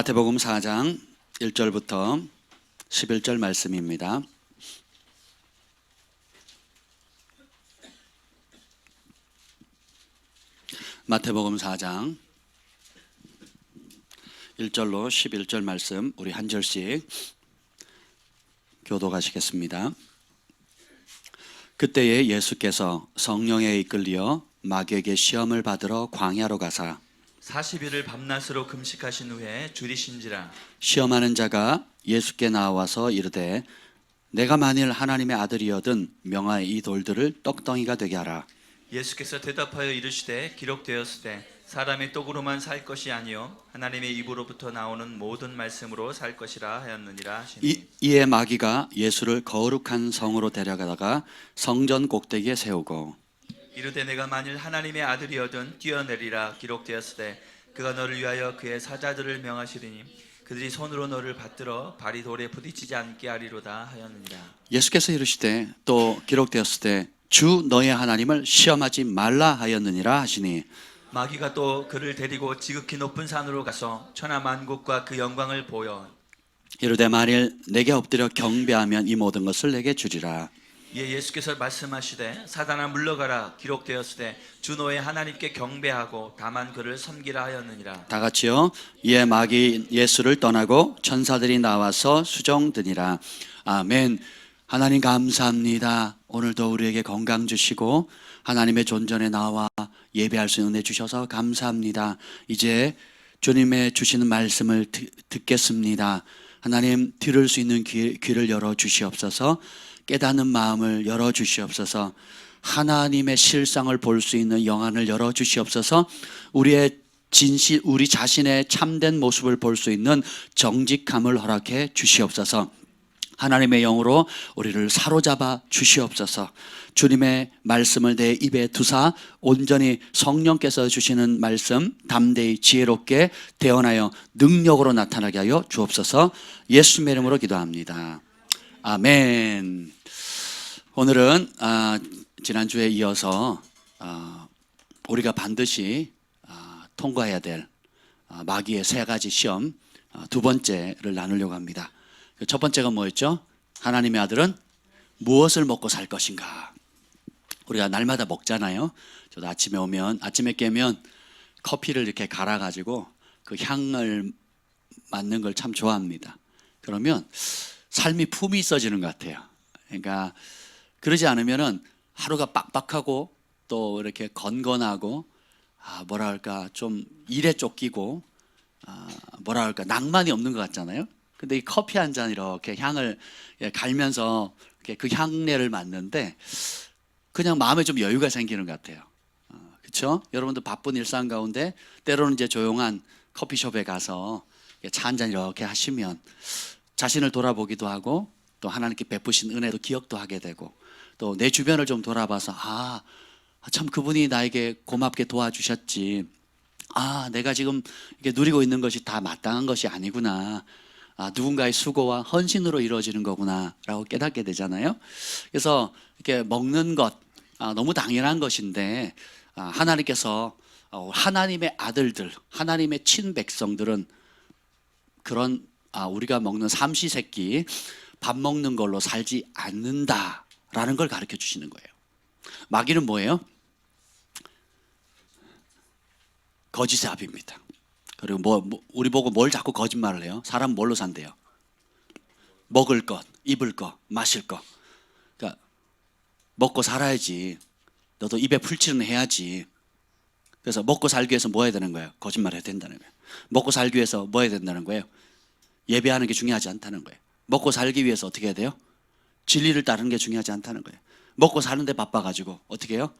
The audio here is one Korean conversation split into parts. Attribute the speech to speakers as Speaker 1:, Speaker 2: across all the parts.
Speaker 1: 마태복음 4장 1절부터 11절 말씀입니다. 마태복음 4장 1절로 11절 말씀 우리 한 절씩 교독하시겠습니다. 그때에 예수께서 성령에 이끌려 마귀에게 시험을 받으러 광야로 가사
Speaker 2: 40일을 밤낮으로 금식하신 후에 줄이신지라.
Speaker 1: 시험하는 자가 예수께 나와서 이르되 내가 만일 하나님의 아들이여든 명하여 이 돌들을 떡덩이가 되게 하라.
Speaker 2: 예수께서 대답하여 이르시되 기록되었으되 사람의 떡으로만 살 것이 아니요 하나님의 입으로부터 나오는 모든 말씀으로 살 것이라 하였느니라 하시니.
Speaker 1: 이에 마귀가 예수를 거룩한 성으로 데려가다가 성전 꼭대기에 세우고
Speaker 2: 이르되 내가 만일 하나님의 아들이여든 뛰어내리라. 기록되었으되 그가 너를 위하여 그의 사자들을 명하시리니 그들이 손으로 너를 받들어 발이 돌에 부딪히지 않게 하리로다 하였느니라.
Speaker 1: 예수께서 이르시되 또 기록되었을 때 주 너의 하나님을 시험하지 말라 하였느니라 하시니
Speaker 2: 마귀가 또 그를 데리고 지극히 높은 산으로 가서 천하 만국과 그 영광을 보여
Speaker 1: 이르되 만일 내게 엎드려 경배하면 이 모든 것을 내게 주리라.
Speaker 2: 이에 예수께서 말씀하시되 사단아 물러가라. 기록되었으되 주 너의 하나님께 경배하고 다만 그를 섬기라 하였느니라.
Speaker 1: 다 같이요. 이에 마귀 예수를 떠나고 천사들이 나와서 수종드니라. 아멘. 하나님 감사합니다. 오늘도 우리에게 건강 주시고 하나님의 존전에 나와 예배할 수 있는 은혜 주셔서 감사합니다. 이제 주님의 주시는 말씀을 듣겠습니다. 하나님 들을 수 있는 귀를 열어 주시옵소서. 깨닫는 마음을 열어 주시옵소서. 하나님의 실상을 볼 수 있는 영안을 열어 주시옵소서. 우리의 진실, 우리 자신의 참된 모습을 볼 수 있는 정직함을 허락해 주시옵소서. 하나님의 영으로 우리를 사로잡아 주시옵소서. 주님의 말씀을 내 입에 두사 온전히 성령께서 주시는 말씀 담대히 지혜롭게 대언하여 능력으로 나타나게 하여 주옵소서. 예수님의 이름으로 기도합니다. 아멘. 오늘은 지난주에 이어서 우리가 반드시 통과해야 될 마귀의 세 가지 시험 두 번째를 나누려고 합니다. 첫 번째가 뭐였죠? 하나님의 아들은 무엇을 먹고 살 것인가? 우리가 날마다 먹잖아요. 저도 아침에 깨면 커피를 이렇게 갈아가지고 그 향을 맡는 걸 참 좋아합니다. 그러면 삶이 품이 있어지는 것 같아요. 그러니까 그러지 않으면은 하루가 빡빡하고 또 이렇게 건건하고 뭐랄까 좀 일에 쫓기고 뭐랄까 낭만이 없는 것 같잖아요. 근데 이 커피 한 잔 이렇게 향을 갈면서 이렇게 그 향내를 맡는데 그냥 마음에 좀 여유가 생기는 것 같아요. 그렇죠? 여러분도 바쁜 일상 가운데 때로는 이제 조용한 커피숍에 가서 차 한 잔 이렇게 하시면 자신을 돌아보기도 하고 또 하나님께 베푸신 은혜도 기억도 하게 되고 또 내 주변을 좀 돌아봐서 참 그분이 나에게 고맙게 도와주셨지. 내가 지금 이렇게 누리고 있는 것이 다 마땅한 것이 아니구나. 누군가의 수고와 헌신으로 이루어지는 거구나 라고 깨닫게 되잖아요. 그래서 이렇게 먹는 것 너무 당연한 것인데 하나님께서 하나님의 아들들, 하나님의 친백성들은 그런 우리가 먹는 삼시세끼 밥 먹는 걸로 살지 않는다라는 걸 가르쳐 주시는 거예요. 마귀는 뭐예요? 거짓의 아비입니다. 그리고 우리 보고 뭘 자꾸 거짓말을 해요? 사람 뭘로 산대요? 먹을 것, 입을 것, 마실 것. 그러니까 먹고 살아야지. 너도 입에 풀칠은 해야지. 그래서 먹고 살기 위해서 뭐 해야 되는 거예요? 거짓말 해야 된다는 거예요. 먹고 살기 위해서 뭐 해야 된다는 거예요? 예배하는 게 중요하지 않다는 거예요. 먹고 살기 위해서 어떻게 해야 돼요? 진리를 따르는 게 중요하지 않다는 거예요. 먹고 사는데 바빠가지고 어떻게 해요?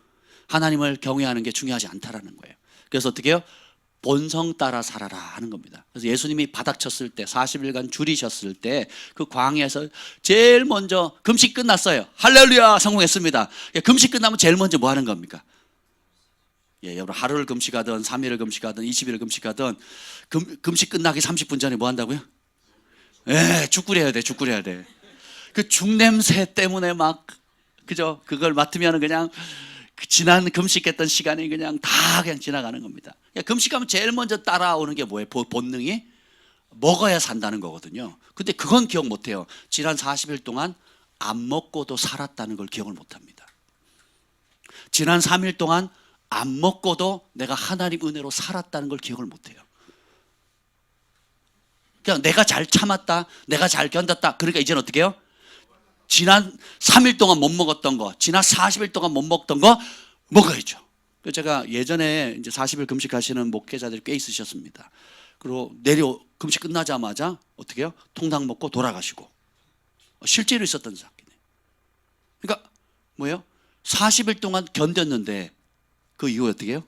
Speaker 1: 하나님을 경외하는 게 중요하지 않다라는 거예요. 그래서 어떻게 해요? 본성 따라 살아라 하는 겁니다. 그래서 예수님이 바닥쳤을 때 40일간 줄이셨을 때 그 광야에서 제일 먼저 금식 끝났어요. 할렐루야 성공했습니다. 금식 끝나면 제일 먼저 뭐 하는 겁니까? 여러분 하루를 금식하든 3일을 금식하든 20일을 금식하든 금식 끝나기 30분 전에 뭐 한다고요? 죽구려야 돼. 죽구려야 돼. 그 죽냄새 때문에 막 그죠? 그걸 맡으면 그냥 그 지난 금식했던 시간이 그냥 다 그냥 지나가는 겁니다. 금식하면 제일 먼저 따라오는 게 뭐예요? 본능이 먹어야 산다는 거거든요. 근데 그건 기억 못해요. 지난 40일 동안 안 먹고도 살았다는 걸 기억을 못합니다. 지난 3일 동안 안 먹고도 내가 하나님 은혜로 살았다는 걸 기억을 못해요. 그냥 내가 잘 참았다, 내가 잘 견뎠다. 그러니까 이제는 어떻게 해요? 지난 3일 동안 못 먹었던 거, 지난 40일 동안 못 먹던 거 먹어야죠. 제가 예전에 이제 40일 금식하시는 목회자들이 꽤 있으셨습니다. 그리고 금식 끝나자마자 어떻게 해요? 통닭 먹고 돌아가시고. 실제로 있었던 사건이에요. 그러니까 뭐예요? 40일 동안 견뎠는데 그 이후에 어떻게 해요?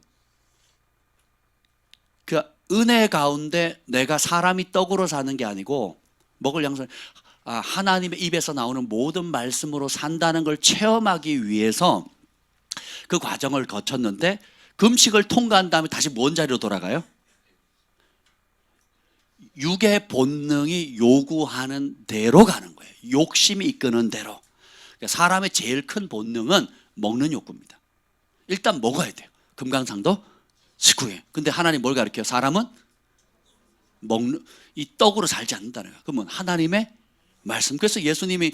Speaker 1: 그 은혜 가운데 내가 사람이 떡으로 사는 게 아니고 먹을 양식, 하나님의 입에서 나오는 모든 말씀으로 산다는 걸 체험하기 위해서 그 과정을 거쳤는데 금식을 통과한 다음에 다시 뭔 자리로 돌아가요? 육의 본능이 요구하는 대로 가는 거예요. 욕심이 이끄는 대로. 그러니까 사람의 제일 큰 본능은 먹는 욕구입니다. 일단 먹어야 돼요. 금강산도 식후에. 근데 하나님 뭘 가르쳐요? 사람은 이 떡으로 살지 않는다는 거예요. 그러면 하나님의 말씀. 그래서 예수님이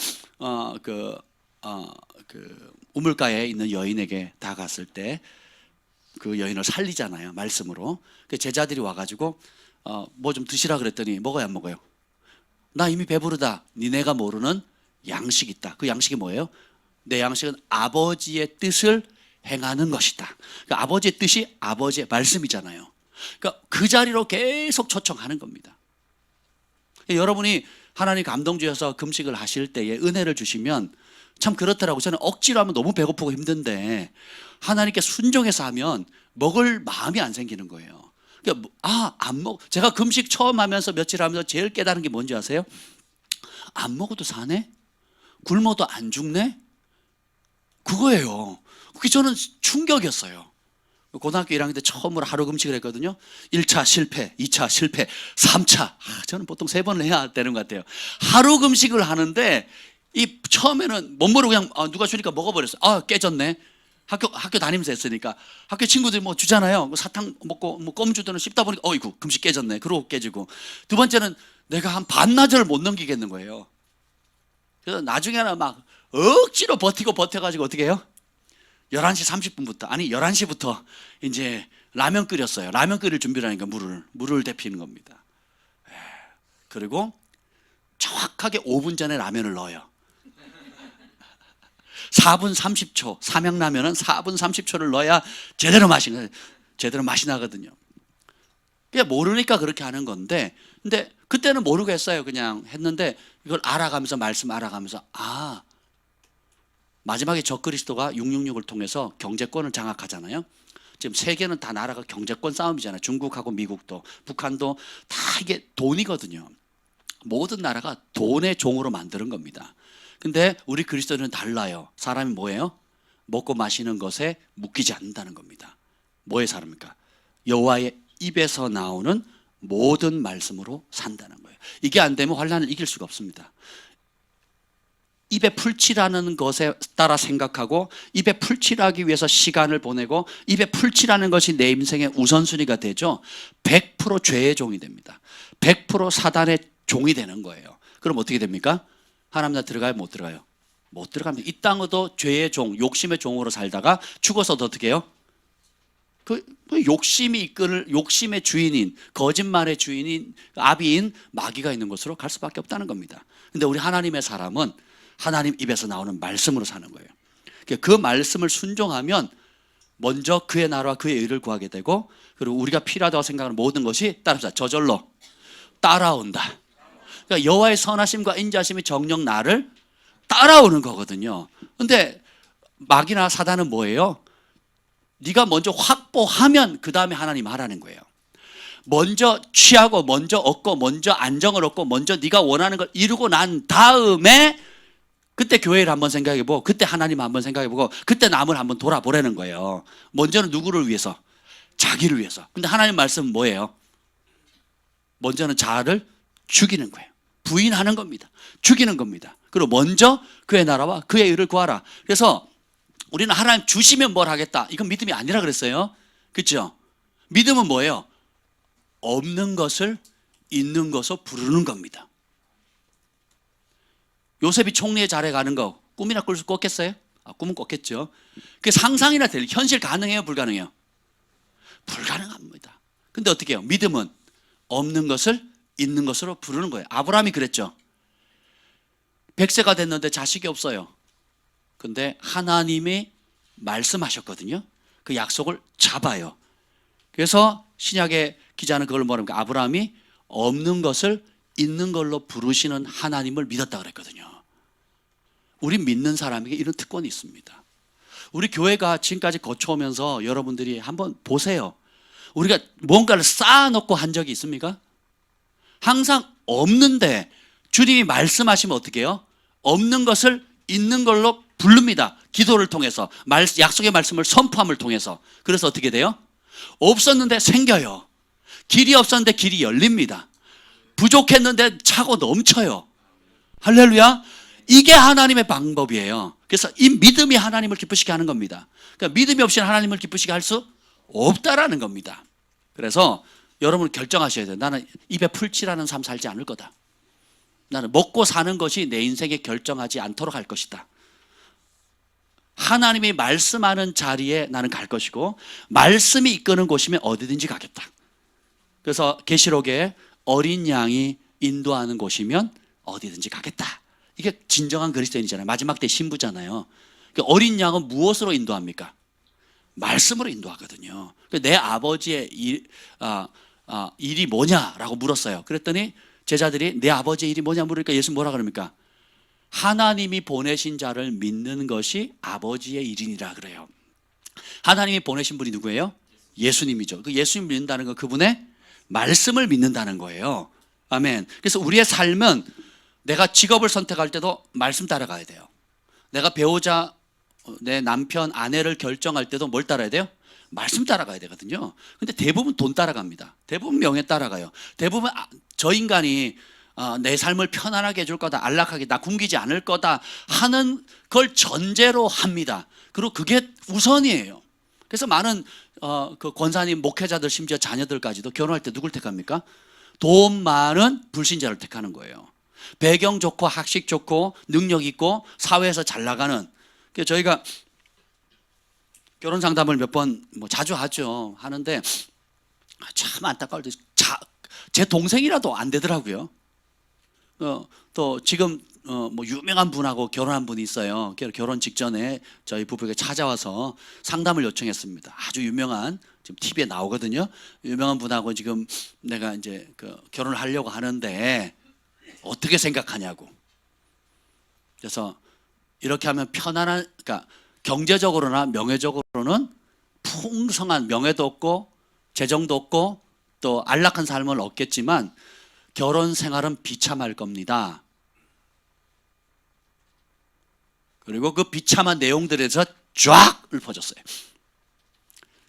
Speaker 1: 우물가에 있는 여인에게 다가갔을 때 그 여인을 살리잖아요. 말씀으로. 그 제자들이 와가지고 뭐 좀 드시라 그랬더니 먹어요, 안 먹어요? 나 이미 배부르다. 니네가 모르는 양식이 있다. 그 양식이 뭐예요? 내 양식은 아버지의 뜻을 행하는 것이다. 그러니까 아버지의 뜻이 아버지의 말씀이잖아요. 그러니까 그 자리로 계속 초청하는 겁니다. 여러분이 하나님 감동 주셔서 금식을 하실 때에 은혜를 주시면 참 그렇더라고요. 저는 억지로 하면 너무 배고프고 힘든데 하나님께 순종해서 하면 먹을 마음이 안 생기는 거예요. 그러니까 안 먹. 제가 금식 처음 하면서 며칠 하면서 제일 깨달은 게 뭔지 아세요? 안 먹어도 사네? 굶어도 안 죽네? 그거예요. 그게 저는 충격이었어요. 고등학교 1학년 때 처음으로 하루 금식을 했거든요. 1차 실패, 2차 실패, 3차. 저는 보통 3번을 해야 되는 것 같아요. 하루 금식을 하는데 처음에는 못 모르고 그냥 누가 주니까 먹어버렸어요. 깨졌네. 학교 다니면서 했으니까. 학교 친구들이 뭐 주잖아요. 뭐 사탕 먹고 뭐 껌 주더니 씹다 보니까 어이구 금식 깨졌네. 그러고 깨지고. 두 번째는 내가 한 반나절을 못 넘기겠는 거예요. 그래서 나중에는 막 억지로 버텨가지고 어떻게 해요? 11시 30분부터 11시부터 이제 라면 끓였어요. 라면 끓일 준비를 하니까 물을 데피는 겁니다. 그리고 정확하게 5분 전에 라면을 넣어요. 4분 30초, 삼양라면은 4분 30초를 넣어야 제대로 맛이 나거든요. 그냥 모르니까 그렇게 하는 건데, 근데 그때는 모르고 했어요. 그냥 했는데 이걸 알아가면서 말씀 알아가면서 마지막에 적그리스도가 666을 통해서 경제권을 장악하잖아요. 지금 세계는 다 나라가 경제권 싸움이잖아요. 중국하고 미국도, 북한도 다 이게 돈이거든요. 모든 나라가 돈의 종으로 만드는 겁니다. 근데 우리 그리스도인은 달라요. 사람이 뭐예요? 먹고 마시는 것에 묶이지 않는다는 겁니다. 뭐의 사람입니까? 여호와의 입에서 나오는 모든 말씀으로 산다는 거예요. 이게 안 되면 환난을 이길 수가 없습니다. 입에 풀칠하는 것에 따라 생각하고 입에 풀칠하기 위해서 시간을 보내고 입에 풀칠하는 것이 내 인생의 우선순위가 되죠. 100% 죄의 종이 됩니다. 100% 사단의 종이 되는 거예요. 그럼 어떻게 됩니까? 하나님 나라 들어가요? 못 들어가요? 못 들어갑니다. 이 땅에도 죄의 종, 욕심의 종으로 살다가 죽어서도 어떻게 해요? 그 욕심이 이끌 욕심의 주인인, 거짓말의 주인인 아비인 마귀가 있는 곳으로 갈 수밖에 없다는 겁니다. 근데 우리 하나님의 사람은 하나님 입에서 나오는 말씀으로 사는 거예요. 그 말씀을 순종하면 먼저 그의 나라와 그의 의를 구하게 되고, 그리고 우리가 필요하다고 생각하는 모든 것이 따라서 저절로 따라온다. 그러니까 여호와의 선하심과 인자심이 정녕 나를 따라오는 거거든요. 근데 마귀나 사단은 뭐예요? 네가 먼저 확보하면 그 다음에 하나님 하라는 거예요. 먼저 취하고 먼저 얻고 먼저 안정을 얻고 먼저 네가 원하는 걸 이루고 난 다음에 그때 교회를 한번 생각해보고 그때 하나님 한번 생각해보고 그때 남을 한번 돌아보라는 거예요. 먼저는 누구를 위해서? 자기를 위해서. 근데 하나님 말씀은 뭐예요? 먼저는 자아를 죽이는 거예요. 부인하는 겁니다. 죽이는 겁니다. 그리고 먼저 그의 나라와 그의 의를 구하라. 그래서 우리는 하나님 주시면 뭘 하겠다. 이건 믿음이 아니라 그랬어요. 그렇죠? 믿음은 뭐예요? 없는 것을 있는 것을 부르는 겁니다. 요셉이 총리의 자리에 가는 거 꿈이나 꿀 수 꿨겠어요? 꿈은 꿨겠죠. 그게 상상이나 될 현실 가능해요? 불가능해요? 불가능합니다. 근데 어떻게 해요? 믿음은 없는 것을 있는 것으로 부르는 거예요. 아브라함이 그랬죠. 100세가 됐는데 자식이 없어요. 근데 하나님이 말씀하셨거든요. 그 약속을 잡아요. 그래서 신약의 기자는 그걸 뭐랍니까? 아브라함이 없는 것을 있는 걸로 부르시는 하나님을 믿었다 그랬거든요. 우리 믿는 사람에게 이런 특권이 있습니다. 우리 교회가 지금까지 거쳐오면서 여러분들이 한번 보세요. 우리가 뭔가를 쌓아놓고 한 적이 있습니까? 항상 없는데 주님이 말씀하시면 어떻게 해요? 없는 것을 있는 걸로 부릅니다. 기도를 통해서, 약속의 말씀을 선포함을 통해서. 그래서 어떻게 돼요? 없었는데 생겨요. 길이 없었는데 길이 열립니다. 부족했는데 차고 넘쳐요. 할렐루야. 이게 하나님의 방법이에요. 그래서 이 믿음이 하나님을 기쁘시게 하는 겁니다. 그러니까 믿음이 없이는 하나님을 기쁘시게 할 수 없다라는 겁니다. 그래서 여러분 결정하셔야 돼요. 나는 입에 풀칠하는 삶 살지 않을 거다. 나는 먹고 사는 것이 내 인생에 결정하지 않도록 할 것이다. 하나님이 말씀하는 자리에 나는 갈 것이고 말씀이 이끄는 곳이면 어디든지 가겠다. 그래서 계시록에 어린 양이 인도하는 곳이면 어디든지 가겠다. 이게 진정한 그리스도인이잖아요. 마지막 때 신부잖아요. 그러니까 어린 양은 무엇으로 인도합니까? 말씀으로 인도하거든요. 내 아버지의 일이 뭐냐라고 물었어요. 그랬더니 제자들이 내 아버지의 일이 뭐냐 물으니까 예수는 뭐라 그럽니까? 하나님이 보내신 자를 믿는 것이 아버지의 일이니라 그래요. 하나님이 보내신 분이 누구예요? 예수님이죠. 그 예수님 믿는다는 건 그분의 말씀을 믿는다는 거예요. 아멘. 그래서 우리의 삶은 내가 직업을 선택할 때도 말씀 따라가야 돼요. 내가 배우자, 내 남편, 아내를 결정할 때도 뭘 따라야 돼요? 말씀 따라가야 되거든요. 근데 대부분 돈 따라갑니다. 대부분 명예 따라가요. 대부분 저 인간이 내 삶을 편안하게 해줄 거다, 안락하게, 나 굶기지 않을 거다 하는 걸 전제로 합니다. 그리고 그게 우선이에요. 그래서 많은 그 권사님, 목회자들, 심지어 자녀들까지도 결혼할 때 누굴 택합니까? 돈 많은 불신자를 택하는 거예요. 배경 좋고 학식 좋고 능력 있고 사회에서 잘 나가는. 그래서 저희가 결혼 상담을 몇 번 자주 하는데 참 안타까울 때 제 동생이라도 안 되더라고요. 또 지금 유명한 분하고 결혼한 분이 있어요. 결혼 직전에 저희 부부에게 찾아와서 상담을 요청했습니다. 아주 유명한, 지금 TV에 나오거든요. 유명한 분하고 지금 내가 이제 결혼을 하려고 하는데 어떻게 생각하냐고. 그래서 이렇게 하면 편안한, 그러니까 경제적으로나 명예적으로는 풍성한 명예도 없고 재정도 없고 또 안락한 삶을 얻겠지만 결혼 생활은 비참할 겁니다. 그리고 그 비참한 내용들에서 쫙 읊어줬어요.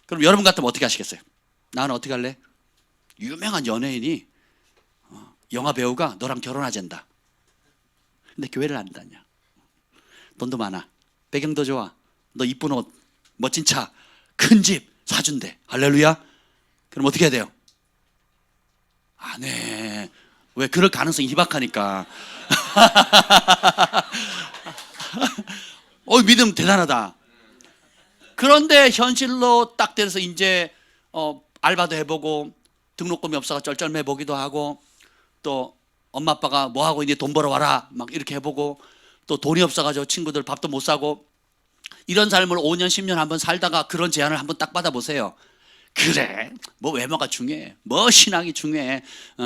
Speaker 1: 그럼 여러분 같으면 어떻게 하시겠어요? 나는 어떻게 할래? 유명한 연예인이 영화 배우가 너랑 결혼하잔다. 근데 교회를 안 다녀. 돈도 많아. 배경도 좋아. 너 이쁜 옷, 멋진 차, 큰 집 사준대. 할렐루야. 그럼 어떻게 해야 돼요? 안 해. 왜? 그럴 가능성이 희박하니까. 믿음 대단하다. 그런데 현실로 딱 돼서 이제 알바도 해보고 등록금이 없어서 쩔쩔매보기도 하고 또 엄마 아빠가 뭐 하고 있니? 돈 벌어 와라 막 이렇게 해보고 또 돈이 없어가지고 친구들 밥도 못 사고 이런 삶을 5년 10년 한번 살다가 그런 제안을 한번 딱 받아보세요. 그래 뭐 외모가 중요해, 뭐 신앙이 중요해,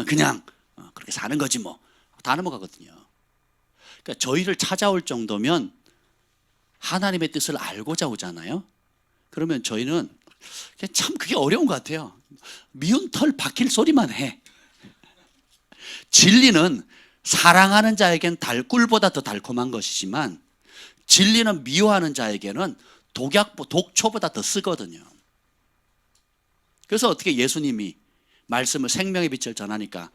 Speaker 1: 그냥 그렇게 사는 거지 뭐. 다 넘어가거든요. 그러니까 저희를 찾아올 정도면 하나님의 뜻을 알고자 오잖아요. 그러면 저희는 참 그게 어려운 것 같아요. 미운 털 박힐 소리만 해. 진리는 사랑하는 자에겐 꿀보다 더 달콤한 것이지만 진리는 미워하는 자에게는 독초보다 더 쓰거든요. 그래서 어떻게 예수님이 말씀을 생명의 빛을 전하니까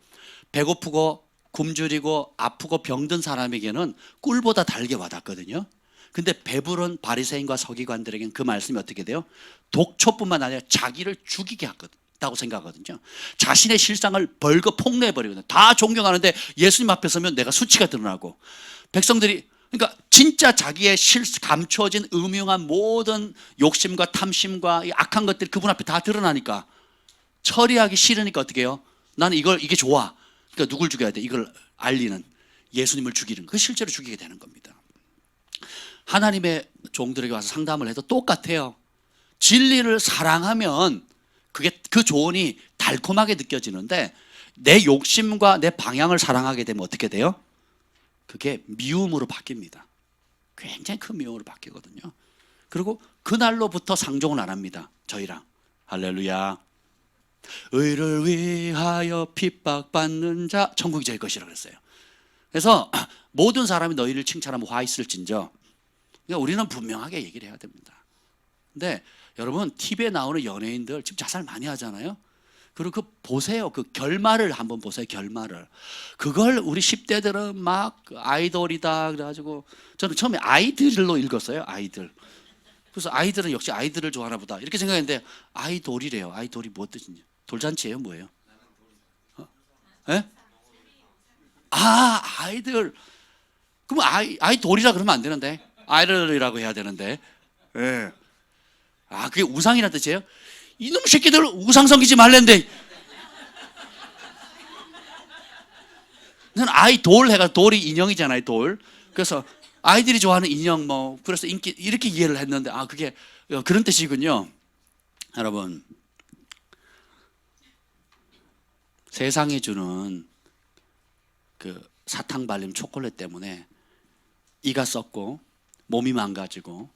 Speaker 1: 배고프고 굶주리고 아프고 병든 사람에게는 꿀보다 달게 와닿거든요. 근데 배부른 바리새인과 서기관들에게는 그 말씀이 어떻게 돼요? 독초뿐만 아니라 자기를 죽이게 하거든. 있다고 생각하거든요. 자신의 실상을 벌거 폭로해버리거든요. 다 존경하는데 예수님 앞에 서면 내가 수치가 드러나고, 백성들이 그러니까 진짜 자기의 감춰진 음흉한 모든 욕심과 탐심과 이 악한 것들이 그분 앞에 다 드러나니까 처리하기 싫으니까 어떻게 해요? 나는 이게 좋아. 그러니까 누굴 죽여야 돼? 이걸 알리는, 예수님을 죽이는, 그 실제로 죽이게 되는 겁니다. 하나님의 종들에게 와서 상담을 해도 똑같아요. 진리를 사랑하면 그 조언이 달콤하게 느껴지는데, 내 욕심과 내 방향을 사랑하게 되면 어떻게 돼요? 그게 미움으로 바뀝니다. 굉장히 큰 미움으로 바뀌거든요. 그리고 그날로부터 상종을 안 합니다. 저희랑. 할렐루야. 의를 위하여 핍박받는 자 천국이 저희 것이라고 그랬어요. 그래서 모든 사람이 너희를 칭찬하면 화 있을진저. 그러니까 우리는 분명하게 얘기를 해야 됩니다. 근데 여러분, TV에 나오는 연예인들 지금 자살 많이 하잖아요. 그리고 보세요. 그 결말을 한번 보세요. 결말을. 그걸 우리 10대들은 막 아이돌이다 그래가지고, 저는 처음에 아이들로 읽었어요. 아이들. 그래서 아이들은 역시 아이들을 좋아하나 보다 이렇게 생각했는데, 아이돌이래요. 아이돌이 뭐 뜻이냐? 돌잔치예요? 뭐예요? 예? 아이들. 그럼 아이돌이라 그러면 안 되는데, 아이돌이라고 해야 되는데. 예. 그게 우상이라는 뜻이에요? 이놈 새끼들 우상 섬기지 말랬는데. 난 아이돌 해가, 돌이 인형이잖아요. 돌. 그래서 아이들이 좋아하는 인형 그래서 인기 이렇게 이해를 했는데, 그게 그런 뜻이군요. 여러분, 세상이 주는 그 사탕 발림 초콜릿 때문에 이가 썩고 몸이 망가지고,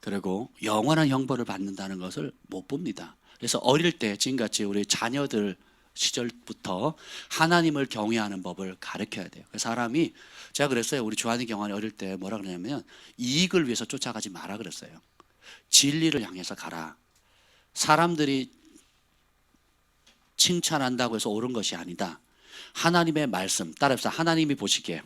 Speaker 1: 그리고 영원한 형벌을 받는다는 것을 못 봅니다. 그래서 어릴 때 지금같이 우리 자녀들 시절부터 하나님을 경외하는 법을 가르쳐야 돼요. 사람이, 제가 그랬어요. 우리 주한이 경환이 어릴 때 뭐라 그러냐면, 이익을 위해서 쫓아가지 마라 그랬어요. 진리를 향해서 가라. 사람들이 칭찬한다고 해서 옳은 것이 아니다. 하나님의 말씀 따라서 하나님이 보시기에,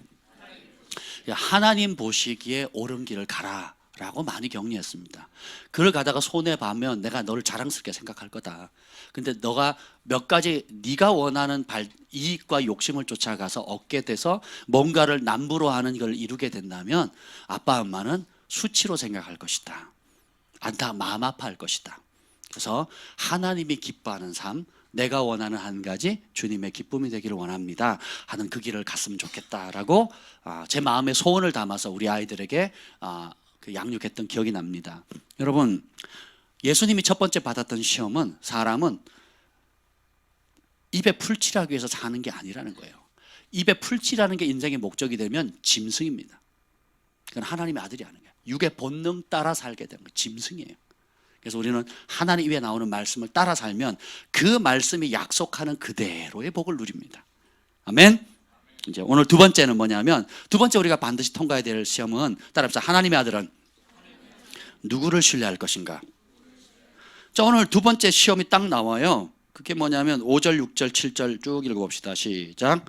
Speaker 1: 하나님 보시기에 옳은 길을 가라 라고 많이 격려했습니다. 그걸 가다가 손해봐면 내가 너를 자랑스럽게 생각할 거다. 근데 너가 몇 가지 네가 원하는 이익과 욕심을 쫓아가서 얻게 돼서 뭔가를 남부로 하는 걸 이루게 된다면 아빠 엄마는 수치로 생각할 것이다. 마음 아파할 것이다. 그래서 하나님이 기뻐하는 삶, 내가 원하는 한 가지 주님의 기쁨이 되기를 원합니다 하는 그 길을 갔으면 좋겠다라고 제 마음의 소원을 담아서 우리 아이들에게 양육했던 기억이 납니다. 여러분, 예수님이 첫 번째 받았던 시험은, 사람은 입에 풀칠하기 위해서 사는 게 아니라는 거예요. 입에 풀칠하는 게 인생의 목적이 되면 짐승입니다. 그건 하나님의 아들이 하는 거예요. 육의 본능 따라 살게 되는 거예요. 짐승이에요. 그래서 우리는 하나님 입에 나오는 말씀을 따라 살면 그 말씀이 약속하는 그대로의 복을 누립니다. 아멘. 이제 오늘 두 번째는 뭐냐면, 두 번째 우리가 반드시 통과해야 될 시험은, 따라합시다. 하나님의 아들은 누구를 신뢰할 것인가? 자, 오늘 두 번째 시험이 딱 나와요. 그게 뭐냐면 5절, 6절, 7절 쭉 읽어봅시다. 시작.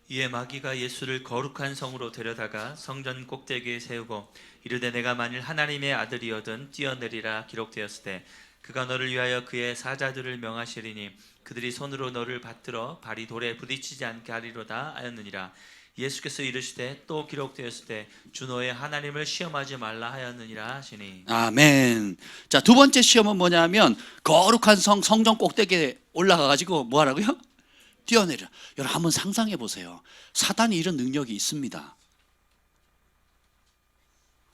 Speaker 2: 이에 마귀가 예수를 거룩한 성으로 데려다가 성전 꼭대기에 세우고 이르되 내가 만일 하나님의 아들이어든 뛰어내리라 기록되었을 때 그가 너를 위하여 그의 사자들을 명하시리니 그들이 손으로 너를 받들어 발이 돌에 부딪히지 않게 하리로다 하였느니라. 예수께서 이르시되 또 기록되었을 때 주 너의 하나님을 시험하지 말라 하였느니라 하시니.
Speaker 1: 아멘. 자, 두 번째 시험은 뭐냐면, 거룩한 성전 꼭대기에 올라가가지고 뭐 하라고요? 뛰어내려. 여러분 한번 상상해 보세요. 사단이 이런 능력이 있습니다.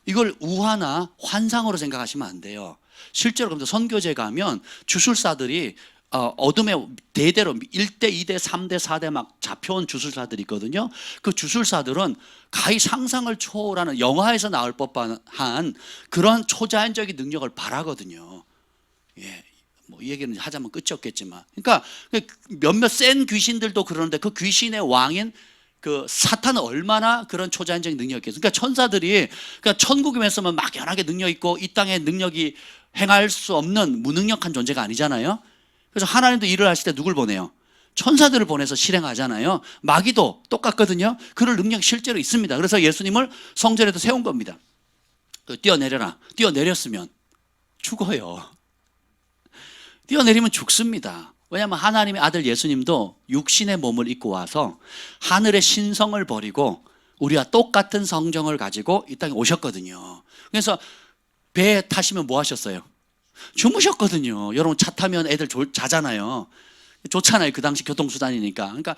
Speaker 1: 이걸 우화나 환상으로 생각하시면 안 돼요. 실제로 그런데 선교제 가면 주술사들이 어둠에 대대로 1대, 2대, 3대, 4대 막 잡혀온 주술사들이 있거든요. 그 주술사들은 가히 상상을 초월하는, 영화에서 나올 법한 그런 초자연적인 능력을 발하거든요. 예, 뭐 이 얘기는 하자면 끝이 없겠지만, 그러니까 몇몇 센 귀신들도 그러는데 그 귀신의 왕인 그 사탄은 얼마나 그런 초자연적인 능력이 있겠어요. 그러니까 천사들이, 그러니까 천국임에서만 막연하게 능력 있고 이 땅에 능력이 행할 수 없는 무능력한 존재가 아니잖아요. 그래서 하나님도 일을 하실 때 누굴 보내요? 천사들을 보내서 실행하잖아요. 마귀도 똑같거든요. 그럴 능력이 실제로 있습니다. 그래서 예수님을 성전에도 세운 겁니다. 뛰어내려라. 뛰어내렸으면 죽어요. 뛰어내리면 죽습니다. 왜냐하면 하나님의 아들 예수님도 육신의 몸을 입고 와서 하늘의 신성을 버리고 우리와 똑같은 성정을 가지고 이 땅에 오셨거든요. 그래서 배에 타시면 뭐 하셨어요? 주무셨거든요. 여러분 차 타면 애들 자잖아요. 좋잖아요. 그 당시 교통수단이니까. 그러니까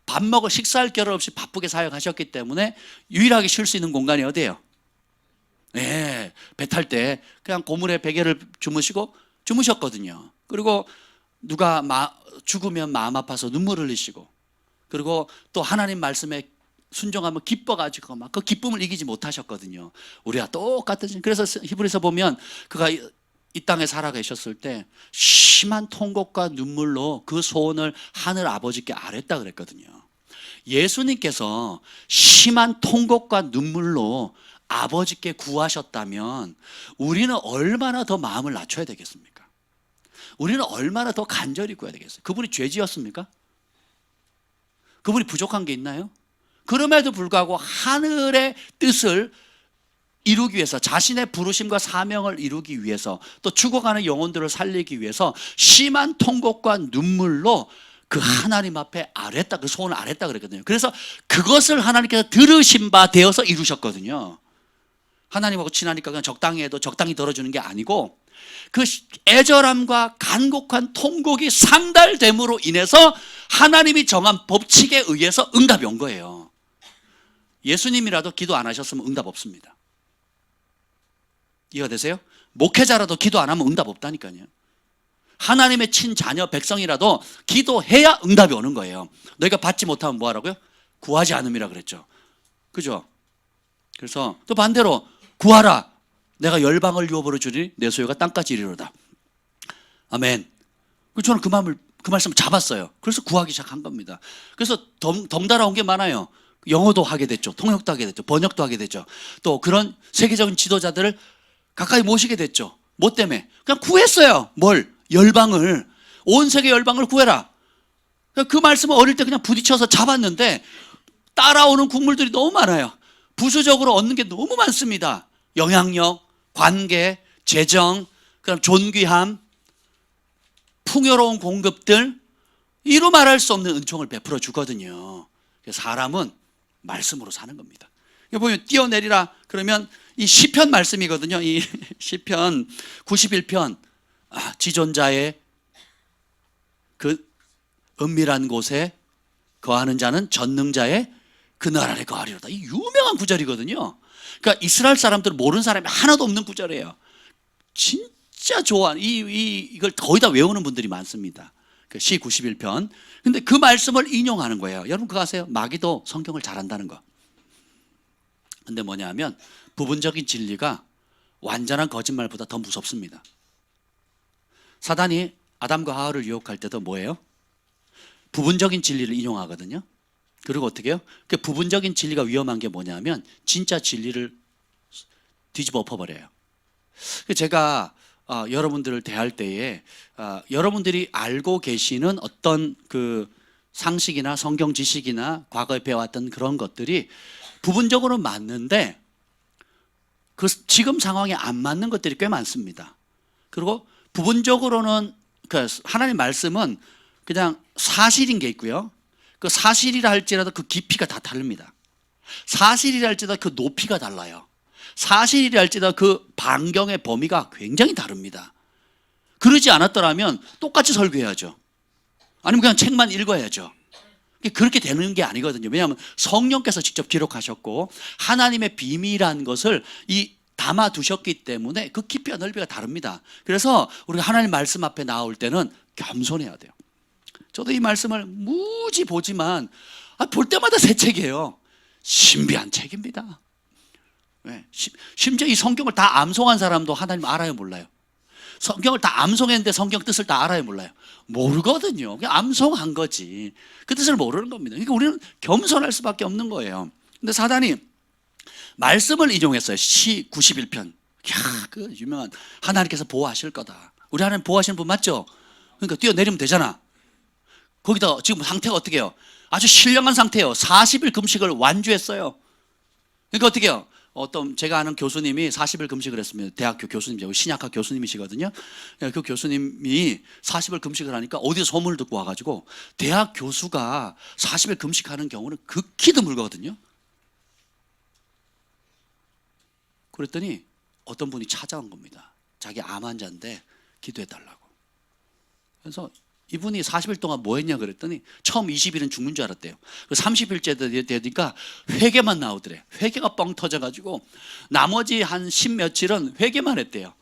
Speaker 1: 밥 먹을 식사할 겨를 없이 바쁘게 사역하셨기 때문에 유일하게 쉴 수 있는 공간이 어디예요? 네, 배 탈 때 그냥 고물에 베개를 주무시고 주무셨거든요. 그리고 누가 죽으면 마음 아파서 눈물 흘리시고, 그리고 또 하나님 말씀에 순종하면 기뻐가지고 막 그 기쁨을 이기지 못하셨거든요. 우리와 똑같은. 그래서 히브리서 보면 그가 이 땅에 살아계셨을 때 심한 통곡과 눈물로 그 소원을 하늘 아버지께 아뢰었다 그랬거든요. 예수님께서 심한 통곡과 눈물로 아버지께 구하셨다면 우리는 얼마나 더 마음을 낮춰야 되겠습니까? 우리는 얼마나 더 간절히 구해야 되겠어요? 그분이 죄 지었습니까? 그분이 부족한 게 있나요? 그럼에도 불구하고 하늘의 뜻을 이루기 위해서, 자신의 부르심과 사명을 이루기 위해서, 또 죽어가는 영혼들을 살리기 위해서 심한 통곡과 눈물로 그 하나님 앞에 아뢰었다, 그 소원을 아뢰었다 그랬거든요. 그래서 그것을 하나님께서 들으신 바 되어서 이루셨거든요. 하나님하고 친하니까 그냥 적당히 해도 적당히 들어주는 게 아니고 그 애절함과 간곡한 통곡이 상달됨으로 인해서 하나님이 정한 법칙에 의해서 응답이 온 거예요. 예수님이라도 기도 안 하셨으면 응답 없습니다. 이해가 되세요? 목회자라도 기도 안 하면 응답 없다니까요. 하나님의 친자녀 백성이라도 기도해야 응답이 오는 거예요. 너희가 받지 못하면 뭐 하라고요? 구하지 않음이라 그랬죠. 그죠? 그래서 또 반대로 구하라. 내가 열방을 유업으로 주리니 내 소유가 땅까지 이르리로다. 아멘. 저는 그 말씀을 잡았어요. 그래서 구하기 시작한 겁니다. 그래서 덩달아 온 게 많아요. 영어도 하게 됐죠. 통역도 하게 됐죠. 번역도 하게 됐죠. 또 그런 세계적인 지도자들을 가까이 모시게 됐죠. 뭐 때문에? 그냥 구했어요. 뭘? 열방을. 온 세계 열방을 구해라. 그 말씀을 어릴 때 그냥 부딪혀서 잡았는데 따라오는 국물들이 너무 많아요. 부수적으로 얻는 게 너무 많습니다. 영향력, 관계, 재정, 그다음 존귀함, 풍요로운 공급들, 이루 말할 수 없는 은총을 베풀어 주거든요. 사람은 말씀으로 사는 겁니다. 보면 뛰어내리라 그러면 이 시편 말씀이거든요. 이 시편 91편, 지존자의 그 은밀한 곳에 거하는 자는 전능자의 그늘 아래 거하리로다. 이 유명한 구절이거든요. 그러니까 이스라엘 사람들은 모르는 사람이 하나도 없는 구절이에요. 진짜 좋아. 이걸 거의 다 외우는 분들이 많습니다. 그 시 91편. 근데 그 말씀을 인용하는 거예요. 여러분 그거 아세요? 마귀도 성경을 잘한다는 거. 근데 뭐냐면 부분적인 진리가 완전한 거짓말보다 더 무섭습니다. 사단이 아담과 하와를 유혹할 때도 뭐예요? 부분적인 진리를 인용하거든요. 그리고 어떻게 해요? 그 부분적인 진리가 위험한 게 뭐냐면 진짜 진리를 뒤집어 엎어버려요. 제가 여러분들을 대할 때에 여러분들이 알고 계시는 어떤 그 상식이나 성경 지식이나 과거에 배워왔던 그런 것들이 부분적으로 맞는데 그 지금 상황에 안 맞는 것들이 꽤 많습니다. 그리고 부분적으로는 그 하나님 말씀은 그냥 사실인 게 있고요. 그 사실이라 할지라도 그 깊이가 다 다릅니다. 사실이라 할지라도 그 높이가 달라요. 사실이라 할지라도 그 반경의 범위가 굉장히 다릅니다. 그러지 않았더라면 똑같이 설교해야죠. 아니면 그냥 책만 읽어야죠. 그렇게 되는 게 아니거든요. 왜냐하면 성령께서 직접 기록하셨고 하나님의 비밀이라는 것을 담아두셨기 때문에 그 깊이와 넓이가 다릅니다. 그래서 우리가 하나님 말씀 앞에 나올 때는 겸손해야 돼요. 저도 이 말씀을 무지 보지만 볼 때마다 새 책이에요. 신비한 책입니다. 심지어 이 성경을 다 암송한 사람도 하나님 알아요, 몰라요? 성경을 다 암송했는데 성경 뜻을 다 알아요, 몰라요? 모르거든요. 그냥 암송한 거지. 그 뜻을 모르는 겁니다. 그러니까 우리는 겸손할 수밖에 없는 거예요. 근데 사단이 말씀을 인용했어요. 시 91편. 그 유명한 하나님께서 보호하실 거다. 우리 하나님 보호하시는 분 맞죠? 그러니까 뛰어내리면 되잖아. 거기다 지금 상태가 어떻게 해요? 아주 신령한 상태예요. 40일 금식을 완주했어요. 그러니까 어떻게 해요? 어떤 제가 아는 교수님이 40일 금식을 했습니다. 대학교 교수님이고 신약학 교수님이시거든요. 그 교수님이 40일 금식을 하니까 어디서 소문을 듣고 와가지고 대학 교수가 40일 금식하는 경우는 극히 드물거든요. 그랬더니 어떤 분이 찾아온 겁니다. 자기 암 환자인데 기도해 달라고. 그래서 이분이 40일 동안 뭐 했냐 그랬더니 처음 20일은 죽는 줄 알았대요. 30일째 되니까 회개만 나오더래. 회개가 뻥 터져가지고 나머지 한 10며칠은 회개만 했대요.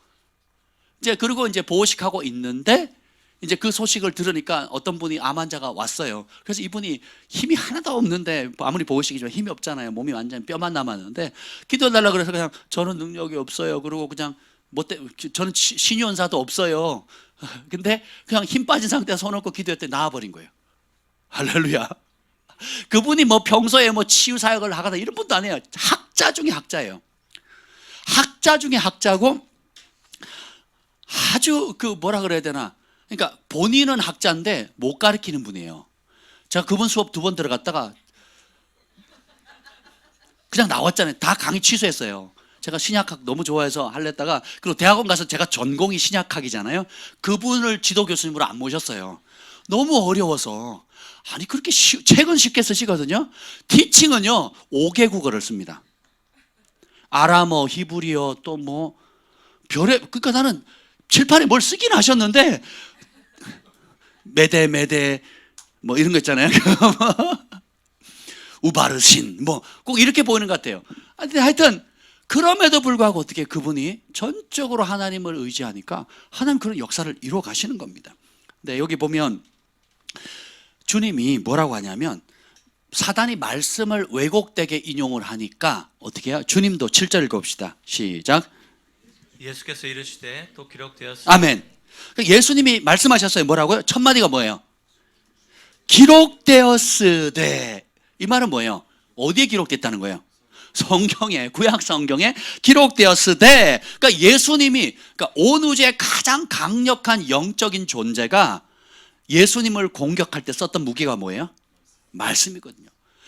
Speaker 1: 이제 그리고 이제 보호식하고 있는데 이제 그 소식을 들으니까 어떤 분이 암 환자가 왔어요. 그래서 이분이 힘이 하나도 없는데 아무리 보호식이지만 힘이 없잖아요. 몸이 완전 뼈만 남았는데 기도해달라 그래서 그냥 저는 능력이 없어요. 그리고 그냥 저는 신유원사도 없어요. 근데 그냥 힘 빠진 상태에서 손 얹고 기도했더니 나아버린 거예요. 할렐루야. 그분이 뭐 평소에 뭐 치유 사역을 하거나 이런 분도 아니에요. 학자 중에 학자예요. 학자 중에 학자고 아주 그 뭐라 그래야 되나. 그러니까 본인은 학자인데 못 가르치는 분이에요. 제가 그분 수업 2번 들어갔다가 그냥 나왔잖아요. 다 강의 취소했어요. 제가 신약학 너무 좋아해서 할랬다가 그리고 대학원 가서 제가 전공이 신약학이잖아요. 그분을 지도 교수님으로 안 모셨어요. 너무 어려워서. 아니 그렇게 책은 쉽게 쓰시거든요. 티칭은요 5개국어를 씁니다. 아람어, 히브리어 또 뭐 별에 그러니까 나는 칠판에 뭘 쓰긴 하셨는데 메데 뭐 이런 거 있잖아요. 우바르신 뭐 꼭 이렇게 보이는 것 같아요. 근데 하여튼 그럼에도 불구하고 어떻게 그분이 전적으로 하나님을 의지하니까 하나님 그런 역사를 이루어 가시는 겁니다. 네, 여기 보면 주님이 뭐라고 하냐면 사단이 말씀을 왜곡되게 인용을 하니까 어떻게 해요? 주님도 7절 읽어봅시다. 시작.
Speaker 2: 예수께서 이르시되 또 기록되었으니
Speaker 1: 아멘. 예수님이 말씀하셨어요. 뭐라고요? 첫 마디가 뭐예요? 기록되었으되. 이 말은 뭐예요? 어디에 기록됐다는 거예요? 성경에, 구약 성경에 기록되었으되. 그러니까 예수님이, 그러니까 온 우주의 가장 강력한 영적인 존재가 예수님을 공격할 때 썼던 무기가 뭐예요? 말씀이거든요.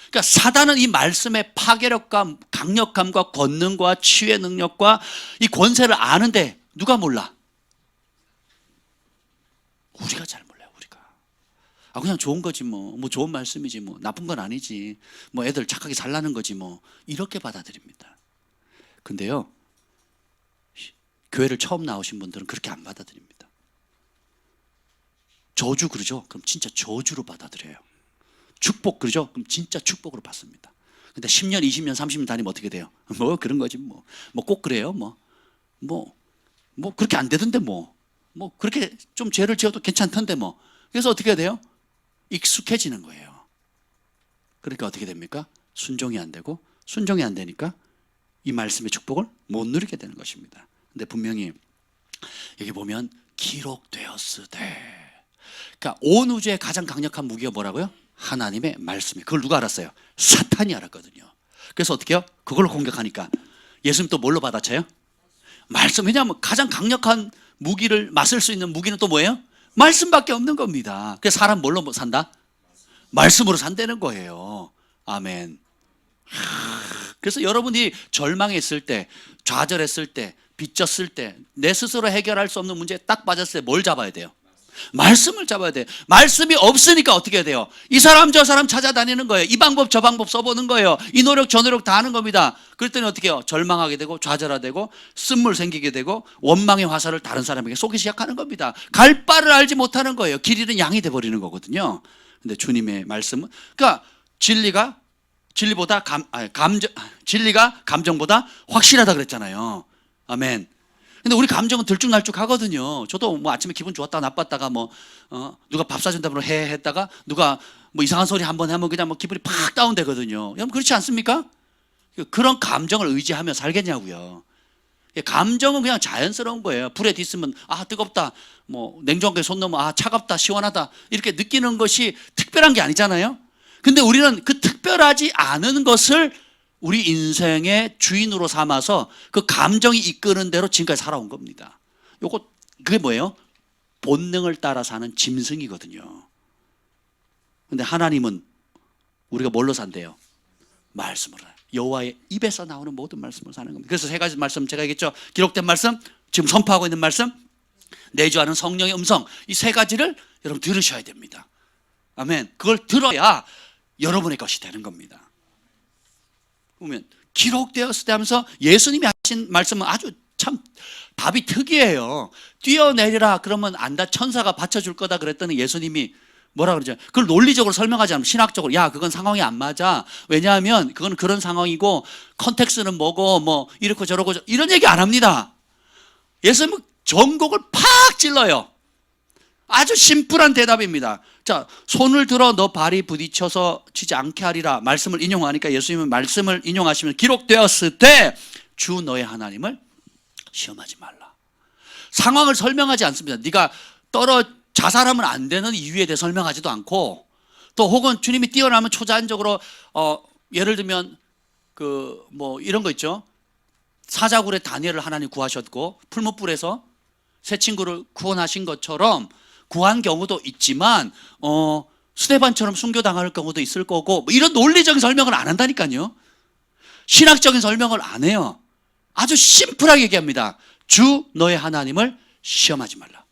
Speaker 1: 그러니까 사단은 이 말씀의 파괴력과 강력함과 권능과 치유의 능력과 이 권세를 아는데 누가 몰라? 우리가 잘 몰라요. 우리가. 그냥 좋은 거지 뭐 좋은 말씀이지 뭐 나쁜 건 아니지 뭐 애들 착하게 살라는 거지 뭐 이렇게 받아들입니다. 근데요 교회를 처음 나오신 분들은 그렇게 안 받아들입니다. 저주 그러죠? 그럼 진짜 저주로 받아들여요. 축복 그러죠? 그럼 진짜 축복으로 받습니다. 근데 10년, 20년, 30년 다니면 어떻게 돼요? 뭐 그런 거지 뭐 꼭 그래요 뭐 그렇게 안 되던데 뭐 그렇게 좀 죄를 지어도 괜찮던데 뭐 그래서 어떻게 해야 돼요? 익숙해지는 거예요. 그러니까 어떻게 됩니까? 순종이 안 되고 순종이 안 되니까 이 말씀의 축복을 못 누리게 되는 것입니다. 근데 분명히 여기 보면 기록되었으되 그러니까 온 우주의 가장 강력한 무기가 뭐라고요? 하나님의 말씀이. 그걸 누가 알았어요? 사탄이 알았거든요. 그래서 어떻게 해요? 그걸로 공격하니까 예수님 또 뭘로 받아쳐요? 말씀. 왜냐하면 가장 강력한 무기를 맞설 수 있는 무기는 또 뭐예요? 말씀밖에 없는 겁니다. 그래서 사람 뭘로 산다? 말씀으로 산다는 거예요. 아멘. 그래서 여러분이 절망했을 때, 좌절했을 때, 빚졌을 때, 내 스스로 해결할 수 없는 문제에 딱 빠졌을 때 뭘 잡아야 돼요? 말씀을 잡아야 돼요. 말씀이 없으니까 어떻게 해야 돼요? 이 사람 저 사람 찾아다니는 거예요. 이 방법 저 방법 써보는 거예요. 이 노력 저 노력 다 하는 겁니다. 그랬더니 어떻게 해요? 절망하게 되고 좌절하게 되고 쓴물 생기게 되고 원망의 화살을 다른 사람에게 쏘기 시작하는 겁니다. 갈 바를 알지 못하는 거예요. 길 잃은 양이 돼버리는 거거든요. 근데 주님의 말씀은 그러니까 진리가 감정보다 확실하다 그랬잖아요. 아멘. 근데 우리 감정은 들쭉날쭉하거든요. 저도 뭐 아침에 기분 좋았다가 나빴다가 누가 밥 사준다고 했다가 누가 뭐 이상한 소리 한번 하면 그냥 뭐 기분이 팍 다운되거든요. 여러분 그렇지 않습니까? 그런 감정을 의지하며 살겠냐고요. 감정은 그냥 자연스러운 거예요. 불에 뒤쓰면 뜨겁다, 뭐 냉장고에 손 넣으면 차갑다, 시원하다 이렇게 느끼는 것이 특별한 게 아니잖아요. 근데 우리는 그 특별하지 않은 것을 우리 인생의 주인으로 삼아서 그 감정이 이끄는 대로 지금까지 살아온 겁니다. 그게 뭐예요? 본능을 따라 사는 짐승이거든요. 근데 하나님은 우리가 뭘로 산대요? 말씀으로. 여호와의 입에서 나오는 모든 말씀으로 사는 겁니다. 그래서 세 가지 말씀 제가 얘기했죠. 기록된 말씀, 지금 선포하고 있는 말씀, 내주하는 성령의 음성, 이 세 가지를 여러분 들으셔야 됩니다. 아멘. 그걸 들어야 여러분의 것이 되는 겁니다. 보면 기록되었을 때 하면서 예수님이 하신 말씀은 아주 참 답이 특이해요. 뛰어내리라 그러면 안다, 천사가 받쳐줄 거다 그랬더니 예수님이 뭐라 그러죠? 그걸 논리적으로 설명하지 않으면 신학적으로 야 그건 상황이 안 맞아. 왜냐하면 그건 그런 상황이고 컨텍스트는 뭐고 뭐 이렇고 저러고 이런 얘기 안 합니다. 예수님은 전곡을 팍 찔러요. 아주 심플한 대답입니다. 자, 손을 들어 너 발이 부딪혀서 치지 않게 하리라 말씀을 인용하니까 예수님은 말씀을 인용하시면 기록되었을 때 주 너의 하나님을 시험하지 말라. 상황을 설명하지 않습니다. 네가 자살하면 안 되는 이유에 대해 설명하지도 않고, 또 혹은 주님이 뛰어나면 초자연적으로 예를 들면 그 뭐 이런 거 있죠. 사자굴에 다니엘을 하나님 구하셨고 풀무불에서 새 친구를 구원하신 것처럼 구한 경우도 있지만 스데반처럼 순교당할 경우도 있을 거고, 뭐 이런 논리적인 설명을 안 한다니까요. 신학적인 설명을 안 해요. 아주 심플하게 얘기합니다. 주 너의 하나님을 시험하지 말라.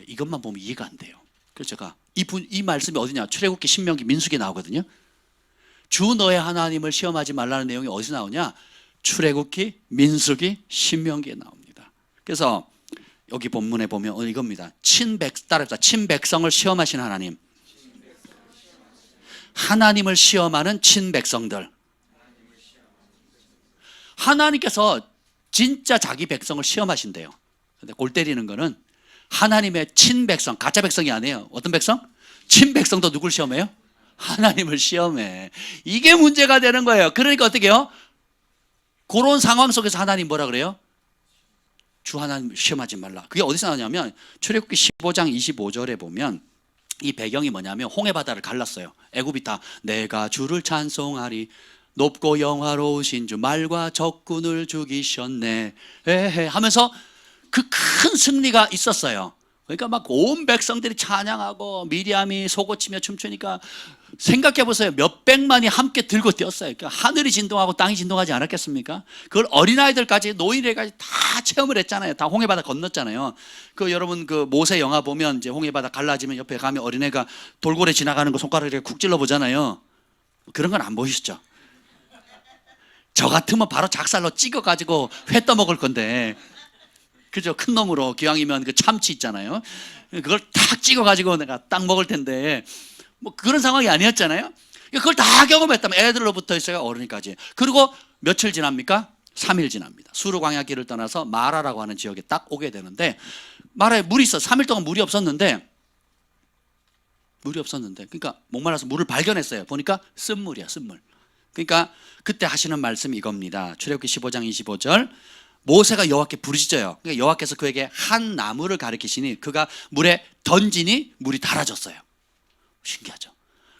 Speaker 1: 이것만 보면 이해가 안 돼요. 그래서 제가 이 말씀이 어디냐, 출애굽기, 신명기, 민수기 나오거든요. 주 너의 하나님을 시험하지 말라는 내용이 어디서 나오냐, 출애굽기, 민수기, 신명기에 나옵니다. 그래서 여기 본문에 보면 이겁니다. 친백성을 시험하신 하나님, 하나님을 시험하는 친백성들. 하나님께서 진짜 자기 백성을 시험하신대요. 근데 골 때리는 거는 하나님의 친백성, 가짜 백성이 아니에요. 어떤 백성? 친백성도 누굴 시험해요? 하나님을 시험해. 이게 문제가 되는 거예요. 그러니까 어떻게 해요? 그런 상황 속에서 하나님 뭐라 그래요? 주 하나님 시험하지 말라. 그게 어디서 나오냐면 출애굽기 15장 25절에 보면 이 배경이 뭐냐면 홍해바다를 갈랐어요. 애굽이 다 내가 주를 찬송하리 높고 영화로우신 주 말과 적군을 죽이셨네 에헤 하면서 그 큰 승리가 있었어요. 그러니까 막 온 백성들이 찬양하고 미리암이 소고치며 춤추니까 생각해 보세요. 몇백만이 함께 들고 뛰었어요. 그러니까 하늘이 진동하고 땅이 진동하지 않았겠습니까? 그걸 어린아이들까지 노인들까지 다 체험을 했잖아요. 다 홍해바다 건넜잖아요. 그 여러분 그 모세 영화 보면 이제 홍해바다 갈라지면 옆에 가면 어린애가 돌고래 지나가는 거 손가락에 쿡 찔러 보잖아요. 그런 건 안 보이시죠? 저 같으면 바로 작살로 찍어가지고 회 떠먹을 건데, 그죠? 큰 놈으로 기왕이면 그 참치 있잖아요. 그걸 탁 찍어가지고 내가 딱 먹을 텐데 뭐 그런 상황이 아니었잖아요. 그걸 다 경험했다면 애들로부터 있어요 어른이까지. 그리고 며칠 지납니까? 3일 지납니다. 수르 광야길을 떠나서 마라라고 하는 지역에 딱 오게 되는데 마라에 물이 있어. 3일 동안 물이 없었는데 그러니까 목말라서 물을 발견했어요. 보니까 쓴물이야, 쓴물. 그러니까 그때 하시는 말씀이 이겁니다. 출애굽기 15장 25절. 모세가 여호와께 부르짖어요. 그러니까 여호와께서 그에게 한 나무를 가리키시니 그가 물에 던지니 물이 달아졌어요. 신기하죠.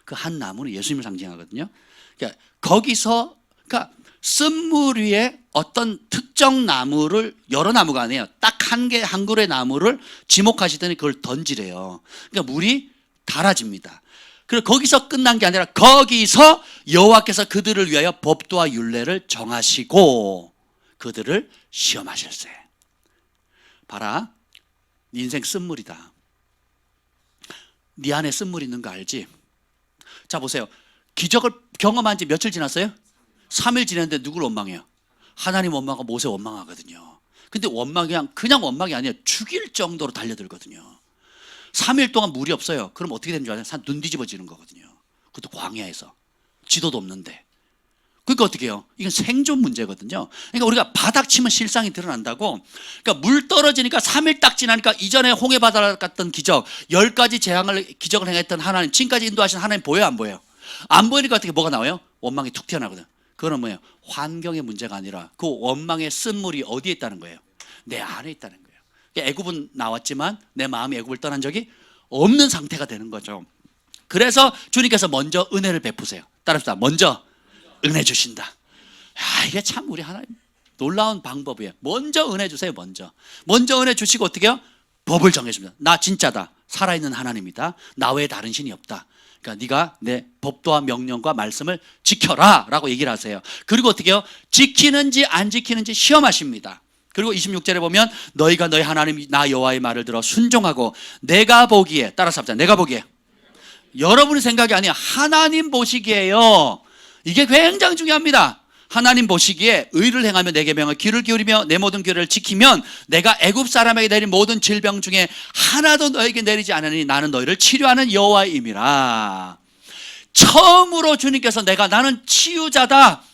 Speaker 1: 그 한 나무는 예수님을 상징하거든요. 그러니까 거기서 그러니까 쓴물 위에 어떤 특정 나무를, 여러 나무가 아니에요. 딱 한 개, 한 그루의 나무를 지목하시더니 그걸 던지래요. 그러니까 물이 달아집니다. 그리고 거기서 끝난 게 아니라 거기서 여호와께서 그들을 위하여 법도와 율례를 정하시고 그들을 시험하실세. 봐라, 네 인생 쓴물이다. 네 안에 쓴물 있는 거 알지? 자 보세요. 기적을 경험한 지 며칠 지났어요? 3일 지났는데 누굴 원망해요? 하나님 원망하고 모세 원망하거든요. 근데 원망이 그냥 원망이 아니에요. 죽일 정도로 달려들거든요. 3일 동안 물이 없어요. 그럼 어떻게 되는 줄 아세요? 산 눈 뒤집어지는 거거든요. 그것도 광야에서 지도도 없는데. 그러니까 어떻게 해요? 이건 생존 문제거든요. 그러니까 우리가 바닥 치면 실상이 드러난다고. 그러니까 물 떨어지니까 3일 딱 지나니까 이전에 홍해바다 같던 기적, 10가지 기적을 행했던 하나님, 지금까지 인도하신 하나님 보여요, 안 보여요? 안 보이니까 어떻게 뭐가 나와요? 원망이 툭 튀어나오거든. 그거는 뭐예요? 환경의 문제가 아니라 그 원망의 쓴물이 어디에 있다는 거예요? 내 안에 있다는 거예요. 애굽은 나왔지만 내 마음이 애굽을 떠난 적이 없는 상태가 되는 거죠. 그래서 주님께서 먼저 은혜를 베푸세요. 따라합시다. 먼저 은혜 주신다. 야, 이게 참 우리 하나님 놀라운 방법이에요. 먼저 은혜 주세요. 먼저 은혜 주시고 어떻게 해요? 법을 정해줍니다. 나 진짜다. 살아있는 하나님이다. 나 외에 다른 신이 없다. 그러니까 네가 내 법도와 명령과 말씀을 지켜라 라고 얘기를 하세요. 그리고 어떻게 해요? 지키는지 안 지키는지 시험하십니다. 그리고 26절에 보면 너희가 너희 하나님 나 여호와의 말을 들어 순종하고 내가 보기에, 따라서 합시다. 내가 보기에, 여러분의 생각이 아니야, 하나님 보시기에요. 이게 굉장히 중요합니다. 하나님 보시기에 의를 행하며 내 계명을 귀를 기울이며 내 모든 규례를 지키면 내가 애굽 사람에게 내린 모든 질병 중에 하나도 너에게 내리지 않으니 나는 너희를 치료하는 여호와임이라. 처음으로 주님께서 나는 치유자다,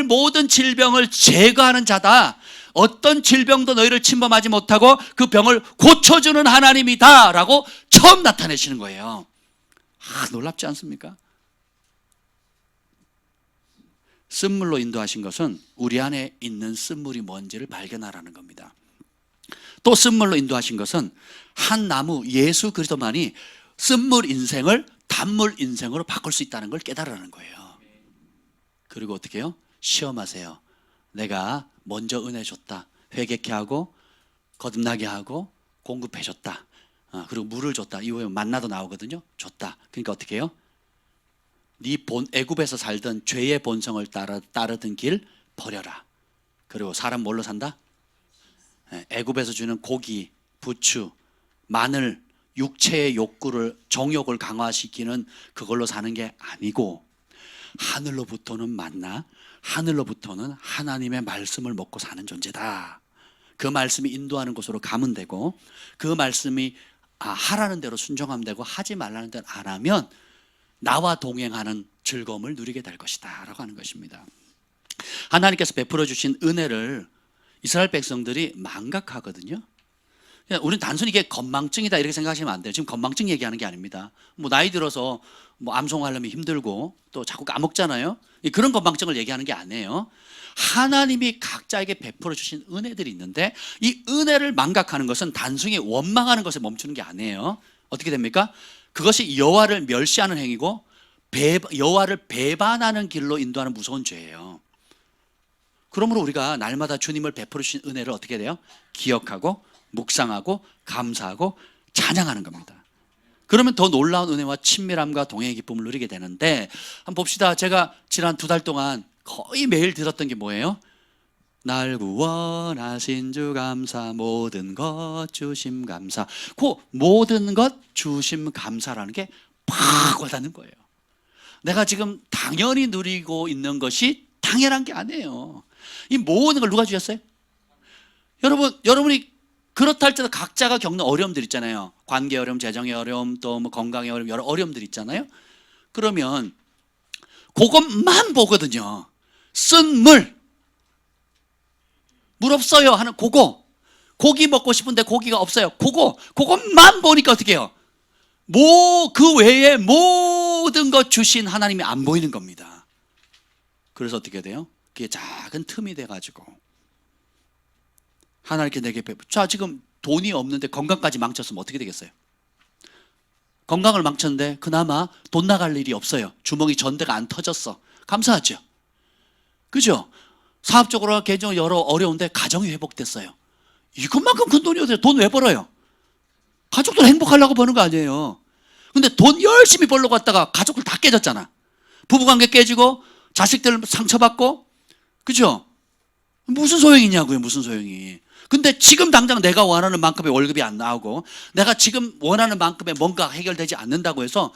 Speaker 1: 모든 질병을 제거하는 자다, 어떤 질병도 너희를 침범하지 못하고 그 병을 고쳐주는 하나님이다 라고 처음 나타내시는 거예요. 놀랍지 않습니까? 쓴물로 인도하신 것은 우리 안에 있는 쓴물이 뭔지를 발견하라는 겁니다. 또 쓴물로 인도하신 것은 한 나무 예수 그리스도만이 쓴물 인생을 단물 인생으로 바꿀 수 있다는 걸 깨달으라는 거예요. 그리고 어떻게 해요? 시험하세요. 내가 먼저 은혜 줬다, 회개케 하고 거듭나게 하고 공급해 줬다, 그리고 물을 줬다, 이후에 만나도 나오거든요. 줬다. 그러니까 어떻게 해요? 네 애굽에서 살던 죄의 본성을 따르던 길 버려라. 그리고 사람 뭘로 산다? 애굽에서 주는 고기, 부추, 마늘, 육체의 욕구를, 정욕을 강화시키는 그걸로 사는 게 아니고 하늘로부터는 만나, 하늘로부터는 하나님의 말씀을 먹고 사는 존재다. 그 말씀이 인도하는 곳으로 가면 되고, 그 말씀이 하라는 대로 순종하면 되고, 하지 말라는 대로 안 하면 나와 동행하는 즐거움을 누리게 될 것이다 라고 하는 것입니다. 하나님께서 베풀어 주신 은혜를 이스라엘 백성들이 망각하거든요. 우리는 단순히 이게 건망증이다 이렇게 생각하시면 안 돼요. 지금 건망증 얘기하는 게 아닙니다. 나이 들어서 암송하려면 힘들고 또 자꾸 까먹잖아요. 그런 건망증을 얘기하는 게 아니에요. 하나님이 각자에게 베풀어 주신 은혜들이 있는데, 이 은혜를 망각하는 것은 단순히 원망하는 것에 멈추는 게 아니에요. 어떻게 됩니까? 그것이 여호와를 멸시하는 행위고 여호와를 배반하는 길로 인도하는 무서운 죄예요. 그러므로 우리가 날마다 주님을 베풀어 주신 은혜를 어떻게 돼요? 기억하고 묵상하고 감사하고 찬양하는 겁니다. 그러면 더 놀라운 은혜와 친밀함과 동행의 기쁨을 누리게 되는데, 한번 봅시다. 제가 지난 2달 동안 거의 매일 들었던 게 뭐예요? 날 구원하신 주 감사, 모든 것 주심 감사. 그 모든 것 주심 감사라는 게 팍 와닿는 거예요. 내가 지금 당연히 누리고 있는 것이 당연한 게 아니에요. 이 모든 걸 누가 주셨어요? 여러분이 그렇다 할지라도 각자가 겪는 어려움들 있잖아요. 관계 어려움, 재정의 어려움, 또 건강의 어려움, 여러 어려움들 있잖아요. 그러면 그것만 보거든요. 쓴 물 없어요 하는 그거, 고기 먹고 싶은데 고기가 없어요, 그것만 보니까 어떻게 해요? 그 외에 모든 것 주신 하나님이 안 보이는 겁니다. 그래서 어떻게 돼요? 그게 작은 틈이 돼가지고 하나님께 내게 자, 지금 돈이 없는데 건강까지 망쳤으면 어떻게 되겠어요? 건강을 망쳤는데 그나마 돈 나갈 일이 없어요. 주머니 전대가 안 터졌어. 감사하죠. 그죠? 사업적으로 개인적으로 여러 어려운데 가정이 회복됐어요. 이것만큼 큰 돈이 어디서, 돈 왜 벌어요? 가족들 행복하려고 버는 거 아니에요. 근데 돈 열심히 벌러 갔다가 가족들 다 깨졌잖아. 부부관계 깨지고 자식들 상처받고, 그죠? 무슨 소용이냐고요, 무슨 소용이. 근데 지금 당장 내가 원하는 만큼의 월급이 안 나오고 내가 지금 원하는 만큼의 뭔가 해결되지 않는다고 해서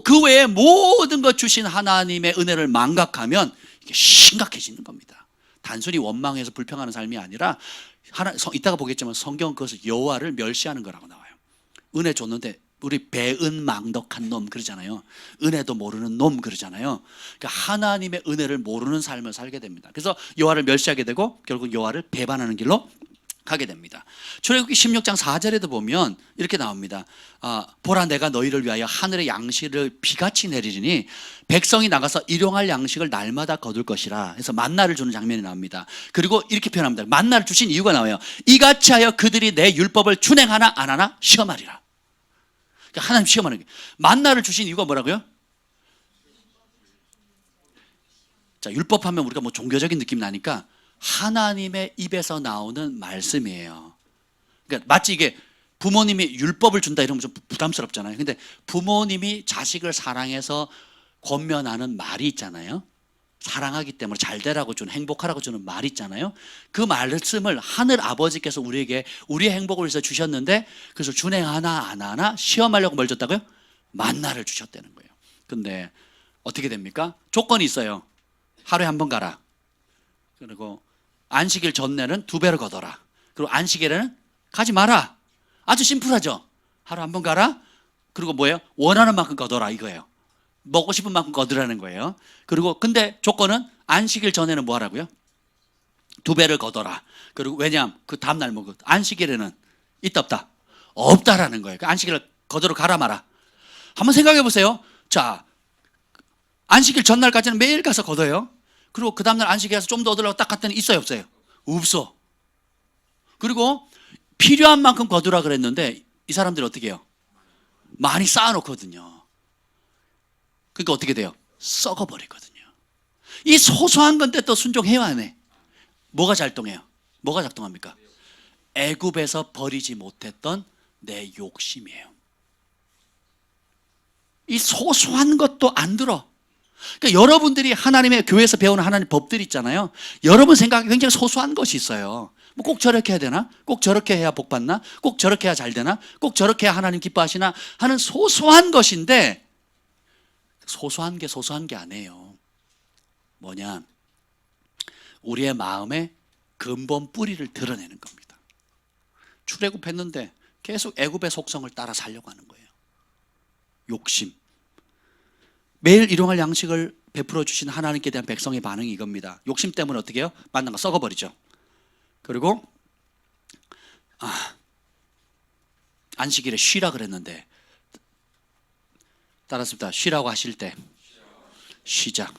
Speaker 1: 그 외에 모든 것 주신 하나님의 은혜를 망각하면 이게 심각해지는 겁니다. 단순히 원망해서 불평하는 삶이 아니라 이따가 보겠지만 성경은 그것을 여호와를 멸시하는 거라고 나와요. 은혜 줬는데 우리 배은망덕한 놈 그러잖아요. 은혜도 모르는 놈 그러잖아요. 그러니까 하나님의 은혜를 모르는 삶을 살게 됩니다. 그래서 여호와를 멸시하게 되고 결국 여호와를 배반하는 길로 가게 됩니다. 출애굽기 16장 4절에도 보면 이렇게 나옵니다. 보라, 내가 너희를 위하여 하늘의 양식을 비같이 내리리니 백성이 나가서 일용할 양식을 날마다 거둘 것이라 해서 만나를 주는 장면이 나옵니다. 그리고 이렇게 표현합니다. 만나를 주신 이유가 나와요. 이같이 하여 그들이 내 율법을 준행하나 안 하나 시험하리라. 그러니까 하나님 시험하는 게, 만나를 주신 이유가 뭐라고요? 자, 율법하면 우리가 종교적인 느낌 나니까 하나님의 입에서 나오는 말씀이에요. 그러니까 마치 이게 부모님이 율법을 준다 이러면 좀 부담스럽잖아요. 근데 부모님이 자식을 사랑해서 권면하는 말이 있잖아요. 사랑하기 때문에 잘 되라고 주는, 행복하라고 주는 말이 있잖아요. 그 말씀을 하늘 아버지께서 우리에게 우리의 행복을 위해서 주셨는데, 그래서 준행하나 안 하나 시험하려고 뭘 줬다고요? 만나를 주셨다는 거예요. 근데 어떻게 됩니까? 조건이 있어요. 하루에 한 번 가라. 그리고 안식일 전날은 2배를 거둬라. 그리고 안식일에는 가지 마라. 아주 심플하죠. 하루 한 번 가라. 그리고 뭐예요? 원하는 만큼 거둬라 이거예요. 먹고 싶은 만큼 거두라는 거예요. 그리고 근데 조건은 안식일 전에는 뭐 하라고요? 2배를 거둬라. 그리고 왜냐하면 그 다음날 먹을 안식일에는 있다 없다? 없다라는 거예요. 그 안식일을 거두러 가라 마라. 한번 생각해 보세요. 자, 안식일 전날까지는 매일 가서 거둬요. 그리고 그 다음날 안식일에서 좀 더 얻으려고 딱 갔더니 있어요 없어요? 없어. 그리고 필요한 만큼 거두라 그랬는데 이 사람들이 어떻게 해요? 많이 쌓아놓거든요. 그러니까 어떻게 돼요? 썩어버리거든요. 이 소소한 건데 또 순종해야 하네. 뭐가 작동해요? 뭐가 작동합니까? 애굽에서 버리지 못했던 내 욕심이에요. 이 소소한 것도 안 들어. 그러니까 여러분들이 하나님의 교회에서 배우는 하나님 법들이 있잖아요. 여러분 생각에 굉장히 소소한 것이 있어요. 뭐 꼭 저렇게 해야 되나? 꼭 저렇게 해야 복 받나? 꼭 저렇게 해야 잘 되나? 꼭 저렇게 해야 하나님 기뻐하시나? 하는 소소한 것인데, 소소한 게 아니에요. 뭐냐? 우리의 마음의 근본 뿌리를 드러내는 겁니다. 출애굽했는데 계속 애굽의 속성을 따라 살려고 하는 거예요. 욕심. 매일 일용할 양식을 베풀어 주신 하나님께 대한 백성의 반응이 이겁니다. 욕심 때문에 어떻게 해요? 만난 거 썩어버리죠. 그리고 안식일에 쉬라 그랬는데, 따랐습니다. 쉬라고 하실 때 쉬자.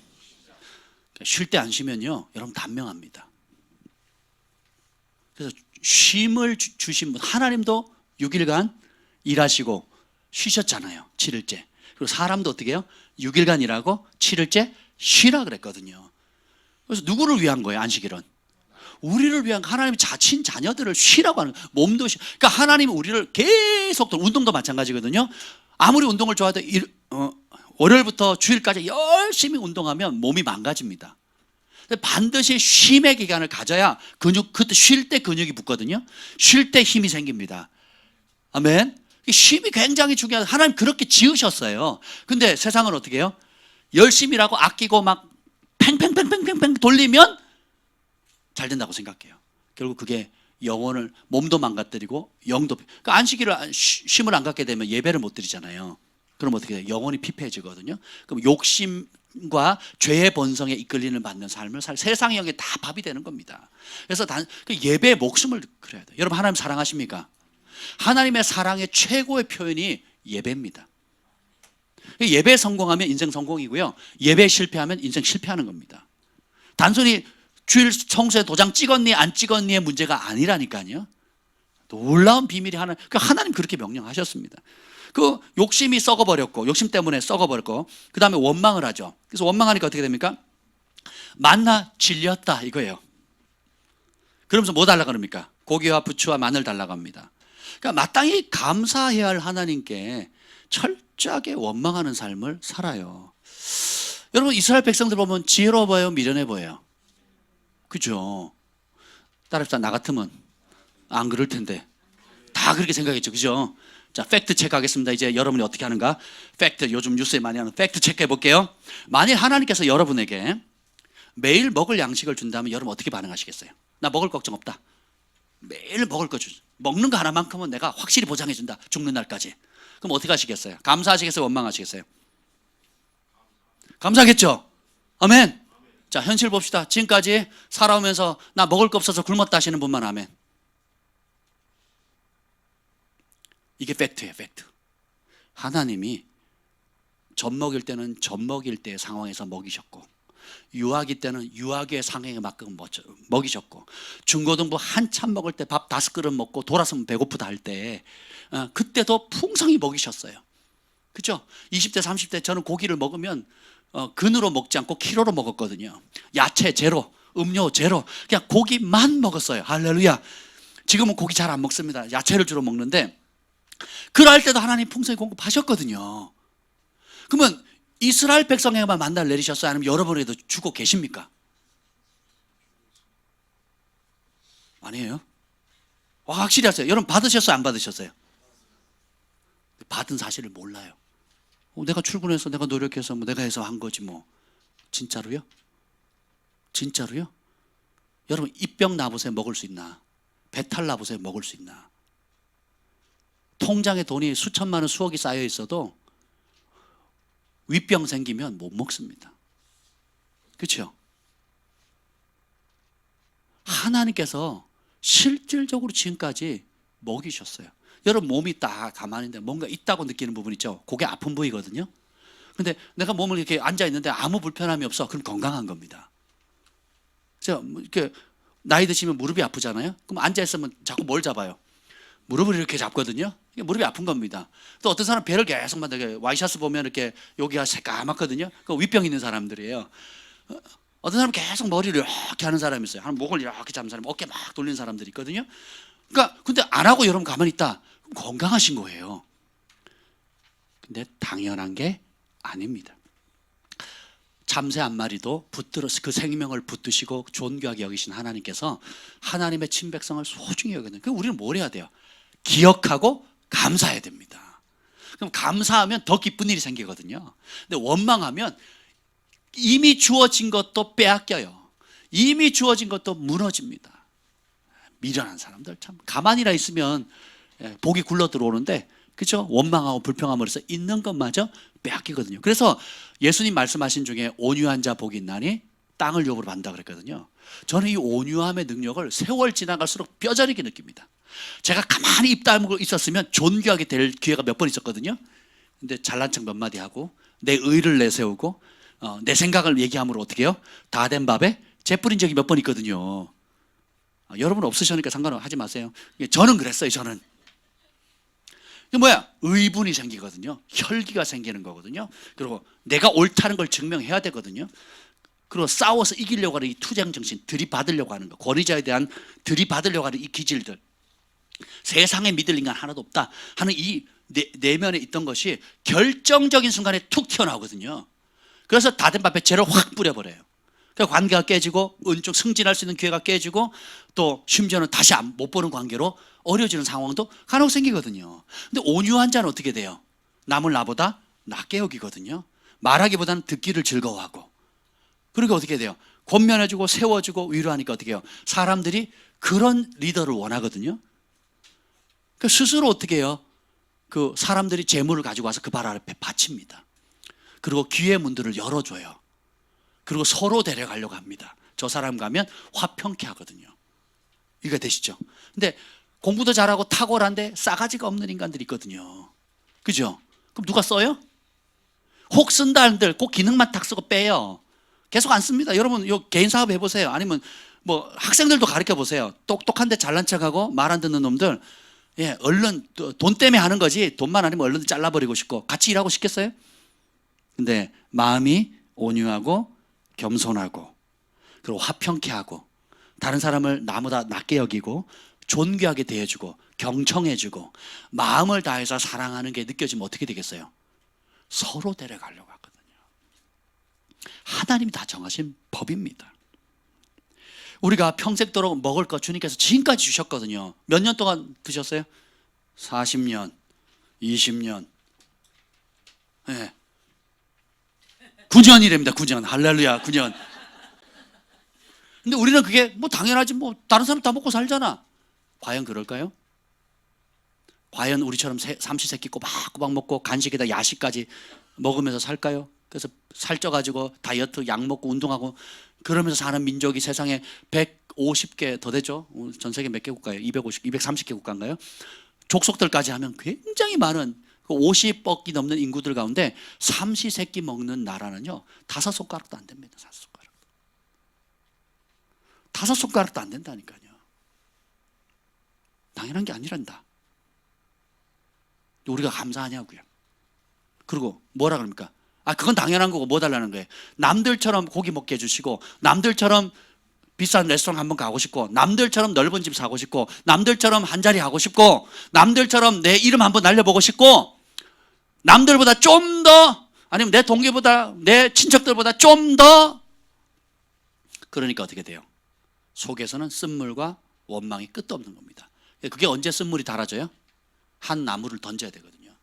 Speaker 1: 쉴 때 안 쉬면요 여러분 단명합니다. 그래서 쉼을 주신 분, 하나님도 6일간 일하시고 쉬셨잖아요. 7일째. 그리고 사람도 어떻게 해요? 6일간 일하고 7일째 쉬라 그랬거든요. 그래서 누구를 위한 거예요? 안식일은 우리를 위한, 하나님의 자친 자녀들을 쉬라고 하는 거예요. 몸도 그러니까 하나님은 우리를 계속, 운동도 마찬가지거든요. 아무리 운동을 좋아해도 월요일부터 주일까지 열심히 운동하면 몸이 망가집니다. 반드시 쉼의 기간을 가져야 그때 쉴 때 근육이 붙거든요. 쉴 때 힘이 생깁니다. 아멘. 쉼이 굉장히 중요하다. 하나님 그렇게 지으셨어요. 근데 세상은 어떻게 해요? 열심히 일하고 아끼고 막 팽팽팽팽팽팽 돌리면 잘 된다고 생각해요. 결국 그게 영혼을, 몸도 망가뜨리고 영도, 그러니까 안식일을 쉼을 안 갖게 되면 예배를 못 드리잖아요. 그럼 어떻게 돼요? 영혼이 피폐해지거든요. 그럼 욕심과 죄의 본성에 이끌리는 받는 삶을 세상의 영에 다 밥이 되는 겁니다. 그래서 그 예배의 목숨을 그려야 돼요. 여러분 하나님 사랑하십니까? 하나님의 사랑의 최고의 표현이 예배입니다. 예배 성공하면 인생 성공이고요, 예배 실패하면 인생 실패하는 겁니다. 단순히 주일 청소에 도장 찍었니 안 찍었니의 문제가 아니라니까요. 놀라운 비밀이 하나님 그렇게 명령하셨습니다. 그 욕심이 썩어버렸고, 욕심 때문에 썩어버렸고, 그 다음에 원망을 하죠. 그래서 원망하니까 어떻게 됩니까? 만나 질렸다 이거예요. 그러면서 뭐 달라고 그럽니까? 고기와 부추와 마늘 달라고 합니다. 그러니까 마땅히 감사해야 할 하나님께 철저하게 원망하는 삶을 살아요. 여러분 이스라엘 백성들 보면 지혜로워 보여요, 미련해 보여요? 그죠? 따라합시다. 나 같으면 안 그럴 텐데. 다 그렇게 생각했죠. 그죠? 자, 팩트 체크 하겠습니다. 이제 여러분이 어떻게 하는가? 팩트, 요즘 뉴스에 많이 하는 팩트 체크 해볼게요. 만일 하나님께서 여러분에게 매일 먹을 양식을 준다면 여러분 어떻게 반응하시겠어요? 나 먹을 걱정 없다. 매일 먹을 거 주, 먹는 거 하나만큼은 내가 확실히 보장해 준다. 죽는 날까지. 그럼 어떻게 하시겠어요? 감사하시겠어요? 원망하시겠어요? 감사하겠죠? 아멘. 자, 현실 봅시다. 지금까지 살아오면서 나 먹을 거 없어서 굶었다 하시는 분만 아멘. 이게 팩트예요, 팩트. 하나님이 젖 먹일 때는 젖 먹일 때의 상황에서 먹이셨고, 유아기 때는 유아기의 상황에 맞게 먹이셨고, 중고등부 한참 먹을 때 밥 5그릇 먹고 돌아서면 배고프다 할 때 그때도 풍성히 먹이셨어요. 그렇죠? 20대 30대 저는 고기를 먹으면 근으로 먹지 않고 키로로 먹었거든요. 야채 제로, 음료 제로, 그냥 고기만 먹었어요. 할렐루야. 지금은 고기 잘 안 먹습니다. 야채를 주로 먹는데, 그럴 때도 하나님 풍성히 공급하셨거든요. 그러면 이스라엘 백성에게만 만나를 내리셨어요? 아니면 여러분에게도 주고 계십니까? 아니에요. 확실히 하세요. 여러분 받으셨어요? 안 받으셨어요? 받은 사실을 몰라요. 내가 출근해서 내가 노력해서 뭐 내가 해서 한 거지 뭐. 진짜로요? 진짜로요? 여러분 입병 놔보세요. 먹을 수 있나? 배탈 놔보세요. 먹을 수 있나? 통장에 돈이 수천만 원 수억이 쌓여 있어도 윗병 생기면 못 먹습니다. 그렇죠? 하나님께서 실질적으로 지금까지 먹이셨어요. 여러분 몸이 딱 가만히 있는데 뭔가 있다고 느끼는 부분 있죠? 그게 아픈 부위거든요. 근데 내가 몸을 이렇게 앉아 있는데 아무 불편함이 없어. 그럼 건강한 겁니다. 제가 이렇게 나이 드시면 무릎이 아프잖아요. 그럼 앉아 있으면 자꾸 뭘 잡아요? 무릎을 이렇게 잡거든요. 이게 무릎이 아픈 겁니다. 또 어떤 사람 배를 계속 만들게 와이셔츠 보면 이렇게 여기가 새까맣거든요. 그 윗병 있는 사람들이에요. 어떤 사람 계속 머리를 이렇게 하는 사람이 있어요. 한 목을 이렇게 잡는 사람, 어깨 막 돌리는 사람들이 있거든요. 그러니까 근데 안 하고 여러분 가만히 있다. 그럼 건강하신 거예요. 근데 당연한 게 아닙니다. 참새 한 마리도 붙들어서 그 생명을 붙드시고 존귀하게 여기신 하나님께서 하나님의 친백성을 소중히 여기는. 그럼 우리는 뭘 해야 돼요? 기억하고 감사해야 됩니다. 그럼 감사하면 더 기쁜 일이 생기거든요. 근데 원망하면 이미 주어진 것도 빼앗겨요. 이미 주어진 것도 무너집니다. 미련한 사람들 참 가만히라 있으면 복이 굴러 들어오는데 그렇죠? 원망하고 불평함으로 해서 있는 것마저 빼앗기거든요. 그래서 예수님 말씀하신 중에 온유한 자 복이 있나니 땅을 유업으로 받는다 그랬거든요. 저는 이 온유함의 능력을 세월 지나갈수록 뼈저리게 느낍니다. 제가 가만히 입 다물고 있었으면 존귀하게 될 기회가 몇 번 있었거든요. 근데 잘난 척 몇 마디 하고 내 의를 내세우고 내 생각을 얘기함으로 어떻게 해요? 다 된 밥에 재 뿌린 적이 몇 번 있거든요. 여러분 없으시니까 상관하지 마세요. 저는 그랬어요. 저는. 이게 뭐야? 의분이 생기거든요. 혈기가 생기는 거거든요. 그리고 내가 옳다는 걸 증명해야 되거든요. 그리고 싸워서 이기려고 하는 이 투쟁 정신, 들이받으려고 하는 거, 권위자에 대한 들이받으려고 하는 이 기질들, 세상에 믿을 인간 하나도 없다 하는 이 내면에 있던 것이 결정적인 순간에 툭 튀어나오거든요. 그래서 다 된 밥에 죄를 확 뿌려버려요. 그러니까 관계가 깨지고 은총 승진할 수 있는 기회가 깨지고 또 심지어는 다시 못 보는 관계로 어려워지는 상황도 간혹 생기거든요. 근데 온유한 자는 어떻게 돼요? 남을 나보다 낫게 여기거든요. 말하기보다는 듣기를 즐거워하고. 그러니까 어떻게 돼요? 권면해주고 세워주고 위로하니까 어떻게 해요? 사람들이 그런 리더를 원하거든요. 그러니까 스스로 어떻게 해요? 그 사람들이 재물을 가지고 와서 그 발 앞에 바칩니다. 그리고 귀의 문들을 열어줘요. 그리고 서로 데려가려고 합니다. 저 사람 가면 화평케 하거든요. 이해가 되시죠? 근데 공부도 잘하고 탁월한데 싸가지가 없는 인간들이 있거든요. 그죠? 그럼 누가 써요? 혹 쓴다 한들 꼭 기능만 탁 쓰고 빼요. 계속 안 씁니다. 여러분 요 개인 사업 해보세요. 아니면 뭐 학생들도 가르쳐 보세요. 똑똑한데 잘난 척하고 말 안 듣는 놈들, 얼른 돈 때문에 하는 거지. 돈만 아니면 얼른 잘라버리고 싶고 같이 일하고 싶겠어요? 근데 마음이 온유하고 겸손하고 그리고 화평케 하고 다른 사람을 나보다 낫게 여기고 존귀하게 대해주고 경청해주고 마음을 다해서 사랑하는 게 느껴지면 어떻게 되겠어요? 서로 데려가려고 하거든요. 하나님이 다 정하신 법입니다. 우리가 평생도록 먹을 거 주님께서 지금까지 주셨거든요. 몇 년 동안 드셨어요? 40년, 20년. 9년이랍니다. 9년. 할렐루야. 9년. 근데 우리는 그게 뭐 당연하지 뭐 다른 사람 다 먹고 살잖아. 과연 그럴까요? 과연 우리처럼 삼시세끼 꼬박꼬박 먹고 간식에다 야식까지 먹으면서 살까요? 그래서 살쪄가지고 다이어트 약 먹고 운동하고 그러면서 사는 민족이 세상에 150개 더 되죠? 전 세계 몇 개 국가예요? 230개 국가인가요? 족속들까지 하면 굉장히 많은 50억이 넘는 인구들 가운데 삼시세끼 먹는 나라는요 5손가락도 안 됩니다. 5손가락도 안 된다니까요. 당연한 게 아니란다. 우리가 감사하냐고요. 그리고 뭐라 그럽니까? 그건 당연한 거고 뭐 달라는 거예요. 남들처럼 고기 먹게 해주시고 남들처럼 비싼 레스토랑 한번 가고 싶고, 남들처럼 넓은 집 사고 싶고, 남들처럼 한 자리 하고 싶고, 남들처럼 내 이름 한번 날려보고 싶고, 남들보다 좀 더, 아니면 내 동기보다, 내 친척들보다 좀 더. 그러니까 어떻게 돼요? 속에서는 쓴물과 원망이 끝도 없는 겁니다. 그게 언제 쓴물이 닳아져요? 한 나무를 던져야 되거든요.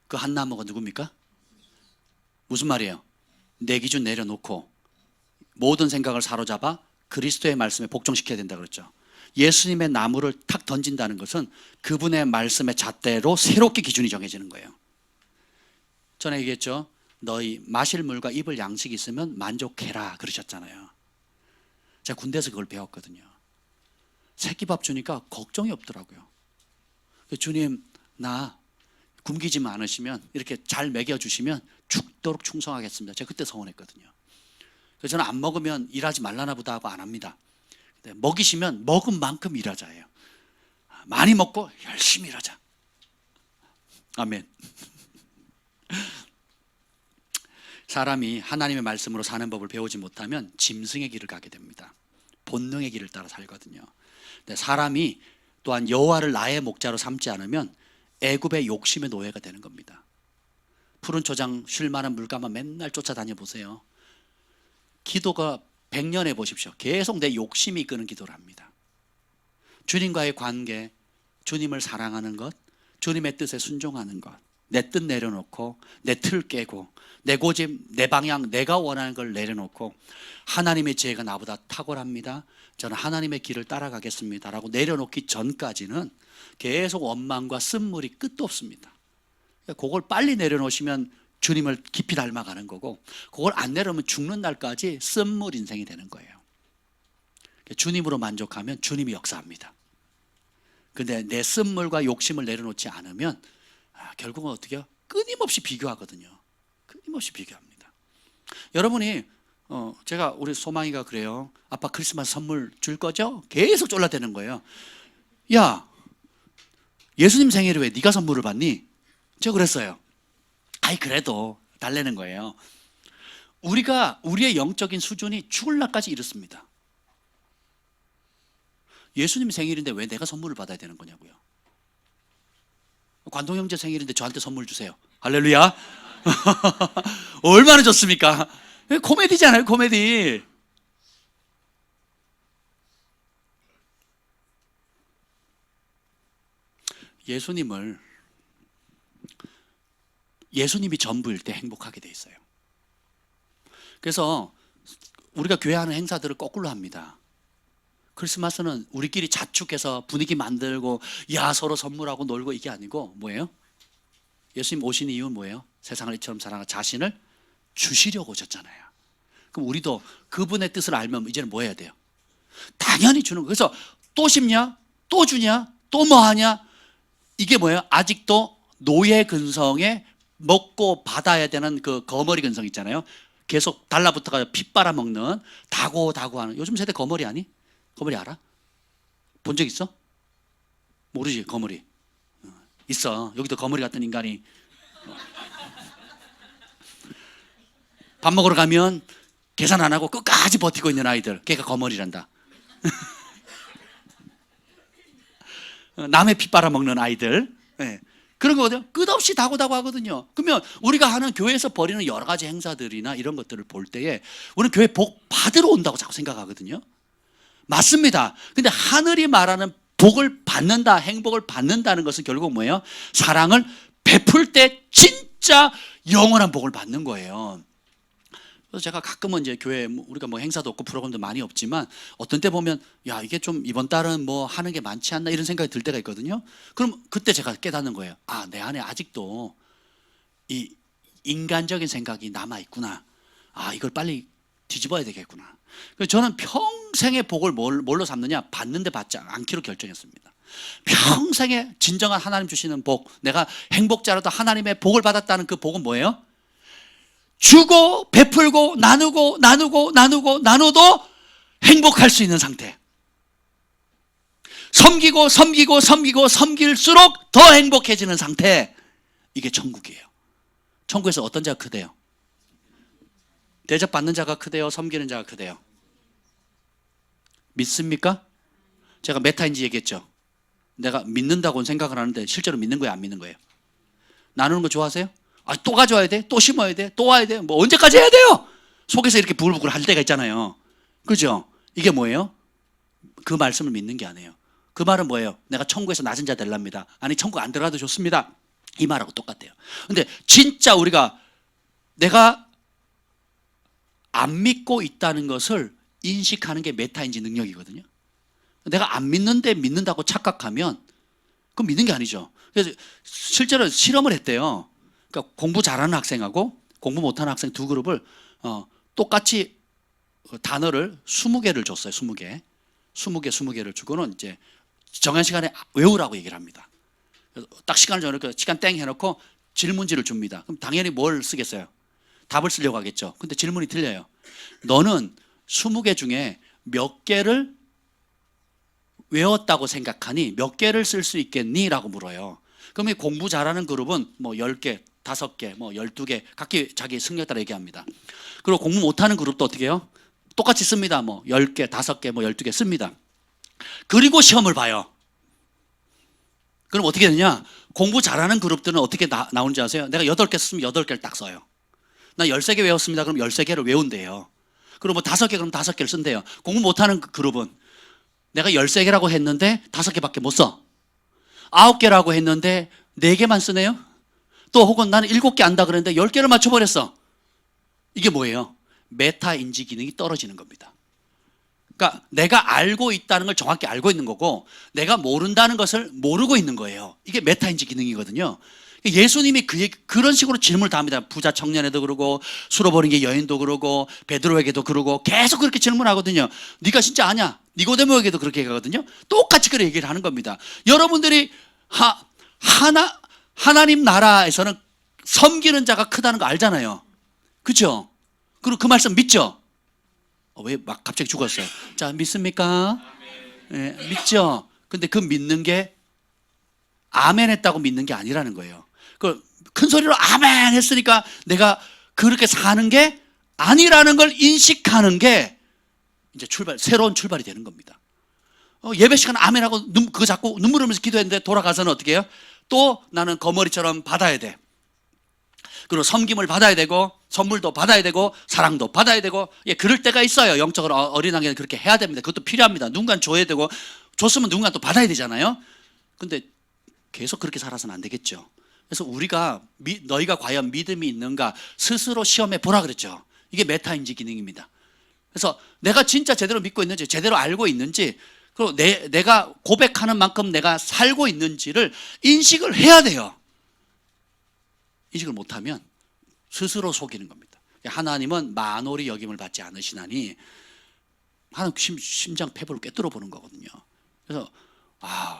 Speaker 1: 그 한 나무가 누굽니까? 무슨 말이에요? 내 기준 내려놓고 모든 생각을 사로잡아 그리스도의 말씀에 복종시켜야 된다 그랬죠. 예수님의 나무를 탁 던진다는 것은 그분의 말씀의 잣대로 새롭게 기준이 정해지는 거예요. 전에 얘기했죠. 너희 마실 물과 입을 양식이 있으면 만족해라 그러셨잖아요. 제가 군대에서 그걸 배웠거든요. 새끼밥 주니까 걱정이 없더라고요. 주님, 나 굶기지만 않으시면, 이렇게 잘 먹여주시면 죽도록 충성하겠습니다. 제가 그때 서운했거든요. 그래서 저는 안 먹으면 일하지 말라나 보다 하고 안 합니다. 근데 먹이시면 먹은 만큼 일하자예요. 많이 먹고 열심히 일하자. 아멘. 사람이 하나님의 말씀으로 사는 법을 배우지 못하면 짐승의 길을 가게 됩니다. 본능의 길을 따라 살거든요. 근데 사람이 또한 여호와를 나의 목자로 삼지 않으면 애굽의 욕심의 노예가 되는 겁니다. 푸른 초장 쉴 만한 물가만 맨날 쫓아다녀 보세요. 기도가 100년 해보십시오. 계속 내 욕심이 이끄는 기도를 합니다. 주님과의 관계, 주님을 사랑하는 것, 주님의 뜻에 순종하는 것, 내 뜻 내려놓고 내 틀 깨고 내 고집, 내 방향, 내가 원하는 걸 내려놓고 하나님의 지혜가 나보다 탁월합니다, 저는 하나님의 길을 따라가겠습니다 라고 내려놓기 전까지는 계속 원망과 쓴물이 끝도 없습니다. 그걸 빨리 내려놓으시면 주님을 깊이 닮아가는 거고, 그걸 안 내려놓으면 죽는 날까지 쓴물 인생이 되는 거예요. 주님으로 만족하면 주님이 역사합니다. 근데 내 쓴물과 욕심을 내려놓지 않으면 결국은 어떻게 해요? 끊임없이 비교하거든요. 끊임없이 비교합니다. 여러분이 제가 우리 소망이가 그래요. 아빠 크리스마스 선물 줄 거죠? 계속 쫄라대는 거예요. 야, 예수님 생일에 왜 네가 선물을 받니? 제가 그랬어요. 아이 그래도 달래는 거예요. 우리가 우리의 영적인 수준이 죽을 날까지 이렇습니다. 예수님 생일인데 왜 내가 선물을 받아야 되는 거냐고요. 관동 형제 생일인데 저한테 선물 주세요. 할렐루야. 얼마나 좋습니까? 코미디잖아요, 코미디. 예수님이 전부일 때 행복하게 돼 있어요. 그래서 우리가 교회 하는 행사들을 거꾸로 합니다. 크리스마스는 우리끼리 자축해서 분위기 만들고 야 서로 선물하고 놀고 이게 아니고 뭐예요? 예수님 오신 이유는 뭐예요? 세상을 이처럼 사랑하는 자신을 주시려고 오셨잖아요. 그럼 우리도 그분의 뜻을 알면 이제는 뭐 해야 돼요? 당연히 주는 거예요. 그래서 또 심냐? 또 주냐? 또 뭐 하냐? 이게 뭐예요? 아직도 노예 근성에 먹고 받아야 되는 그 거머리 근성 있잖아요. 계속 달라붙어가 피 빨아먹는 다고 하는. 요즘 세대 거머리 아니? 거머리 알아? 본 적 있어? 모르지 거머리. 있어. 여기도 거머리 같은 인간이. 밥 먹으러 가면 계산 안 하고 끝까지 버티고 있는 아이들, 걔가 거머리란다. 남의 피 빨아먹는 아이들. 네. 그런 거거든요. 끝없이 다고 하거든요. 그러면 우리가 하는 교회에서 벌이는 여러 가지 행사들이나 이런 것들을 볼 때에 우리는 교회 복 받으러 온다고 자꾸 생각하거든요. 맞습니다. 근데 하늘이 말하는 복을 받는다, 행복을 받는다는 것은 결국 뭐예요? 사랑을 베풀 때 진짜 영원한 복을 받는 거예요. 그래서 제가 가끔은 이제 교회 우리가 뭐 행사도 없고 프로그램도 많이 없지만 어떤 때 보면 야 이게 좀 이번 달은 뭐 하는 게 많지 않나 이런 생각이 들 때가 있거든요. 그럼 그때 제가 깨닫는 거예요. 아, 내 안에 아직도 이 인간적인 생각이 남아 있구나. 아, 이걸 빨리 뒤집어야 되겠구나. 그래서 저는 평생의 복을 뭘로 삼느냐? 받는데 받지 않기로 결정했습니다. 평생에 진정한 하나님 주시는 복, 내가 행복자로도 하나님의 복을 받았다는 그 복은 뭐예요? 주고 베풀고 나누고 나눠도 행복할 수 있는 상태. 섬길수록 더 행복해지는 상태. 이게 천국이에요. 천국에서 어떤 자가 크대요? 대접받는 자가 크대요? 섬기는 자가 크대요? 믿습니까? 제가 메타인지 얘기했죠. 내가 믿는다고는 생각을 하는데 실제로 믿는 거예요, 안 믿는 거예요? 나누는 거 좋아하세요? 아, 또 가져와야 돼? 또 심어야 돼? 또 와야 돼? 뭐 언제까지 해야 돼요? 속에서 이렇게 부글부글 할 때가 있잖아요. 그죠? 이게 뭐예요? 그 말씀을 믿는 게 아니에요. 그 말은 뭐예요? 내가 천국에서 낮은 자 될랍니다. 아니, 천국 안 들어가도 좋습니다. 이 말하고 똑같아요. 근데 진짜 우리가 내가 안 믿고 있다는 것을 인식하는 게 메타인지 능력이거든요. 내가 안 믿는데 믿는다고 착각하면 그건 믿는 게 아니죠. 그래서 실제로 실험을 했대요. 그러니까 공부 잘하는 학생하고 공부 못하는 학생 두 그룹을 똑같이 단어를 20개를 줬어요. 20개를 주고는 이제 정한 시간에 외우라고 얘기를 합니다. 그래서 딱 시간을 정해놓고 시간 땡 해놓고 질문지를 줍니다. 그럼 당연히 뭘 쓰겠어요? 답을 쓰려고 하겠죠. 근데 질문이 틀려요. 너는 20개 중에 몇 개를 외웠다고 생각하니 몇 개를 쓸 수 있겠니? 라고 물어요. 그러면 공부 잘하는 그룹은 뭐 10개, 5개, 뭐 12개 각기 자기 승리에 따라 얘기합니다. 그리고 공부 못하는 그룹도 어떻게 해요? 똑같이 씁니다. 뭐 10개, 5개, 뭐 12개 씁니다. 그리고 시험을 봐요. 그럼 어떻게 되냐? 공부 잘하는 그룹들은 어떻게 나오는지 아세요? 내가 8개 쓰면 8개를 딱 써요. 나 13개 외웠습니다. 그럼 13개를 외운대요. 그리고 뭐 5개 그럼 5개를 쓴대요. 공부 못하는 그룹은 내가 13개라고 했는데 5개밖에 못 써. 9개라고 했는데 4개만 쓰네요. 또 혹은 나는 7개 안다 그랬는데 10개를 맞춰버렸어. 이게 뭐예요? 메타 인지 기능이 떨어지는 겁니다. 그러니까 내가 알고 있다는 걸 정확히 알고 있는 거고 내가 모른다는 것을 모르고 있는 거예요. 이게 메타 인지 기능이거든요. 예수님이 그런 식으로 질문을 다 합니다. 부자 청년에도 그러고 술어버린 게 여인도 그러고 베드로에게도 그러고 계속 그렇게 질문하거든요. 네가 진짜 아냐? 니고데모에게도 그렇게 얘기하거든요. 똑같이 그렇게 얘기를 하는 겁니다. 여러분들이 하나님 나라에서는 섬기는 자가 크다는 거 알잖아요. 그렇죠? 그리고 그 말씀 믿죠? 왜 막 갑자기 죽었어요? 자, 믿습니까? 네, 믿죠? 근데 그 믿는 게 아멘 했다고 믿는 게 아니라는 거예요. 큰 소리로 아멘 했으니까 내가 그렇게 사는 게 아니라는 걸 인식하는 게 이제 새로운 출발이 되는 겁니다. 예배 시간 아멘하고 그거 자꾸 눈물 흘리면서 기도했는데 돌아가서는 어떻게 해요? 또 나는 거머리처럼 받아야 돼. 그리고 섬김을 받아야 되고 선물도 받아야 되고 사랑도 받아야 되고 그럴 때가 있어요. 영적으로 어린아이는 그렇게 해야 됩니다. 그것도 필요합니다. 누군가는 줘야 되고 줬으면 누군가는 또 받아야 되잖아요. 근데 계속 그렇게 살아서는 안 되겠죠. 그래서 우리가 너희가 과연 믿음이 있는가 스스로 시험해 보라 그랬죠. 이게 메타인지 기능입니다. 그래서 내가 진짜 제대로 믿고 있는지 제대로 알고 있는지 그리고 내가 고백하는 만큼 내가 살고 있는지를 인식을 해야 돼요. 인식을 못하면 스스로 속이는 겁니다. 하나님은 만홀히 여김을 받지 않으시나니 하나님 심장 폐부를 꿰뚫어 보는 거거든요. 그래서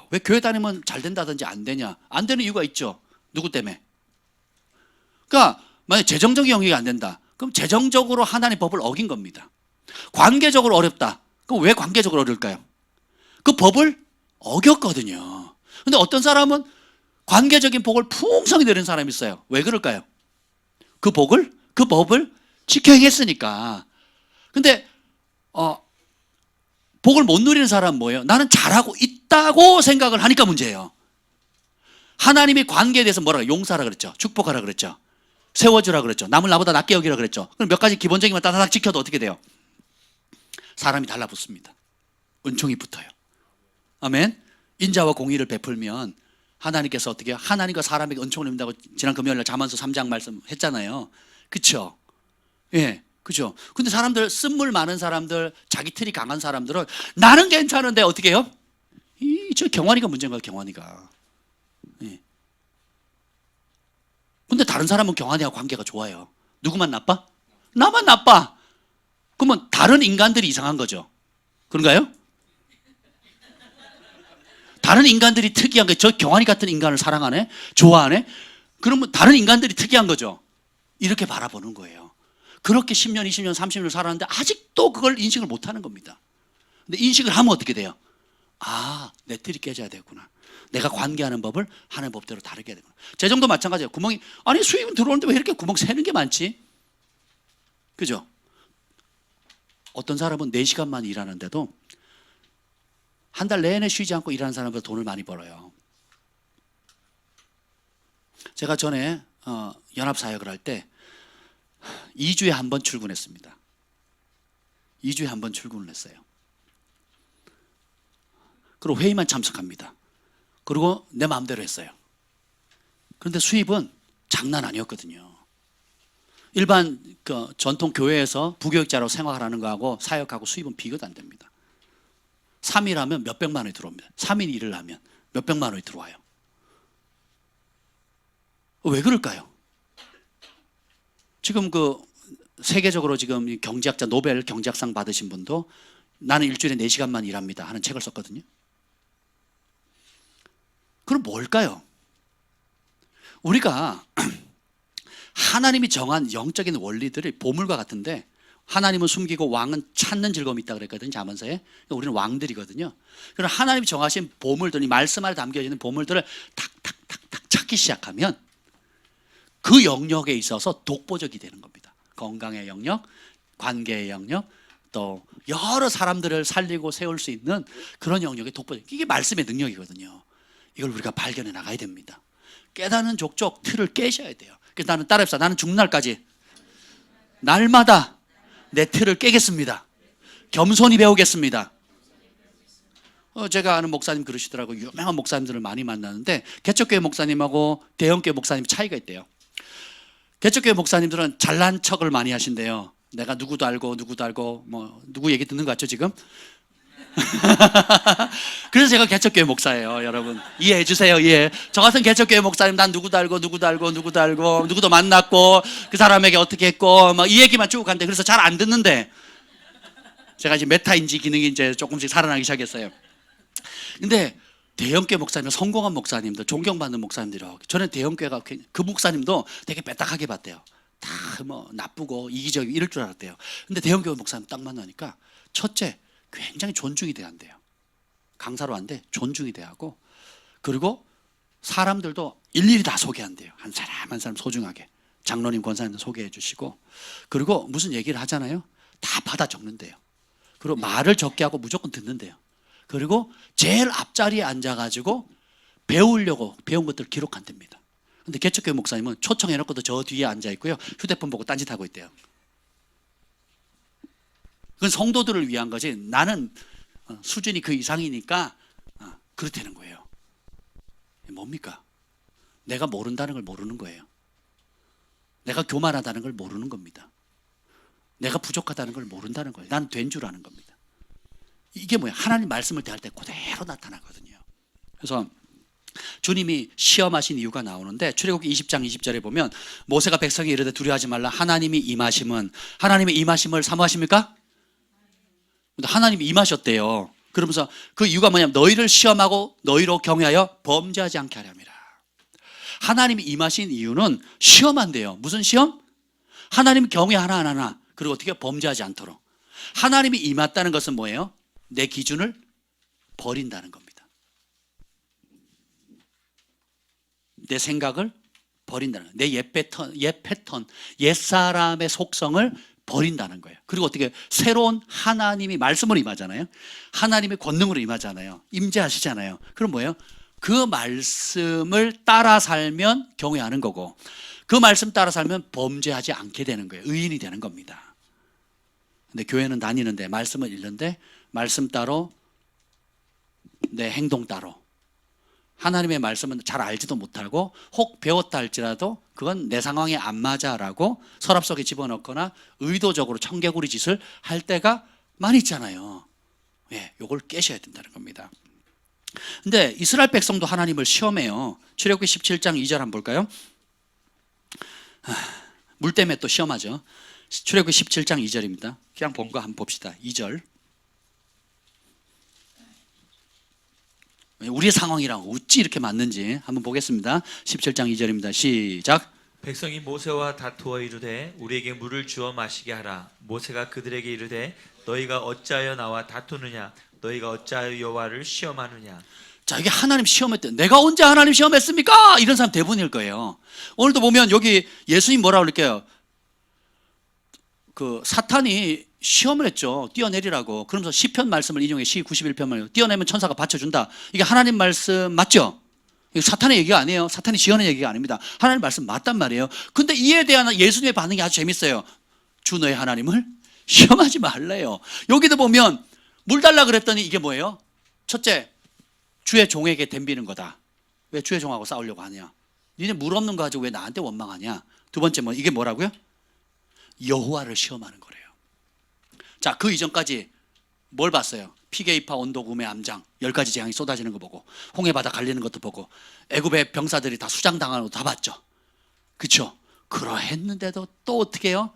Speaker 1: 왜 교회 다니면 잘 된다든지 안 되냐? 안 되는 이유가 있죠. 누구 때문에? 그러니까 만약 재정적인 영역이 안 된다. 그럼 재정적으로 하나님의 법을 어긴 겁니다. 관계적으로 어렵다. 그럼 왜 관계적으로 어려울까요? 그 법을 어겼거든요. 근데 어떤 사람은 관계적인 복을 풍성히 누리는 사람이 있어요. 왜 그럴까요? 그 법을 지켜 행했으니까. 근데 복을 못 누리는 사람은 뭐예요? 나는 잘하고 있다고 생각을 하니까 문제예요. 하나님이 관계에 대해서 뭐라고 용서하라 그랬죠. 축복하라 그랬죠. 세워주라 그랬죠. 남을 나보다 낫게 여기라 그랬죠. 그럼 몇 가지 기본적인 것만 따닥 지켜도 어떻게 돼요? 사람이 달라붙습니다. 은총이 붙어요. 아멘. 인자와 공의를 베풀면 하나님께서 어떻게 해요? 하나님과 사람에게 은총을 입는다고 지난 금요일날 잠언서 3장 말씀했잖아요. 그렇죠? 예, 그죠? 근데 사람들 쓴물 많은 사람들, 자기 틀이 강한 사람들은 나는 괜찮은데 어떻게 해요? 저 경환이가 문제인 거야, 경환이가. 예. 근데 다른 사람은 경환이와 관계가 좋아요. 누구만 나빠? 나만 나빠. 그러면 다른 인간들이 이상한 거죠. 그런가요? 다른 인간들이 특이한 게 저 경환이 같은 인간을 사랑하네? 좋아하네? 그러면 다른 인간들이 특이한 거죠. 이렇게 바라보는 거예요. 그렇게 10년, 20년, 30년 살았는데 아직도 그걸 인식을 못하는 겁니다. 근데 인식을 하면 어떻게 돼요? 내 틀이 깨져야 되구나. 내가 관계하는 법을 하나의 법대로 다르게 해야 되구나. 재정도 마찬가지예요. 아니 수입은 들어오는데 왜 이렇게 구멍 새는 게 많지? 그죠? 어떤 사람은 4시간만 일하는데도 한 달 내내 쉬지 않고 일하는 사람보다 돈을 많이 벌어요. 제가 전에 연합사역을 할 때 2주에 한 번 출근했습니다. 2주에 한 번 출근을 했어요. 그리고 회의만 참석합니다. 그리고 내 마음대로 했어요. 그런데 수입은 장난 아니었거든요. 일반 전통 교회에서 부교육자로 생활하는 거하고 사역하고 수입은 비교도 안 됩니다. 3일 하면 몇백만 원이 들어옵니다. 3일 일을 하면 몇백만 원이 들어와요. 왜 그럴까요? 지금 세계적으로 지금 경제학자 노벨 경제학상 받으신 분도 나는 일주일에 4시간만 일합니다 하는 책을 썼거든요. 그럼 뭘까요? 우리가 하나님이 정한 영적인 원리들이 보물과 같은데 하나님은 숨기고 왕은 찾는 즐거움이 있다고 그랬거든요. 잠언서에. 우리는 왕들이거든요. 그럼 하나님이 정하신 보물들, 이 말씀 안에 담겨져 있는 보물들을 탁탁탁탁 찾기 시작하면 그 영역에 있어서 독보적이 되는 겁니다. 건강의 영역, 관계의 영역, 또 여러 사람들을 살리고 세울 수 있는 그런 영역의 독보적. 이게 말씀의 능력이거든요. 이걸 우리가 발견해 나가야 됩니다. 깨닫는 족족 틀을 깨셔야 돼요. 그래서 나는 따라합시다. 나는 죽는 날까지 날마다 내 틀을 깨겠습니다. 겸손히 배우겠습니다. 제가 아는 목사님 그러시더라고요. 유명한 목사님들을 많이 만나는데 개척교회 목사님하고 대형교회 목사님 차이가 있대요. 개척교회 목사님들은 잘난 척을 많이 하신대요. 내가 누구도 알고 뭐 누구 얘기 듣는 거 같죠 지금? 그래서 제가 개척교회 목사예요. 여러분 이해해 주세요. 이해. 저 같은 개척교회 목사님 난 누구도 알고 누구도 만났고 그 사람에게 어떻게 했고 막 이 얘기만 쭉 한대. 그래서 잘 안 듣는데 제가 이제 메타인지 기능이 이제 조금씩 살아나기 시작했어요. 근데 대형교회 목사님, 성공한 목사님들, 존경받는 목사님들이라고. 저는 대형교회가 그 목사님도 되게 빼딱하게 봤대요. 다 뭐 나쁘고 이기적이고 이럴 줄 알았대요. 근데 대형교회 목사님 딱 만나니까 첫째 굉장히 존중이 돼야 한대요. 강사로 한데 존중이 돼야 하고, 그리고 사람들도 일일이 다 소개한대요. 한 사람 한 사람 소중하게 장로님, 권사님 소개해 주시고, 그리고 무슨 얘기를 하잖아요. 다 받아 적는데요. 그리고 말을 적게 하고 무조건 듣는데요. 그리고 제일 앞자리에 앉아가지고 배우려고 배운 것들을 기록한답니다. 근데 개척교회 목사님은 초청해놓고도 저 뒤에 앉아있고요. 휴대폰 보고 딴짓하고 있대요. 그건 성도들을 위한 거지 나는 수준이 그 이상이니까 그렇다는 거예요. 뭡니까? 내가 모른다는 걸 모르는 거예요. 내가 교만하다는 걸 모르는 겁니다. 내가 부족하다는 걸 모른다는 거예요. 난 된 줄 아는 겁니다. 이게 뭐야? 하나님 말씀을 대할 때 그대로 나타나거든요. 그래서 주님이 시험하신 이유가 나오는데 출애굽기 20장 20절에 보면 모세가 백성이 이르되 두려워하지 말라. 하나님의 임하심을 사모하십니까? 하나님이 임하셨대요. 그러면서 그 이유가 뭐냐면 너희를 시험하고 너희로 경외하여 범죄하지 않게 하렵니다. 하나님이 임하신 이유는 시험한대요. 무슨 시험? 하나님 경외 하나하나, 그리고 어떻게 범죄하지 않도록. 하나님이 임했다는 것은 뭐예요? 내 기준을 버린다는 겁니다. 내 생각을 버린다는 거예요. 내 옛 패턴, 옛사람의 속성을 버린다는 거예요. 그리고 어떻게 새로운 하나님이 말씀으로 임하잖아요. 하나님의 권능으로 임하잖아요. 임재하시잖아요. 그럼 뭐예요? 그 말씀을 따라 살면 경외하는 거고, 그 말씀 따라 살면 범죄하지 않게 되는 거예요. 의인이 되는 겁니다. 근데 교회는 다니는데 말씀을 읽는데 말씀 따로 내 행동 따로, 하나님의 말씀은 잘 알지도 못하고 혹 배웠다 할지라도 그건 내 상황에 안 맞아라고 서랍 속에 집어넣거나 의도적으로 청개구리 짓을 할 때가 많이 있잖아요. 예, 요걸 깨셔야 된다는 겁니다. 근데 이스라엘 백성도 하나님을 시험해요. 출애굽기 17장 2절 한번 볼까요? 물 때문에 또 시험하죠. 출애굽기 17장 2절입니다. 그냥 본 거 한번 봅시다. 2절. 우리의 상황이랑 어찌 이렇게 맞는지 한번 보겠습니다. 17장 2절입니다. 시작.
Speaker 2: 백성이 모세와 다투어 이르되 우리에게 물을 주어 마시게 하라. 모세가 그들에게 이르되 너희가 어찌하여 나와 다투느냐? 너희가 어찌하여 여호와를 시험하느냐?
Speaker 1: 자, 이게 하나님 시험했대. 내가 언제 하나님 시험했습니까? 이런 사람 대부분일 거예요. 오늘도 보면 여기 예수님 뭐라고 그럴게요? 그 사탄이 시험을 했죠. 뛰어내리라고. 그러면서 시편 말씀을 인용해. 시 91편을 뛰어내면 천사가 받쳐준다. 이게 하나님 말씀 맞죠? 이거 사탄의 얘기가 아니에요. 사탄이 지어낸 얘기가 아닙니다. 하나님 말씀 맞단 말이에요. 근데 이에 대한 예수님의 반응이 아주 재밌어요. 주 너의 하나님을 시험하지 말래요. 여기도 보면 물 달라 그랬더니 이게 뭐예요? 첫째, 주의 종에게 덤비는 거다. 왜 주의 종하고 싸우려고 하냐? 니네 물 없는 거 가지고 왜 나한테 원망하냐? 두 번째 이게 뭐라고요? 여호와를 시험하는 거래요. 자, 그 이전까지 뭘 봤어요? 피게이파 온도금의 암장 10가지 재앙이 쏟아지는 거 보고, 홍해바다 갈리는 것도 보고, 애굽의 병사들이 다 수장당하는 것도 다 봤죠. 그렇죠? 그러했는데도 또 어떻게 해요?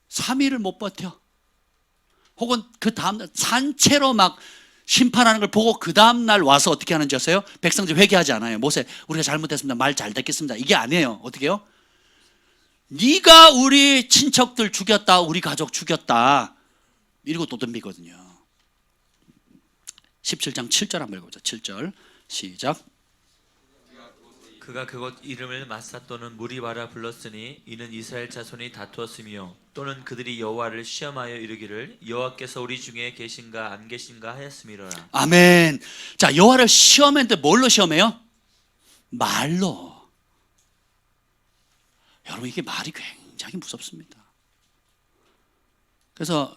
Speaker 1: 3일을 못 버텨. 혹은 그 다음날 산채로 막 심판하는 걸 보고 그 다음날 와서 어떻게 하는지 아세요? 백성들 회개하지 않아요. 모세, 우리가 잘못했습니다. 말 잘 듣겠습니다. 이게 아니에요. 어떻게 해요? 네가 우리 친척들 죽였다, 우리 가족 죽였다, 이러고 또 덤비거든요. 17장 7절 한번 읽어보자. 7절 시작.
Speaker 2: 그가 그곳 이름을 마사 또는 무리바라 불렀으니 이는 이스라엘 자손이 다투었으며 또는 그들이 여호와를 시험하여 이르기를 여호와께서 우리 중에 계신가 안 계신가 하였음이로라.
Speaker 1: 아멘. 자, 여호와를 시험했는데 뭘로 시험해요? 말로. 여러분, 이게 말이 굉장히 무섭습니다. 그래서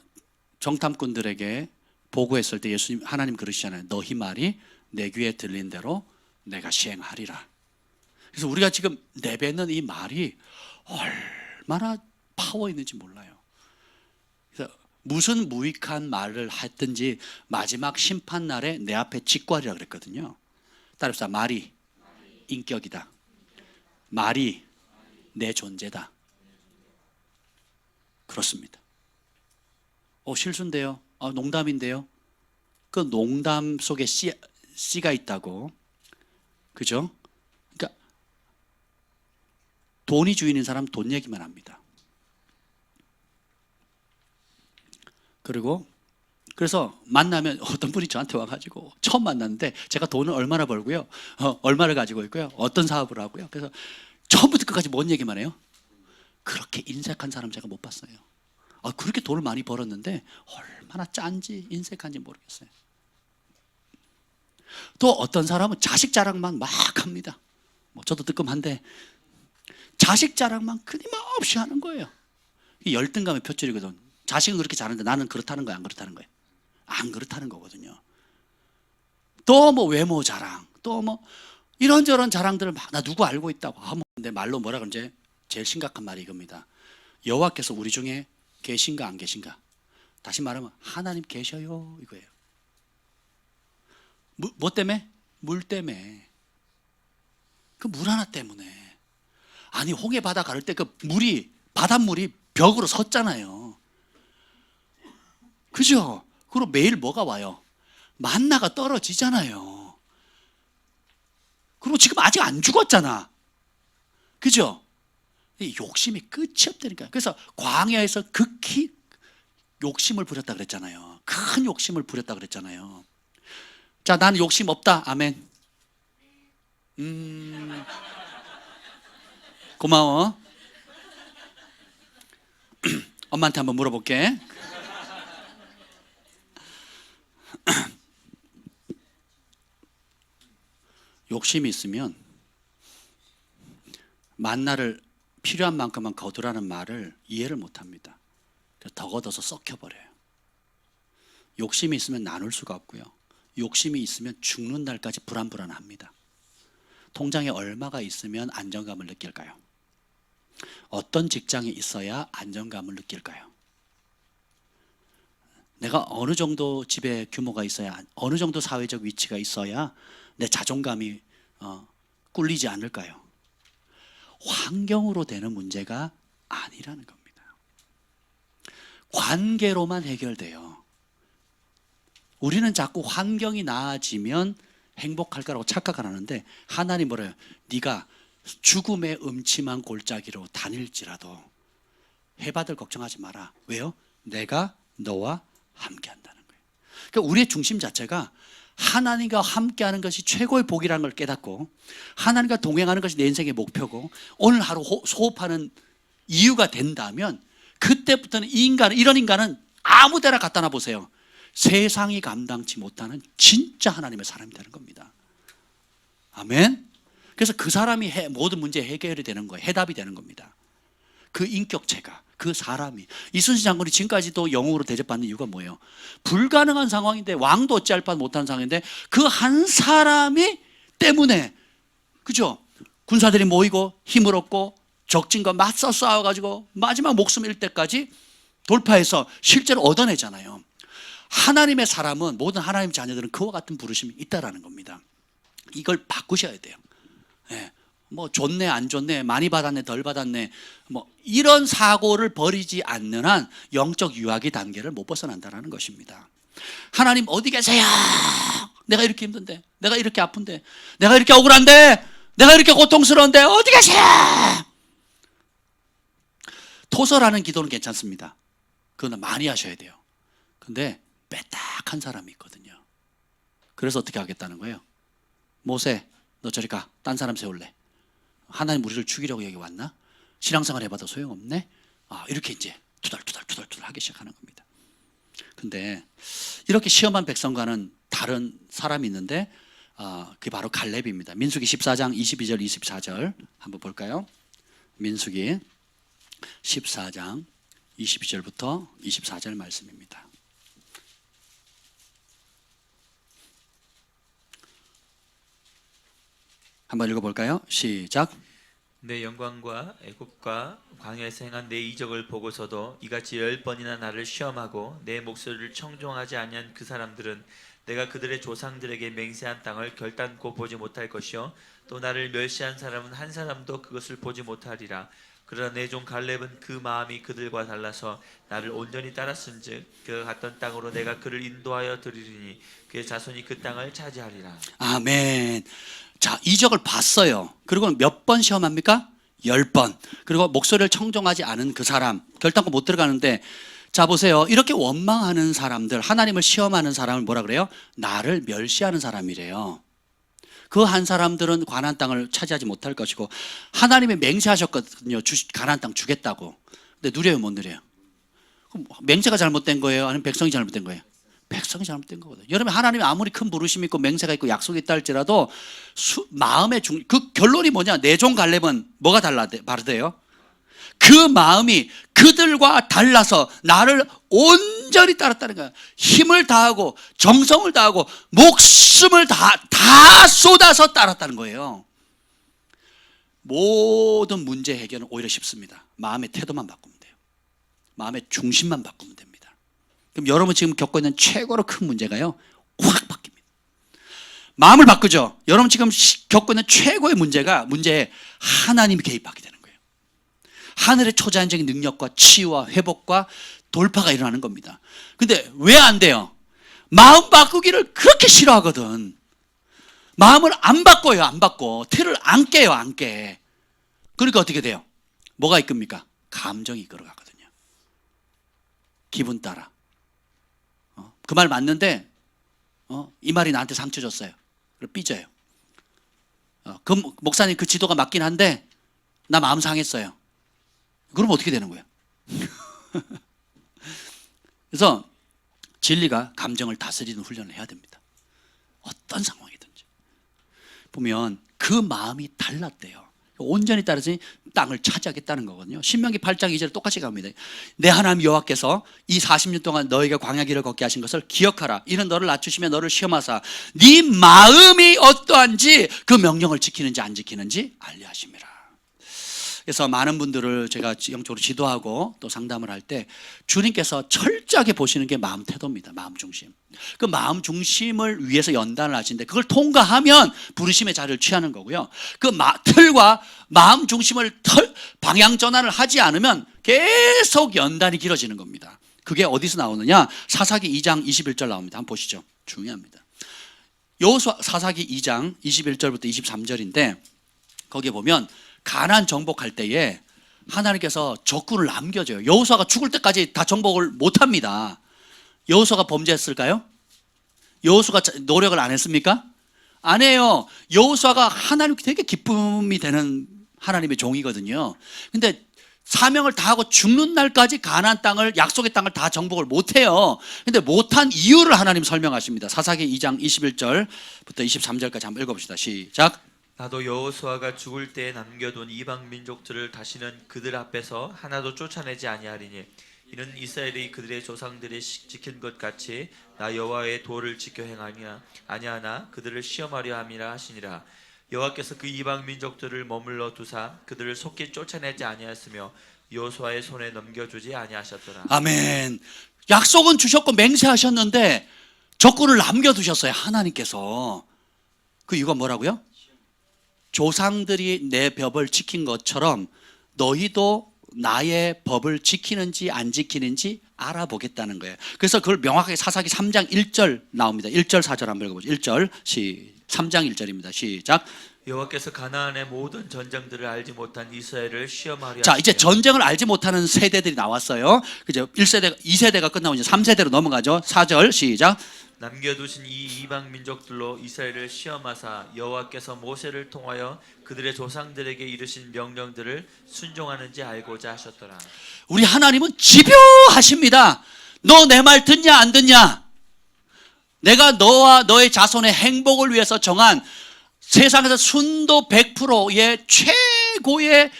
Speaker 1: 정탐꾼들에게 보고했을 때 예수님, 하나님 그러시잖아요. 너희 말이 내 귀에 들린 대로 내가 시행하리라. 그래서 우리가 지금 내뱉는 이 말이 얼마나 파워 있는지 몰라요. 그래서 무슨 무익한 말을 했든지 마지막 심판날에 내 앞에 직구하리라 그랬거든요. 따라서 말이 인격이다. 말이 내 존재다. 그렇습니다. 실수인데요. 농담인데요. 그 농담 속에 씨가 있다고. 그죠? 그러니까 돈이 주인인 사람 돈 얘기만 합니다. 그래서 만나면 어떤 분이 저한테 와가지고 처음 만났는데 제가 돈을 얼마나 벌고요, 얼마를 가지고 있고요, 어떤 사업을 하고요. 그래서 처음부터 끝까지 뭔 얘기만 해요? 그렇게 인색한 사람 제가 못 봤어요. 그렇게 돈을 많이 벌었는데 얼마나 짠지 인색한지 모르겠어요. 또 어떤 사람은 자식 자랑만 막 합니다. 저도 뜨끔한데 자식 자랑만 끊임없이 하는 거예요. 열등감의 표출이거든. 자식은 그렇게 잘하는데 나는 그렇다는 거야, 안 그렇다는 거야? 안 그렇다는 거거든요. 또 외모 자랑, 또 이런저런 자랑들을 막 나 누구 알고 있다고. 근데 말로 뭐라 그러지? 제일 심각한 말이 이겁니다. 여호와께서 우리 중에 계신가 안 계신가? 다시 말하면 하나님 계셔요, 이거예요. 뭐 때문에? 물 때문에. 그 물 하나 때문에. 아니, 홍해 바다 가를 때 그 바닷물이 벽으로 섰잖아요. 그죠? 그리고 매일 뭐가 와요? 만나가 떨어지잖아요. 그리고 지금 아직 안 죽었잖아. 그죠? 욕심이 끝이 없다니까요. 그래서 광야에서 극히 욕심을 부렸다 그랬잖아요. 큰 욕심을 부렸다 그랬잖아요. 자, 나는 욕심 없다. 아멘. 고마워. 엄마한테 한번 물어볼게. 욕심이 있으면 만나를 필요한 만큼만 거두라는 말을 이해를 못합니다. 더 걷어서 썩혀버려요. 욕심이 있으면 나눌 수가 없고요. 욕심이 있으면 죽는 날까지 불안불안합니다. 통장에 얼마가 있으면 안정감을 느낄까요? 어떤 직장에 있어야 안정감을 느낄까요? 내가 어느 정도 집에 규모가 있어야, 어느 정도 사회적 위치가 있어야 내 자존감이 꿀리지 않을까요? 환경으로 되는 문제가 아니라는 겁니다. 관계로만 해결돼요. 우리는 자꾸 환경이 나아지면 행복할 거라고 착각을 하는데 하나님 뭐래요? 네가 죽음의 음침한 골짜기로 다닐지라도 해받을 걱정하지 마라. 왜요? 내가 너와 함께 한다는 거예요. 그러니까 우리의 중심 자체가 하나님과 함께하는 것이 최고의 복이라는 걸 깨닫고 하나님과 동행하는 것이 내 인생의 목표고 오늘 하루 소업하는 이유가 된다면 그때부터는 이런 인간은 아무 데나 갖다 놔 보세요. 세상이 감당치 못하는 진짜 하나님의 사람이 되는 겁니다. 아멘. 그래서 그 사람이 모든 문제 해결이 되는 거예요. 해답이 되는 겁니다. 그 인격체가, 그 사람이. 이순신 장군이 지금까지도 영웅으로 대접받는 이유가 뭐예요? 불가능한 상황인데, 왕도 어찌할 바 못한 상황인데 그 한 사람이 때문에, 그죠? 군사들이 모이고 힘을 얻고 적진과 맞서 싸워가지고 마지막 목숨 잃을 때까지 돌파해서 실제로 얻어내잖아요. 하나님의 사람은, 모든 하나님 자녀들은 그와 같은 부르심이 있다라는 겁니다. 이걸 바꾸셔야 돼요. 예. 뭐 좋네 안 좋네, 많이 받았네 덜 받았네, 뭐 이런 사고를 버리지 않는 한 영적 유아기 단계를 못 벗어난다는 것입니다. 하나님 어디 계세요? 내가 이렇게 힘든데, 내가 이렇게 아픈데, 내가 이렇게 억울한데, 내가 이렇게 고통스러운데 어디 계세요? 토설하는 기도는 괜찮습니다. 그건 많이 하셔야 돼요. 근데 빼딱한 사람이 있거든요. 그래서 어떻게 하겠다는 거예요? 모세, 너 저리 가. 딴 사람 세울래. 하나님 우리를 죽이려고 여기 왔나? 신앙생활 해봐도 소용없네? 이렇게 이제 투덜투덜 하기 시작하는 겁니다. 근데 이렇게 시험한 백성과는 다른 사람이 있는데, 그게 바로 갈렙입니다. 민수기 14장 22절 24절 한번 볼까요? 민수기 14장 22절부터 24절 말씀입니다. 한번 읽어볼까요? 시작.
Speaker 2: 내 영광과 애굽과 광야에서 행한 내 이적을 보고서도 이같이 10번이나 나를 시험하고 내 목소리를 청종하지 아니한 그 사람들은 내가 그들의 조상들에게 맹세한 땅을 결단코 보지 못할 것이요 또 나를 멸시한 사람은 한 사람도 그것을 보지 못하리라. 그러나 내 종 갈렙은 그 마음이 그들과 달라서 나를 온전히 따랐은즉 그가 갔던 땅으로 내가 그를 인도하여 드리리니 그의 자손이 그 땅을 차지하리라.
Speaker 1: 아멘. 자, 이적을 봤어요. 그리고 몇 번 시험합니까? 10번. 그리고 목소리를 청종하지 않은 그 사람, 결단코 못 들어가는데, 자 보세요. 이렇게 원망하는 사람들, 하나님을 시험하는 사람을 뭐라 그래요? 나를 멸시하는 사람이래요. 그 한 사람들은 가나안 땅을 차지하지 못할 것이고, 하나님이 맹세하셨거든요. 가나안 땅 주겠다고. 근데 누려요, 못 누려요? 그럼 맹세가 잘못된 거예요? 아니면 백성이 잘못된 거예요? 백성이 잘못된 거거든요. 여러분, 하나님이 아무리 큰 부르심이 있고 맹세가 있고 약속이 있다 할지라도 마음의 그 결론이 뭐냐? 내 종 갈렙은 뭐가 다르대요? 그 마음이 그들과 달라서 나를 온전히 따랐다는 거야. 힘을 다하고 정성을 다하고 목숨을 다 쏟아서 따랐다는 거예요. 모든 문제 해결은 오히려 쉽습니다. 마음의 태도만 바꾸면 돼요. 마음의 중심만 바꾸면 됩니다. 그럼 여러분 지금 겪고 있는 최고로 큰 문제가요, 확 바뀝니다. 마음을 바꾸죠. 여러분 지금 겪고 있는 최고의 문제에 하나님이 개입하게 되는 거예요. 하늘의 초자연적인 능력과 치유와 회복과 돌파가 일어나는 겁니다. 근데 왜 안 돼요? 마음 바꾸기를 그렇게 싫어하거든. 마음을 안 바꿔요. 안 바꿔. 틀을 안 깨요. 안 깨. 그러니까 어떻게 돼요? 뭐가 이끕니까? 감정이 이끌어가거든요. 기분 따라. 그 말 맞는데 이 말이 나한테 상처 줬어요. 그럼 삐져요. 그 목사님 그 지도가 맞긴 한데 나 마음 상했어요. 그럼 어떻게 되는 거예요? 그래서 진리가 감정을 다스리는 훈련을 해야 됩니다. 어떤 상황이든지. 보면 그 마음이 달랐대요. 온전히 따르지 땅을 차지하겠다는 거거든요. 신명기 8장 2절 똑같이 갑니다. 내 하나님 여호와께서 이 40년 동안 너희가 광야 길을 걷게 하신 것을 기억하라. 이는 너를 낮추시며 너를 시험하사 네 마음이 어떠한지 그 명령을 지키는지 안 지키는지 알려 하심이라. 그래서 많은 분들을 제가 영적으로 지도하고 또 상담을 할 때 주님께서 철저하게 보시는 게 마음 태도입니다. 마음 중심. 그 마음 중심을 위해서 연단을 하시는데 그걸 통과하면 부르심의 자리를 취하는 거고요. 그 틀과 마음 중심을 방향 전환을 하지 않으면 계속 연단이 길어지는 겁니다. 그게 어디서 나오느냐? 사사기 2장 21절 나옵니다. 한번 보시죠. 중요합니다. 여호수아 사사기 2장 21절부터 23절인데 거기에 보면 가나안 정복할 때에 하나님께서 적군을 남겨줘요. 여호수아가 죽을 때까지 다 정복을 못합니다. 여호수아가 범죄했을까요? 여호수아가 노력을 안 했습니까? 안 해요. 여호수아가 하나님께 되게 기쁨이 되는 하나님의 종이거든요. 근데 사명을 다하고 죽는 날까지 가나안 땅을, 약속의 땅을 다 정복을 못해요. 근데 못한 이유를 하나님 설명하십니다. 사사기 2장 21절부터 23절까지 한번 읽어봅시다. 시작.
Speaker 2: 나도 여호수아가 죽을 때에 남겨둔 이방 민족들을 다시는 그들 앞에서 하나도 쫓아내지 아니하리니 이는 이스라엘이 그들의 조상들이 지킨 것 같이 나 여호와의 도를 지켜 행하냐 아니하나 그들을 시험하려 함이라 하시니라. 여호와께서 그 이방 민족들을 머물러 두사 그들을 속히 쫓아내지 아니하였으며 여호수아의 손에 넘겨주지 아니하셨더라.
Speaker 1: 아멘. 약속은 주셨고 맹세하셨는데 적군을 남겨두셨어요, 하나님께서. 그 이유가 뭐라고요? 조상들이 내 법을 지킨 것처럼 너희도 나의 법을 지키는지 안 지키는지 알아보겠다는 거예요. 그래서 그걸 명확하게 사사기 3장 1절 나옵니다. 1절 4절 한번 읽어보죠. 1절 3장 1절입니다. 시작.
Speaker 2: 여호와께서 가나안의 모든 전쟁들을 알지 못한 이스라엘을 시험하려
Speaker 1: 자, 이제
Speaker 2: 하시며
Speaker 1: 전쟁을 알지 못하는 세대들이 나왔어요. 그죠? 1세대, 2세대가 끝나고 이제 3세대로 넘어가죠. 4절 시작.
Speaker 2: 남겨두신 이 이방 민족들로 이스라엘을 시험하사 여호와께서 모세를 통하여 그들의 조상들에게 이르신 명령들을 순종하는지 알고자 하셨더라.
Speaker 1: 우리 하나님은 집요하십니다. 너 내 말 듣냐 안 듣냐? 내가 너와 너의 자손의 행복을 위해서 정한 세상에서 순도 100%의 최고의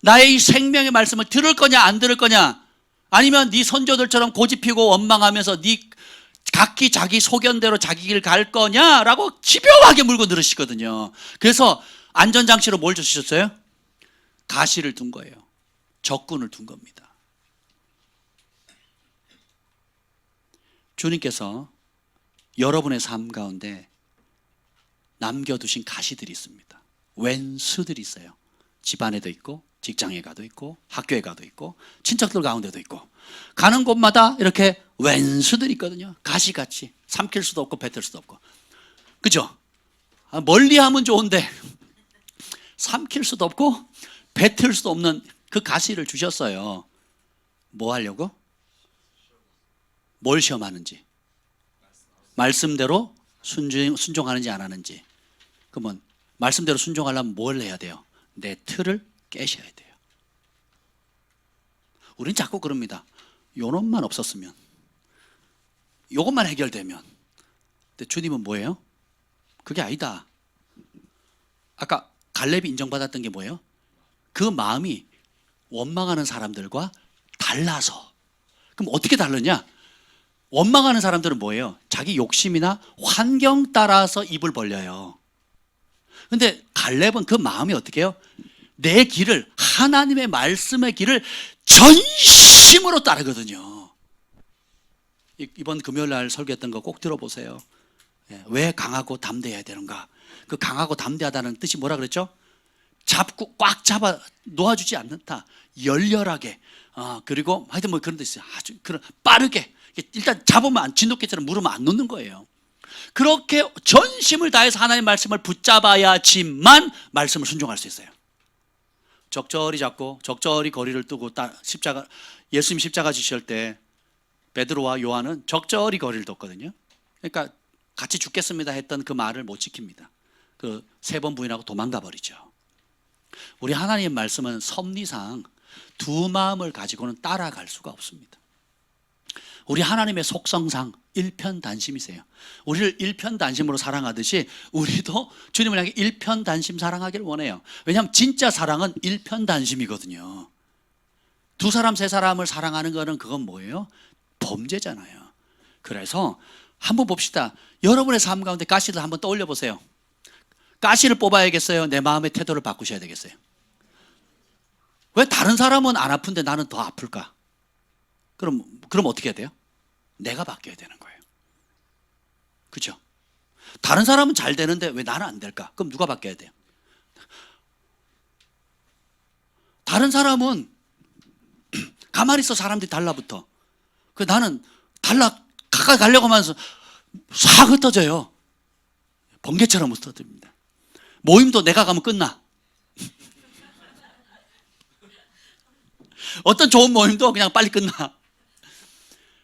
Speaker 1: 나의 이 생명의 말씀을 들을 거냐 안 들을 거냐? 아니면 네 선조들처럼 고집피고 원망하면서 네 각기 자기 소견대로 자기 길 갈 거냐라고 집요하게 물고 늘으시거든요. 그래서 안전장치로 뭘 주셨어요? 가시를 둔 거예요. 적군을 둔 겁니다. 주님께서 여러분의 삶 가운데 남겨두신 가시들이 있습니다. 왼수들이 있어요. 집안에도 있고 직장에 가도 있고 학교에 가도 있고 친척들 가운데도 있고 가는 곳마다 이렇게 왼수들이 있거든요. 가시같이 삼킬 수도 없고 뱉을 수도 없고. 그죠? 멀리 하면 좋은데 삼킬 수도 없고 뱉을 수도 없는 그 가시를 주셨어요. 뭐 하려고? 뭘 시험하는지, 말씀대로 순종하는지 안 하는지. 그러면 말씀대로 순종하려면 뭘 해야 돼요? 내 틀을 깨셔야 돼요. 우린 자꾸 그럽니다. 요놈만 없었으면, 요것만 해결되면. 근데 주님은 뭐예요? 그게 아니다. 아까 갈렙이 인정받았던 게 뭐예요? 그 마음이 원망하는 사람들과 달라서. 그럼 어떻게 다르냐? 원망하는 사람들은 뭐예요? 자기 욕심이나 환경 따라서 입을 벌려요. 근데 갈렙은 그 마음이 어떻게 해요? 내 길을, 하나님의 말씀의 길을 전심으로 따르거든요. 이번 금요일 날 설교했던 거 꼭 들어보세요. 왜 강하고 담대해야 되는가? 그 강하고 담대하다는 뜻이 뭐라 그랬죠? 잡고 꽉 잡아 놓아주지 않는다. 열렬하게. 그리고 하여튼 뭐 그런 데 있어요. 아주 그런 빠르게. 일단 잡으면 진돗개처럼 물으면 안 놓는 거예요. 그렇게 전심을 다해서 하나님의 말씀을 붙잡아야지만 말씀을 순종할 수 있어요. 적절히 잡고 적절히 거리를 두고 십자가, 예수님 십자가 지실 때 베드로와 요한은 적절히 거리를 뒀거든요. 그러니까 같이 죽겠습니다 했던 그 말을 못 지킵니다. 그 3번 부인하고 도망가 버리죠. 우리 하나님의 말씀은 섭리상 두 마음을 가지고는 따라갈 수가 없습니다. 우리 하나님의 속성상 일편단심이세요. 우리를 일편단심으로 사랑하듯이 우리도 주님을 향해 일편단심 사랑하기를 원해요. 왜냐하면 진짜 사랑은 일편단심이거든요. 2사람 3사람을 사랑하는 거는 그건 뭐예요? 범죄잖아요. 그래서 한번 봅시다. 여러분의 삶 가운데 가시를 한번 떠올려 보세요. 가시를 뽑아야겠어요? 내 마음의 태도를 바꾸셔야 되겠어요? 왜 다른 사람은 안 아픈데 나는 더 아플까? 그럼 어떻게 해야 돼요? 내가 바뀌어야 되는 거예요. 그죠? 다른 사람은 잘 되는데 왜 나는 안 될까? 그럼 누가 바뀌어야 돼요? 다른 사람은 가만히 있어 사람들이 달라붙어. 나는 가까이 가려고 하면서 싹 흩어져요. 번개처럼 흩어집니다. 모임도 내가 가면 끝나. 어떤 좋은 모임도 그냥 빨리 끝나.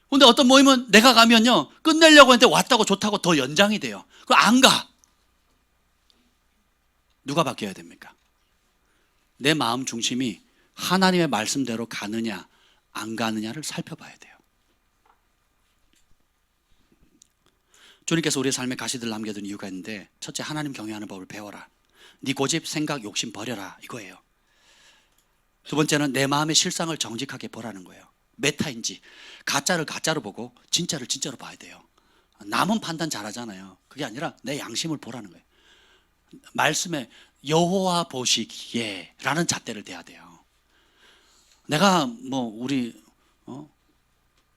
Speaker 1: 근데 어떤 모임은 내가 가면요, 끝내려고 했는데 왔다고 좋다고 더 연장이 돼요. 그럼 안 가. 누가 바뀌어야 됩니까? 내 마음 중심이 하나님의 말씀대로 가느냐 안 가느냐를 살펴봐야 돼요. 주님께서 우리의 삶에 가시들 남겨둔 이유가 있는데, 첫째, 하나님 경외하는 법을 배워라. 네 고집, 생각, 욕심 버려라, 이거예요. 두 번째는 내 마음의 실상을 정직하게 보라는 거예요. 메타인지 가짜를 가짜로 보고 진짜를 진짜로 봐야 돼요. 남은 판단 잘하잖아요. 그게 아니라 내 양심을 보라는 거예요. 말씀에 여호와 보시기에 라는 잣대를 대야 돼요. 내가 우리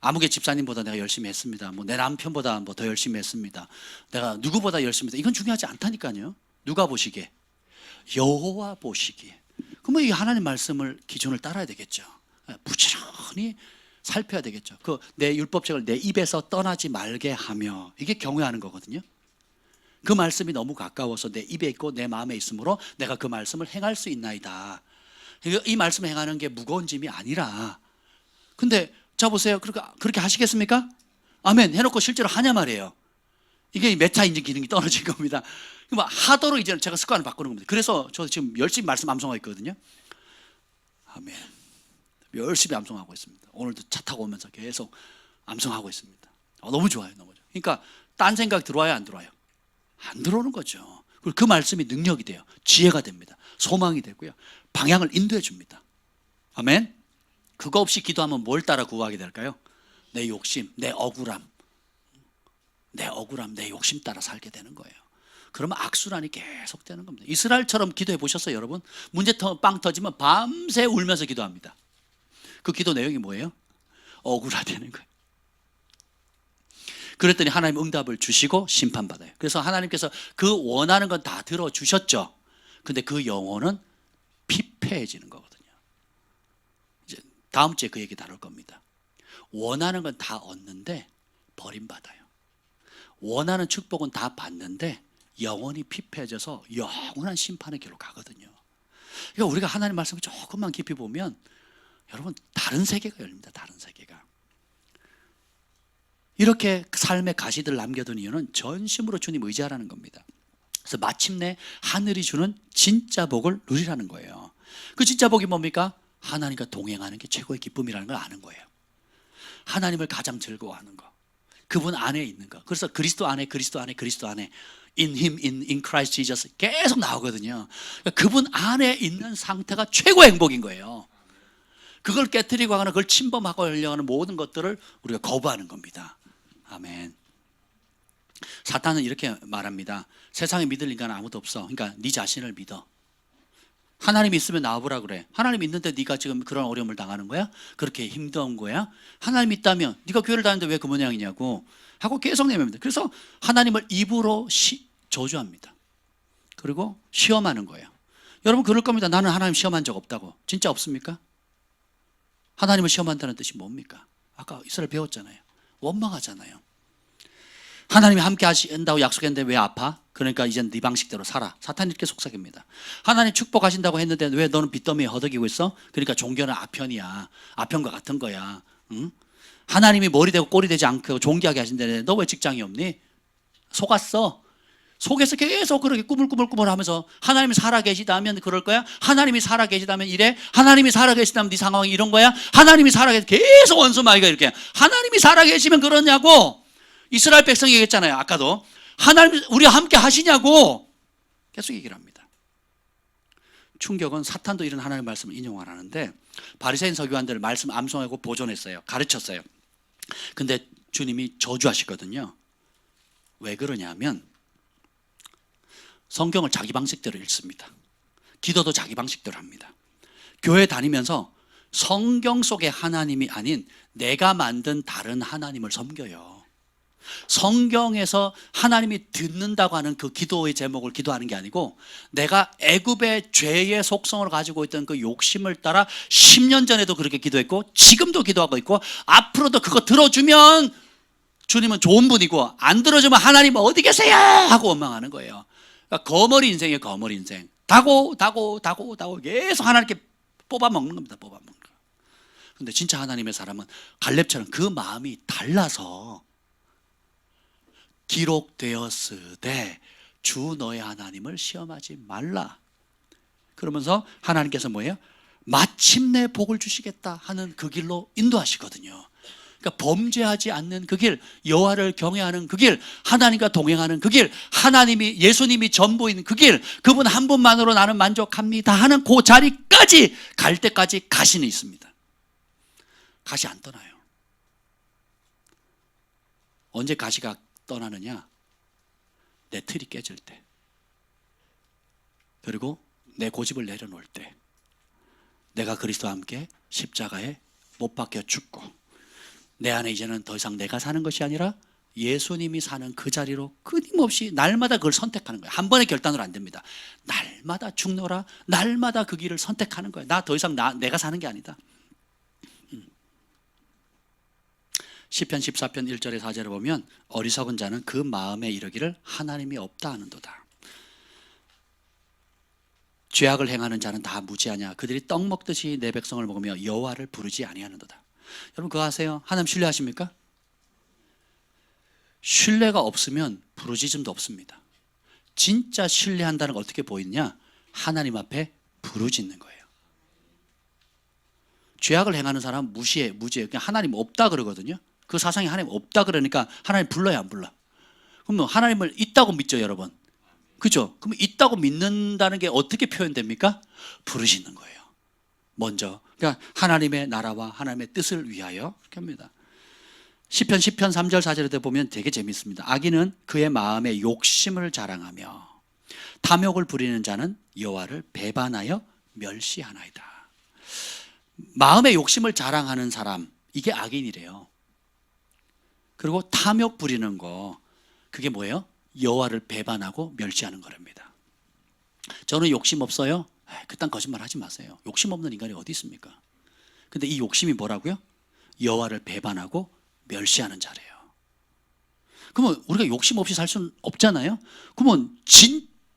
Speaker 1: 아무개 집사님보다 내가 열심히 했습니다. 내 남편보다 더 열심히 했습니다. 내가 누구보다 열심히 했다. 이건 중요하지 않다니까요. 누가 보시기에? 여호와 보시기에. 그러면 이 하나님 말씀을 기준을 따라야 되겠죠. 부지런히 살펴야 되겠죠. 내 율법책을 내 입에서 떠나지 말게 하며, 이게 경외하는 거거든요. 그 말씀이 너무 가까워서 내 입에 있고 내 마음에 있으므로 내가 그 말씀을 행할 수 있나이다. 이 말씀을 행하는 게 무거운 짐이 아니라. 근데 자 보세요. 그렇게 하시겠습니까? 아멘. 해놓고 실제로 하냐 말이에요. 이게 메타인지 기능이 떨어진 겁니다. 하도록 이제는 제가 습관을 바꾸는 겁니다. 그래서 저 지금 열심히 말씀 암송하고 있거든요. 아멘. 열심히 암송하고 있습니다. 오늘도 차 타고 오면서 계속 암송하고 있습니다. 너무 좋아요. 너무 좋아요. 그러니까 딴 생각 들어와요, 안 들어와요? 안 들어오는 거죠. 그리고 그 말씀이 능력이 돼요. 지혜가 됩니다. 소망이 되고요. 방향을 인도해 줍니다. 아멘. 그거 없이 기도하면 뭘 따라 구하게 될까요? 내 욕심, 내 억울함, 내 욕심 따라 살게 되는 거예요. 그러면 악순환이 계속 되는 겁니다. 이스라엘처럼 기도해 보셨어요, 여러분? 문제 빵 터지면 밤새 울면서 기도합니다. 그 기도 내용이 뭐예요? 억울하다는 거예요. 그랬더니 하나님 응답을 주시고 심판받아요. 그래서 하나님께서 그 원하는 건 다 들어주셨죠. 근데 그 영혼은 피폐해지는 거거든요. 이제 다음 주에 그 얘기 다룰 겁니다. 원하는 건 다 얻는데 버림받아요. 원하는 축복은 다 받는데 영혼이 피폐해져서 영원한 심판의 길로 가거든요. 그러니까 우리가 하나님 말씀을 조금만 깊이 보면 여러분 다른 세계가 열립니다. 다른 세계가. 이렇게 삶의 가시들을 남겨둔 이유는 전심으로 주님 의지하라는 겁니다. 그래서 마침내 하늘이 주는 진짜 복을 누리라는 거예요. 그 진짜 복이 뭡니까? 하나님과 동행하는 게 최고의 기쁨이라는 걸 아는 거예요. 하나님을 가장 즐거워하는 거, 그분 안에 있는 거. 그래서 그리스도 안에 In Him, in Christ Jesus 계속 나오거든요. 그러니까 그분 안에 있는 상태가 최고의 행복인 거예요. 그걸 깨트리고 하거나 그걸 침범하고 하려고 하는 모든 것들을 우리가 거부하는 겁니다. 아멘. 사탄은 이렇게 말합니다. 세상에 믿을 인간은 아무도 없어. 그러니까 네 자신을 믿어. 하나님 있으면 나와보라 그래. 하나님 있는데 네가 지금 그런 어려움을 당하는 거야? 그렇게 힘든 거야? 하나님 있다면 네가 교회를 다니는데 왜 그 모양이냐고 하고 계속 내밉니다. 그래서 하나님을 입으로 저주합니다. 그리고 시험하는 거예요. 여러분 그럴 겁니다. 나는 하나님 시험한 적 없다고. 진짜 없습니까? 하나님을 시험한다는 뜻이 뭡니까? 아까 이스라엘 배웠잖아요. 원망하잖아요. 하나님이 함께 하신다고 약속했는데 왜 아파? 그러니까 이젠 네 방식대로 살아. 사탄이 이렇게 속삭입니다. 하나님 축복하신다고 했는데 왜 너는 빚더미에 허덕이고 있어? 그러니까 종교는 아편이야. 아편과 같은 거야. 응? 하나님이 머리 되고 꼬리 되지 않고 존귀하게 하신다는데 너 왜 직장이 없니? 속았어. 속에서 계속 그렇게 꾸물꾸물 하면서 하나님이 살아계시다면 그럴 거야? 하나님이 살아계시다면 이래? 하나님이 살아계시다면 네 상황이 이런 거야? 하나님이 살아계시 계속 원수마귀가 이렇게 하나님이 살아계시면 그러냐고. 이스라엘 백성이 얘기했잖아요. 아까도 하나님 우리와 함께 하시냐고 계속 얘기를 합니다. 충격은 사탄도 이런 하나님의 말씀을 인용 안 하는데 바리새인 서기관들 말씀 암송하고 보존했어요. 가르쳤어요. 근데 주님이 저주하시거든요. 왜 그러냐면 성경을 자기 방식대로 읽습니다. 기도도 자기 방식대로 합니다. 교회 다니면서 성경 속의 하나님이 아닌 내가 만든 다른 하나님을 섬겨요. 성경에서 하나님이 듣는다고 하는 그 기도의 제목을 기도하는 게 아니고 내가 애굽의 죄의 속성을 가지고 있던 그 욕심을 따라 10년 전에도 그렇게 기도했고 지금도 기도하고 있고 앞으로도 그거 들어주면 주님은 좋은 분이고 안 들어주면 하나님 어디 계세요? 하고 원망하는 거예요. 그러니까 거머리 인생이에요. 거머리 인생. 다고 계속 하나님께 뽑아먹는 겁니다. 뽑아먹는 거. 근데 진짜 하나님의 사람은 갈렙처럼 그 마음이 달라서 기록되었으되 주 너의 하나님을 시험하지 말라. 그러면서 하나님께서 뭐예요? 마침내 복을 주시겠다 하는 그 길로 인도하시거든요. 그러니까 범죄하지 않는 그 길, 여호와를 경외하는 그 길, 하나님과 동행하는 그 길, 하나님이 예수님이 전부인 그 길, 그분 한 분만으로 나는 만족합니다 하는 그 자리까지 갈 때까지 가시는 있습니다. 가시 안 떠나요. 언제 가시가 떠나느냐? 내 틀이 깨질 때, 그리고 내 고집을 내려놓을 때, 내가 그리스도와 함께 십자가에 못 박혀 죽고 내 안에 이제는 더 이상 내가 사는 것이 아니라 예수님이 사는 그 자리로 끊임없이 날마다 그걸 선택하는 거예요. 한 번의 결단으로 안 됩니다. 날마다 죽노라, 날마다 그 길을 선택하는 거예요. 나 더 이상 내가 사는 게 아니다. 시편 14편 1절에 4절에 보면 어리석은 자는 그 마음에 이르기를 하나님이 없다 하는도다. 죄악을 행하는 자는 다 무지하냐, 그들이 떡 먹듯이 내 백성을 먹으며 여호와를 부르지 아니하는도다. 여러분 그거 아세요? 하나님 신뢰하십니까? 신뢰가 없으면 부르짖음도 없습니다. 진짜 신뢰한다는 걸 어떻게 보이냐? 하나님 앞에 부르짖는 거예요. 죄악을 행하는 사람은 무지해요. 그냥 하나님 없다 그러거든요. 그 사상이 하나님 없다 그러니까 하나님 불러야 안 불러? 그럼 하나님을 있다고 믿죠, 여러분. 그죠? 그럼 있다고 믿는다는 게 어떻게 표현됩니까? 부르짖는 거예요. 먼저. 그러니까 하나님의 나라와 하나님의 뜻을 위하여 이렇게 합니다. 시편 10편 3절 4절에 보면 되게 재밌습니다. 악인은 그의 마음에 욕심을 자랑하며 탐욕을 부리는 자는 여호와를 배반하여 멸시하나이다. 마음의 욕심을 자랑하는 사람, 이게 악인이래요. 그리고 탐욕 부리는 거, 그게 뭐예요? 여호와를 배반하고 멸시하는 거랍니다. 저는 욕심 없어요? 그딴 거짓말 하지 마세요. 욕심 없는 인간이 어디 있습니까? 근데 이 욕심이 뭐라고요? 여호와를 배반하고 멸시하는 자래요. 그러면 우리가 욕심 없이 살 수는 없잖아요. 그러면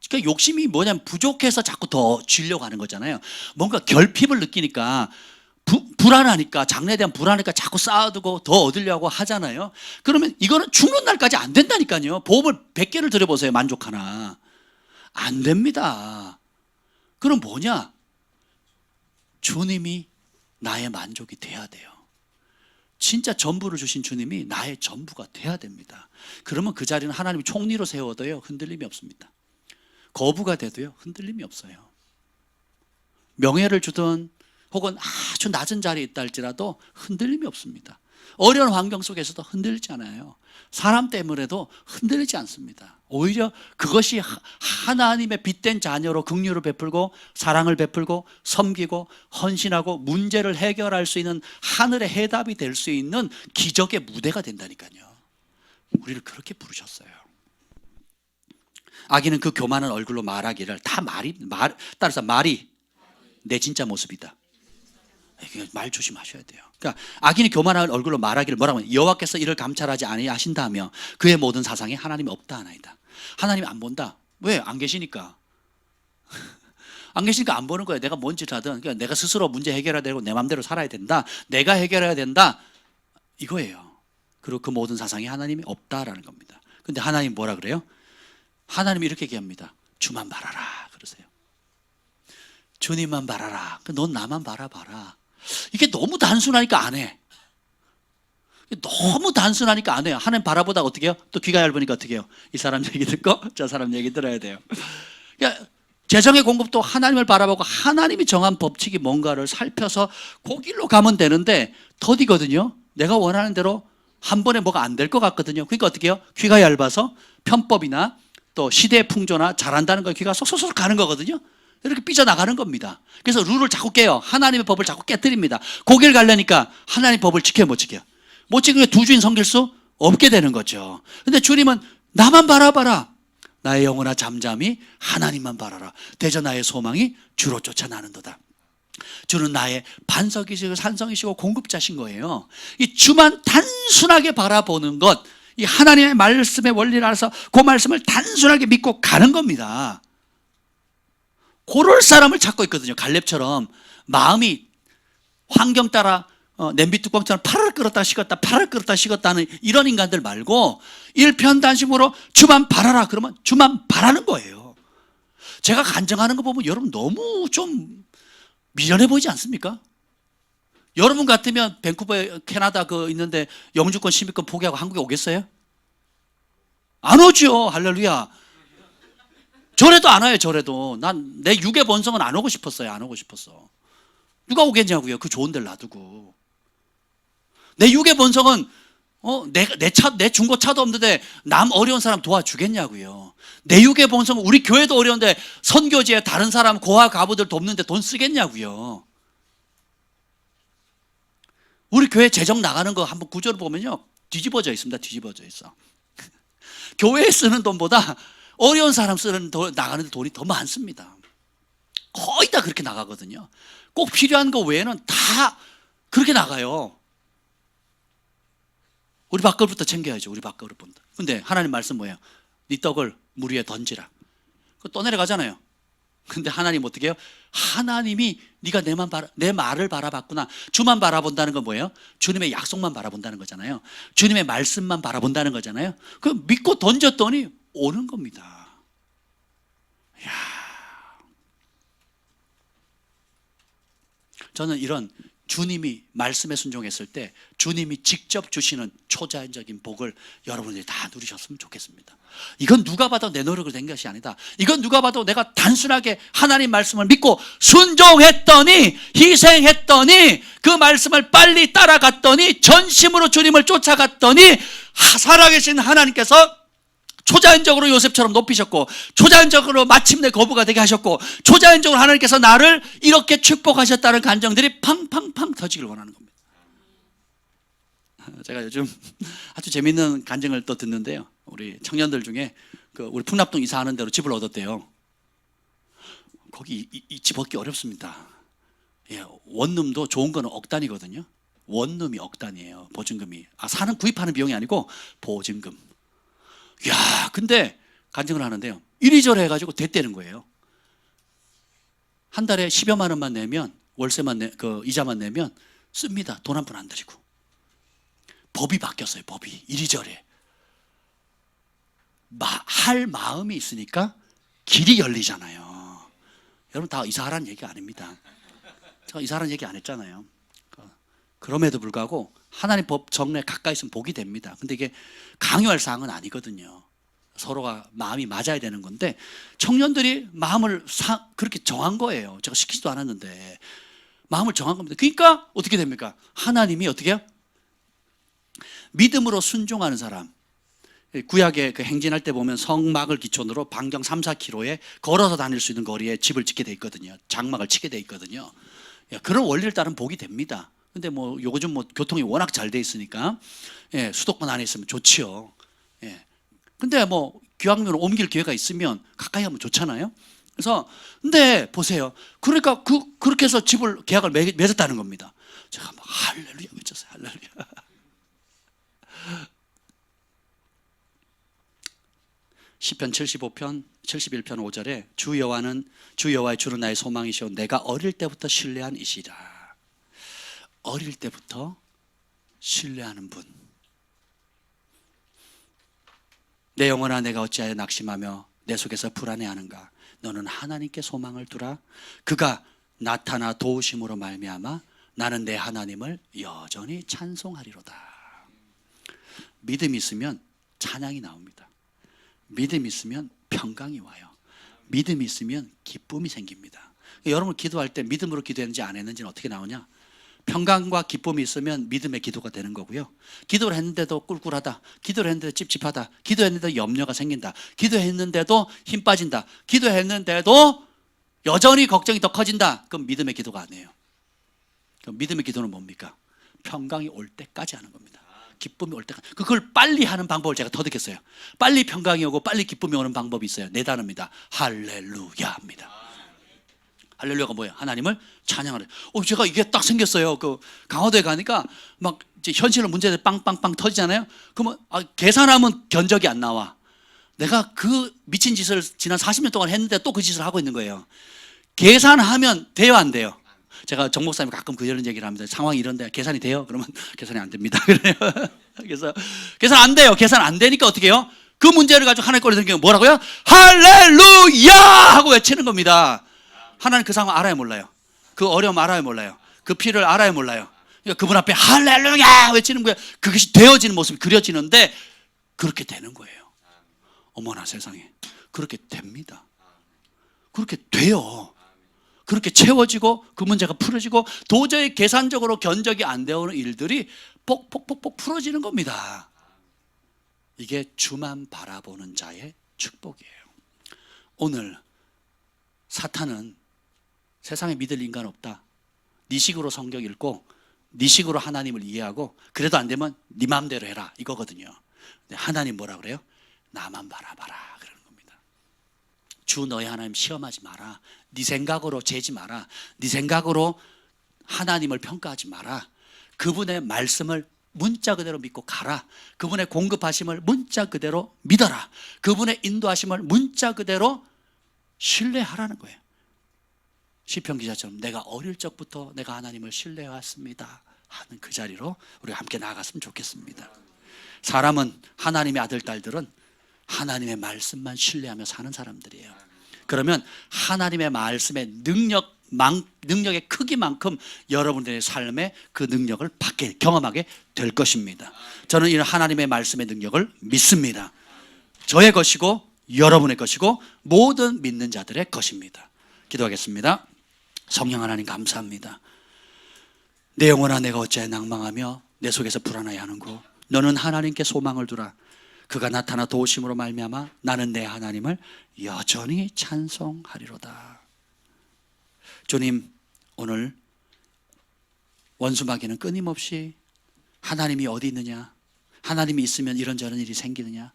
Speaker 1: 그러니까 욕심이 뭐냐면 부족해서 자꾸 더 쥐려고 하는 거잖아요. 뭔가 결핍을 느끼니까 불안하니까, 장래에 대한 불안하니까 자꾸 쌓아두고 더 얻으려고 하잖아요. 그러면 이거는 죽는 날까지 안 된다니까요. 보험을 100개를 들여보세요. 만족 하나. 안 됩니다. 그럼 뭐냐? 주님이 나의 만족이 돼야 돼요. 진짜 전부를 주신 주님이 나의 전부가 돼야 됩니다. 그러면 그 자리는 하나님이 총리로 세워도요 흔들림이 없습니다. 거부가 돼도요 흔들림이 없어요. 명예를 주든 혹은 아주 낮은 자리에 있다 할지라도 흔들림이 없습니다. 어려운 환경 속에서도 흔들리지 않아요. 사람 때문에도 흔들리지 않습니다. 오히려 그것이 하나님의 빛된 자녀로 긍휼을 베풀고 사랑을 베풀고 섬기고 헌신하고 문제를 해결할 수 있는 하늘의 해답이 될 수 있는 기적의 무대가 된다니까요. 우리를 그렇게 부르셨어요. 악인은 그 교만한 얼굴로 말하기를, 따라서 말이 내 진짜 모습이다. 말 조심하셔야 돼요. 그러니까 악인이 교만한 얼굴로 말하기를 뭐라고 하면, 여호와께서 이를 감찰하지 아니하신다며 그의 모든 사상에 하나님이 없다 하나이다. 하나님이 안 본다. 왜? 안 계시니까. 안 계시니까 안 보는 거예요. 내가 뭔 짓 하든. 그러니까 내가 스스로 문제 해결해야 되고 내 마음대로 살아야 된다. 내가 해결해야 된다. 이거예요. 그리고 그 모든 사상이 하나님이 없다라는 겁니다. 근데 하나님 뭐라 그래요? 하나님이 이렇게 얘기합니다. 주만 바라라 그러세요. 주님만 바라라. 넌 나만 바라봐라. 이게 너무 단순하니까 안 해. 너무 단순하니까 안 해요. 하나님 바라보다가 어떻게 해요? 또 귀가 얇으니까 어떻게 해요? 이 사람 얘기 듣고 저 사람 얘기 들어야 돼요. 그러니까 재정의 공급도 하나님을 바라보고 하나님이 정한 법칙이 뭔가를 살펴서 그 길로 가면 되는데 더디거든요. 내가 원하는 대로 한 번에 뭐가 안 될 것 같거든요. 그러니까 어떻게 해요? 귀가 얇아서 편법이나 또 시대의 풍조나 잘한다는 거 귀가 쏙쏙쏙 가는 거거든요. 이렇게 삐져나가는 겁니다. 그래서 룰을 자꾸 깨요. 하나님의 법을 자꾸 깨뜨립니다. 고개를 가려니까 하나님의 법을 지켜요, 못 지켜요? 못 지키면 두 주인 섬길 수 없게 되는 거죠. 근데 주님은 나만 바라봐라. 나의 영혼아 잠잠히 하나님만 바라라. 대저 나의 소망이 주로 쫓아나는도다. 주는 나의 반석이시고 산성이시고 공급자신 거예요. 이 주만 단순하게 바라보는 것, 이 하나님의 말씀의 원리를 알아서 그 말씀을 단순하게 믿고 가는 겁니다. 그럴 사람을 찾고 있거든요. 갈렙처럼 마음이 환경 따라 냄비 뚜껑처럼 파를 끓었다 식었다 파를 끓었다 식었다 하는 이런 인간들 말고 일편단심으로 주만 바라라 그러면 주만 바라는 거예요. 제가 간증하는 거 보면 여러분 너무 좀 미련해 보이지 않습니까? 여러분 같으면 밴쿠버에 캐나다 있는데 영주권 시민권 포기하고 한국에 오겠어요? 안 오죠. 할렐루야. 저래도 안 와요. 저래도 난 내 육의 본성은 안 오고 싶었어요. 안 오고 싶었어. 누가 오겠냐고요. 그 좋은 데를 놔두고. 내 육의 본성은 내 중고차도 없는데 남 어려운 사람 도와주겠냐고요. 내 육의 본성은 우리 교회도 어려운데 선교지에 다른 사람 고아 가부들 돕는데 돈 쓰겠냐고요. 우리 교회 재정 나가는 거 한번 구조를 보면요, 뒤집어져 있습니다. 뒤집어져 있어. 교회에 쓰는 돈보다 어려운 사람 쓰는 나가는 돈이 더 많습니다. 거의 다 그렇게 나가거든요. 꼭 필요한 거 외에는 다 그렇게 나가요. 우리 밥그릇부터 챙겨야죠. 우리 밥그릇부터. 근데 하나님 말씀 뭐예요? 네 떡을 물 위에 던지라. 그거 떠내려가잖아요. 근데 하나님 어떻게 해요? 하나님이 네가 내 말을 바라봤구나. 주만 바라본다는 건 뭐예요? 주님의 약속만 바라본다는 거잖아요. 주님의 말씀만 바라본다는 거잖아요. 그 믿고 던졌더니 오는 겁니다. 이야. 저는 이런 주님이 말씀에 순종했을 때 주님이 직접 주시는 초자연적인 복을 여러분들이 다 누리셨으면 좋겠습니다. 이건 누가 봐도 내 노력으로 된 것이 아니다. 이건 누가 봐도 내가 단순하게 하나님 말씀을 믿고 순종했더니, 희생했더니, 그 말씀을 빨리 따라갔더니, 전심으로 주님을 쫓아갔더니 살아계신 하나님께서 초자연적으로 요셉처럼 높이셨고, 초자연적으로 마침내 거부가 되게 하셨고, 초자연적으로 하나님께서 나를 이렇게 축복하셨다는 간정들이 팡팡팡 터지길 원하는 겁니다. 제가 요즘 아주 재미있는 간증을 또 듣는데요, 우리 청년들 중에 우리 풍납동 이사하는 대로 집을 얻었대요. 거기 이 집 얻기 어렵습니다. 예, 원룸도 좋은 거는 억 단위거든요. 원룸이 억 단위예요. 보증금이. 사는 구입하는 비용이 아니고 보증금. 야, 근데 간증을 하는데요, 이리저리 해가지고 됐다는 거예요. 한 달에 10여만 원만 내면, 월세만 이자만 내면 씁니다. 돈 한 푼 안 들이고. 법이 바뀌었어요. 법이 이리저리 할 마음이 있으니까 길이 열리잖아요. 여러분 다 이사하라는 얘기 아닙니다. 제가 이사하라는 얘기 안 했잖아요. 그럼에도 불구하고 하나님 법 정례 가까이 있으면 복이 됩니다. 근데 이게 강요할 사항은 아니거든요. 서로가 마음이 맞아야 되는 건데, 청년들이 마음을 그렇게 정한 거예요. 제가 시키지도 않았는데 마음을 정한 겁니다. 그러니까 어떻게 됩니까? 하나님이 어떻게 해요? 믿음으로 순종하는 사람, 구약의 행진할 때 보면 성막을 기촌으로 반경 3, 4km에 걸어서 다닐 수 있는 거리에 집을 짓게 돼 있거든요. 장막을 치게 돼 있거든요. 그런 원리를 따르면 복이 됩니다. 근데 요즘 교통이 워낙 잘 돼 있으니까, 예, 수도권 안에 있으면 좋지요. 예. 근데 기왕이면 옮길 기회가 있으면 가까이 하면 좋잖아요. 그래서 근데 보세요. 그러니까 그렇게 해서 계약을 맺었다는 겁니다. 제가 할렐루야 외쳤어요. 할렐루야. 시편 75편 71편 5절에 주 여호와의 주는 나의 소망이시오 내가 어릴 때부터 신뢰한 이시라. 어릴 때부터 신뢰하는 분. 내 영혼아 내가 어찌하여 낙심하며 내 속에서 불안해하는가. 너는 하나님께 소망을 두라. 그가 나타나 도우심으로 말미암아 나는 내 하나님을 여전히 찬송하리로다. 믿음이 있으면 찬양이 나옵니다. 믿음이 있으면 평강이 와요. 믿음이 있으면 기쁨이 생깁니다. 여러분 기도할 때 믿음으로 기도했는지 안 했는지는 어떻게 나오냐? 평강과 기쁨이 있으면 믿음의 기도가 되는 거고요. 기도를 했는데도 꿀꿀하다, 기도를 했는데도 찝찝하다, 기도했는데도 염려가 생긴다, 기도했는데도 힘 빠진다, 기도했는데도 여전히 걱정이 더 커진다. 그럼 믿음의 기도가 아니에요. 그럼 믿음의 기도는 뭡니까? 평강이 올 때까지 하는 겁니다. 기쁨이 올 때까지. 그걸 빨리 하는 방법을 제가 터득했어요. 빨리 평강이 오고 빨리 기쁨이 오는 방법이 있어요. 네 단어입니다. 할렐루야입니다. 할렐루야가 뭐예요? 하나님을 찬양하래. 제가 이게 딱 생겼어요. 강화도에 가니까 막 이제 현실로 문제들 빵빵빵 터지잖아요. 그러면 계산하면 견적이 안 나와. 내가 그 미친 짓을 지난 40년 동안 했는데 또 그 짓을 하고 있는 거예요. 계산하면 돼요, 안 돼요? 제가 정 목사님 가끔 이런 얘기를 합니다. 상황이 이런데 계산이 돼요? 그러면 계산이 안 됩니다. 그래서 계산 안 돼요. 계산 안 되니까 어떻게 해요? 그 문제를 가지고 하나님 거리 드는 게 뭐라고요? 할렐루야! 하고 외치는 겁니다. 하나님 그 상황 알아요, 몰라요? 그 어려움 알아요, 몰라요? 그 피를 알아요, 몰라요? 그러니까 그분 앞에 할렐루야 외치는 거예요. 그것이 되어지는 모습이 그려지는데 그렇게 되는 거예요. 어머나 세상에, 그렇게 됩니다. 그렇게 돼요. 그렇게 채워지고 그 문제가 풀어지고 도저히 계산적으로 견적이 안 되는 일들이 폭폭폭폭 풀어지는 겁니다. 이게 주만 바라보는 자의 축복이에요. 오늘 사탄은 세상에 믿을 인간 없다, 네 식으로 성경 읽고 네 식으로 하나님을 이해하고 그래도 안 되면 네 마음대로 해라 이거거든요. 근데 하나님 뭐라 그래요? 나만 바라봐라 그러는 겁니다. 주 너의 하나님 시험하지 마라. 네 생각으로 재지 마라. 네 생각으로 하나님을 평가하지 마라. 그분의 말씀을 문자 그대로 믿고 가라. 그분의 공급하심을 문자 그대로 믿어라. 그분의 인도하심을 문자 그대로 신뢰하라는 거예요. 시편 기자처럼 내가 어릴 적부터 내가 하나님을 신뢰해왔습니다 하는 그 자리로 우리가 함께 나아갔으면 좋겠습니다. 사람은, 하나님의 아들 딸들은 하나님의 말씀만 신뢰하며 사는 사람들이에요. 그러면 하나님의 말씀의 능력의 크기만큼 여러분들의 삶에 그 능력을 경험하게 될 것입니다. 저는 이 하나님의 말씀의 능력을 믿습니다. 저의 것이고 여러분의 것이고 모든 믿는 자들의 것입니다. 기도하겠습니다. 성령 하나님 감사합니다. 내 영혼아 내가 어찌하여 낭망하며 내 속에서 불안하여 하는고 너는 하나님께 소망을 두라. 그가 나타나 도우심으로 말미암아 나는 내 하나님을 여전히 찬송하리로다. 주님, 오늘 원수마귀는 끊임없이 하나님이 어디 있느냐, 하나님이 있으면 이런저런 일이 생기느냐,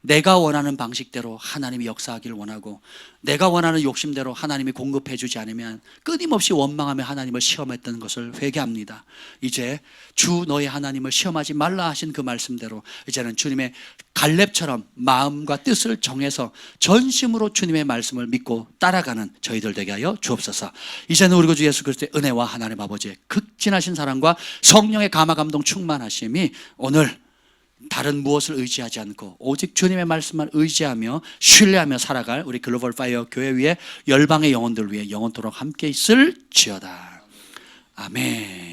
Speaker 1: 내가 원하는 방식대로 하나님이 역사하기를 원하고 내가 원하는 욕심대로 하나님이 공급해 주지 않으면 끊임없이 원망하며 하나님을 시험했던 것을 회개합니다. 이제 주 너의 하나님을 시험하지 말라 하신 그 말씀대로 이제는 주님의 갈렙처럼 마음과 뜻을 정해서 전심으로 주님의 말씀을 믿고 따라가는 저희들 되게 하여 주옵소서. 이제는 우리 주 예수 그리스도의 은혜와 하나님 아버지의 극진하신 사랑과 성령의 감화 감동 충만하심이 오늘 다른 무엇을 의지하지 않고 오직 주님의 말씀만 의지하며 신뢰하며 살아갈 우리 글로벌 파이어 교회 위에 열방의 영혼들 위해 영원토록 함께 있을지어다. 아멘.